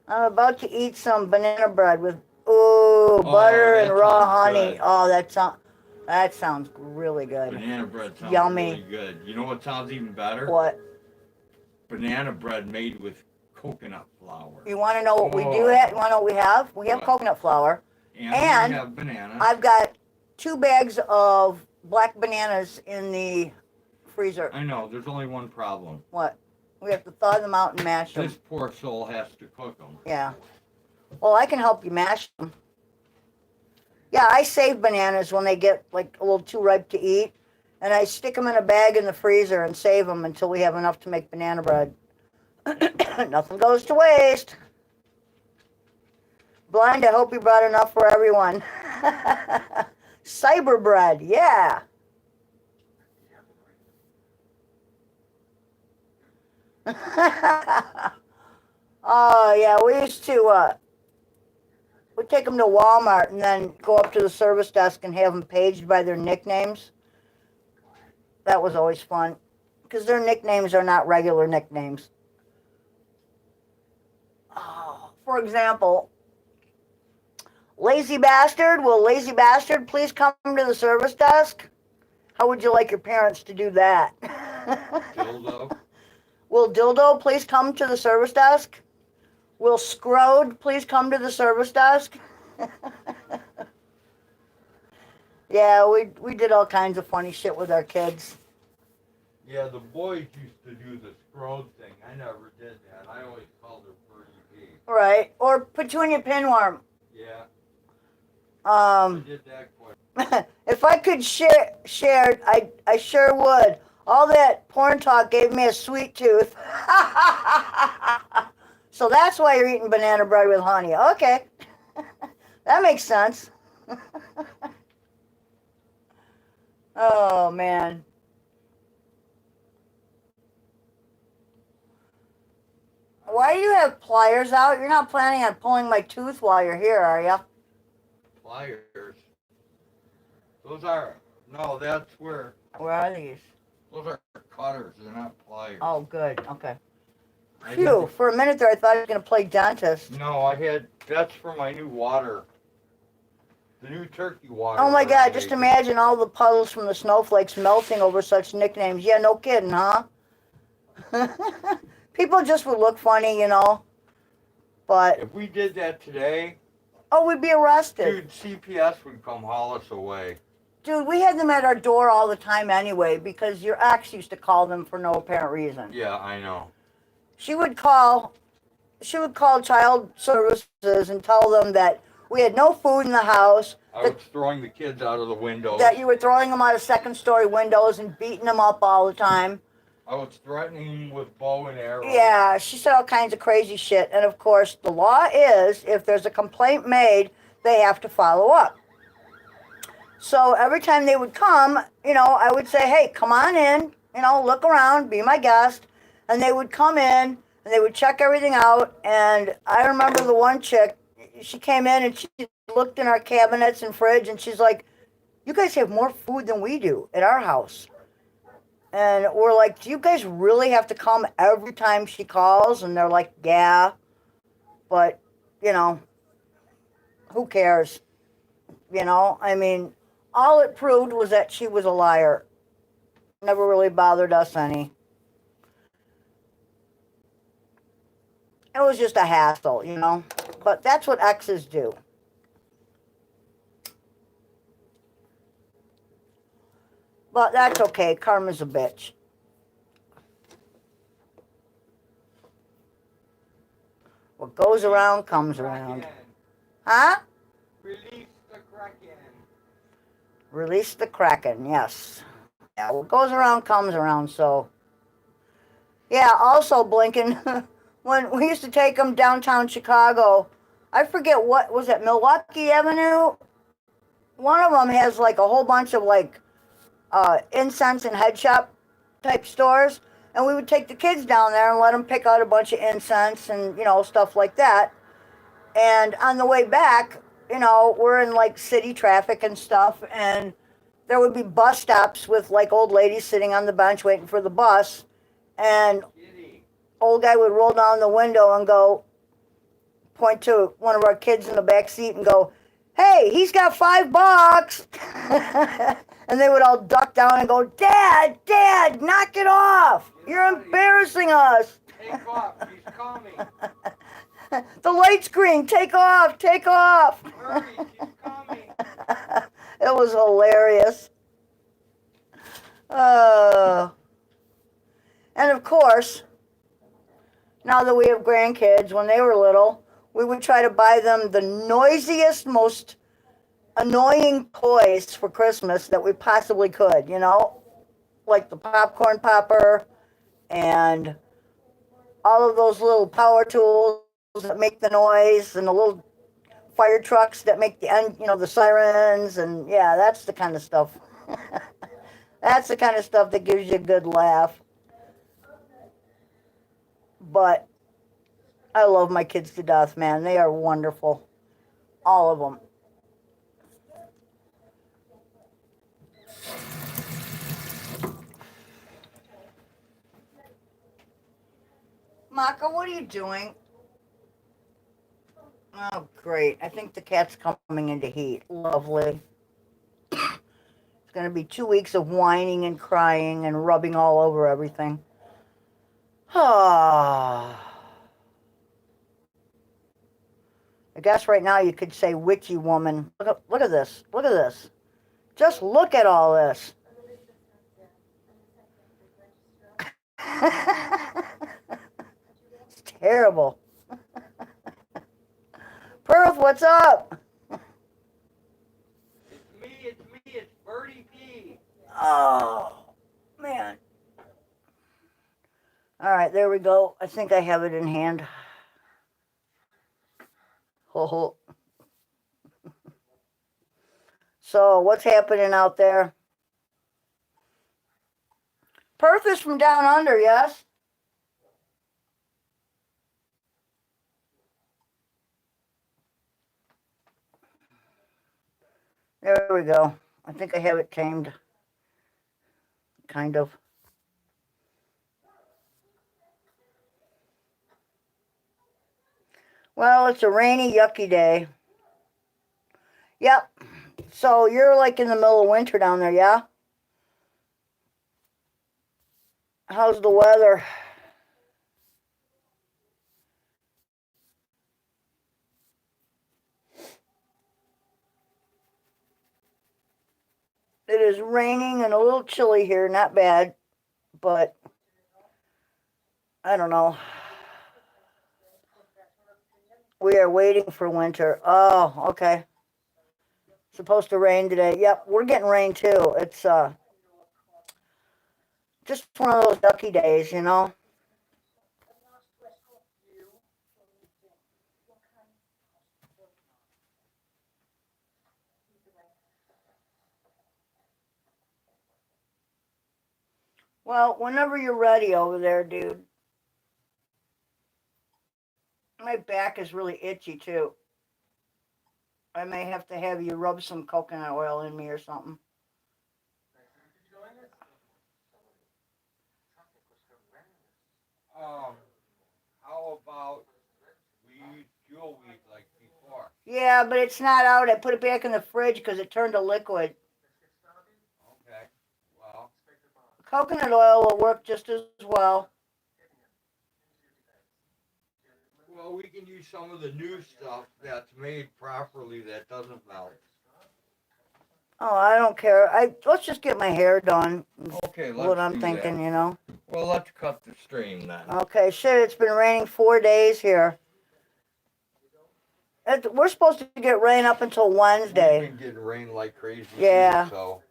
I'm about to eat some banana bread with butter and that raw sounds honey. good. Oh, that sounds really good. Banana bread sounds Yummy. really good. You know what sounds even better? What? Banana bread made with coconut flour. You want to know what we do? You want to know what we have? We have What? coconut flour. And we have bananas. I've got 2 bags of black bananas in the freezer. I know, there's only one problem. What? We have to thaw them out and mash them. This poor soul has to cook them. Yeah. Well, I can help you mash them. Yeah, I save bananas when they get like a little too ripe to eat. And I stick them in a bag in the freezer and save them until we have enough to make banana bread. Nothing goes to waste. Blind, I hope you brought enough for everyone. Cyber bread, yeah. Oh, yeah, we used to, we'd take them to Walmart and then go up to the service desk and have them paged by their nicknames. That was always fun, because their nicknames are not regular nicknames. Oh, for example, Lazy Bastard, will Lazy Bastard please come to the service desk? How would you like your parents to do that? Dildo. Will Dildo please come to the service desk? Will Scrode please come to the service desk? Yeah, we did all kinds of funny shit with our kids. Yeah, the boys used to do the scroll thing. I never did that. I always called her Birdie Pig. Right, or Petunia Pinworm. Yeah, I did that quite. If I could share, I sure would. All that porn talk gave me a sweet tooth. So that's why you're eating banana bread with honey. Okay. That makes sense. Oh, man. Why do you have pliers out? You're not planning on pulling my tooth while you're here, are you? Pliers. Those are, no, that's where, Where are these? those are cutters. They're not pliers. Oh, good. Okay. I Phew. had For a minute there, I thought I was going to play dentist. No, that's for my new water. The new turkey water. Oh, my we're God. Just making. imagine all the puddles from the snowflakes melting over such nicknames. Yeah, no kidding, huh? People just would look funny, you know. But, If we did that today, we'd be arrested. dude, CPS would come haul us away. Dude, we had them at our door all the time anyway because your ex used to call them for no apparent reason. Yeah, I know. She would call child services and tell them that we had no food in the house, I was throwing the kids out of the windows. that you were throwing them out of second-story windows and beating them up all the time. I was threatening them with bow and arrow. Yeah, she said all kinds of crazy shit. And of course, the law is if there's a complaint made, they have to follow up. So every time they would come, you know, I would say, hey, come on in, you know, look around, be my guest. And they would come in and they would check everything out. And I remember the one chick, she came in and she looked in our cabinets and fridge and she's like, you guys have more food than we do at our house. And we're like, do you guys really have to come every time she calls? And they're like, yeah. But, you know, who cares? You know, I mean, all it proved was that she was a liar. Never really bothered us any. It was just a hassle, you know. But that's what exes do. But that's okay. Karma's a bitch. What goes around comes around. Huh? Release the Kraken. Release the Kraken, yes. Yeah, what goes around comes around, so. Yeah, also blinking. When we used to take them downtown Chicago, I forget what was it, Milwaukee Avenue. One of them has like a whole bunch of like incense and head shop type stores, and we would take the kids down there and let them pick out a bunch of incense and stuff like that. And on the way back, we're in like city traffic and stuff, and there would be bus stops with like old ladies sitting on the bench waiting for the bus, and old guy would roll down the window and go point to one of our kids in the back seat and go, "Hey, he's got $5." And they would all duck down and go, "Dad, knock it off! You're embarrassing us." Take off. He's coming. The light's green. Take off. Hurry, he's coming. It was hilarious. Uh, and of course, now that we have grandkids, when they were little, we would try to buy them the noisiest, most annoying toys for Christmas that we possibly could, like the popcorn popper and all of those little power tools that make the noise and the little fire trucks that make the end, the sirens, and yeah, that's the kind of stuff. That's the kind of stuff that gives you a good laugh. But I love my kids to death, man. They are wonderful. All of them. Maka, what are you doing? Oh, great. I think the cat's coming into heat. Lovely. It's going to be 2 weeks of whining and crying and rubbing all over everything. Ah. I guess right now you could say witchy woman. Look at this. Look at this. Just look at all this. It's terrible. Perth, what's up? It's Birdie P. Oh, man. All right, there we go. I think I have it in hand. Oh. So, what's happening out there? Perth is from down under, yes? There we go. I think I have it tamed. Kind of. Well, it's a rainy, yucky day. Yep. So you're like in the middle of winter down there, yeah? How's the weather? It is raining and a little chilly here. Not bad, but I don't know. We are waiting for winter. Oh, okay. Supposed to rain today. Yep, we're getting rain too. It's just one of those ducky days, Well, whenever you're ready over there, dude. My back is really itchy too. I may have to have you rub some coconut oil in me or something. How about we use jewel weed like before? Yeah, but it's not out. I put it back in the fridge because it turned to liquid. Okay. Well, Coconut oil will work just as well. we can use some of the new stuff that's made properly that doesn't melt. Oh, I don't care. Let's just get my hair done. Okay, let's What I'm do thinking, that. Well, let's cut the stream then. Okay, shit, it's been raining 4 days here. We're supposed to get rain up until Wednesday. We've been getting rain like crazy. Yeah. Too, so.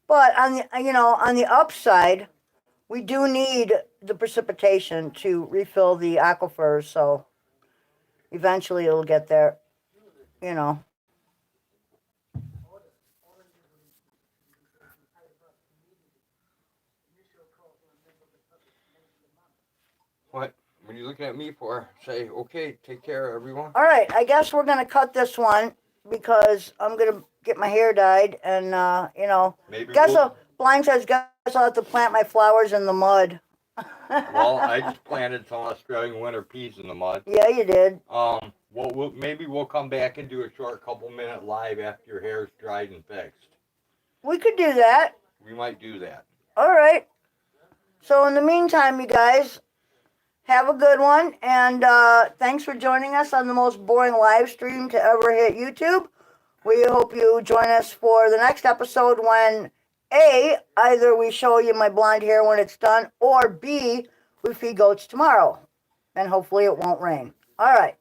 But on the upside, we do need the precipitation to refill the aquifers, so eventually it'll get there, you know. What? What are you looking at me for? Say, okay, take care, everyone. All right, I guess we're gonna cut this one because I'm gonna get my hair dyed, and you know, Maybe Blind says, guess I'll have to plant my flowers in the mud. Well, I just planted some Australian winter peas in the mud. Yeah, you did. Maybe we'll come back and do a short couple-minute live after your hair's dried and fixed. We could do that. We might do that. All right. So in the meantime, you guys, have a good one, and thanks for joining us on the most boring live stream to ever hit YouTube. We hope you join us for the next episode when A, either we show you my blonde hair when it's done, or B, we feed goats tomorrow. And hopefully it won't rain. All right.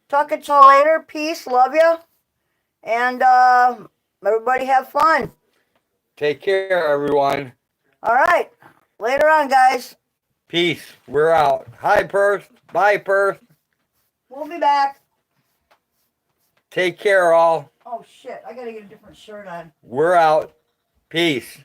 Talk to you later. Peace. Love you. And everybody have fun. Take care, everyone. All right. Later on, guys. Peace. We're out. Hi, Perth. Bye, Perth. We'll be back. Take care, all. Oh, shit. I got to get a different shirt on. We're out. Peace.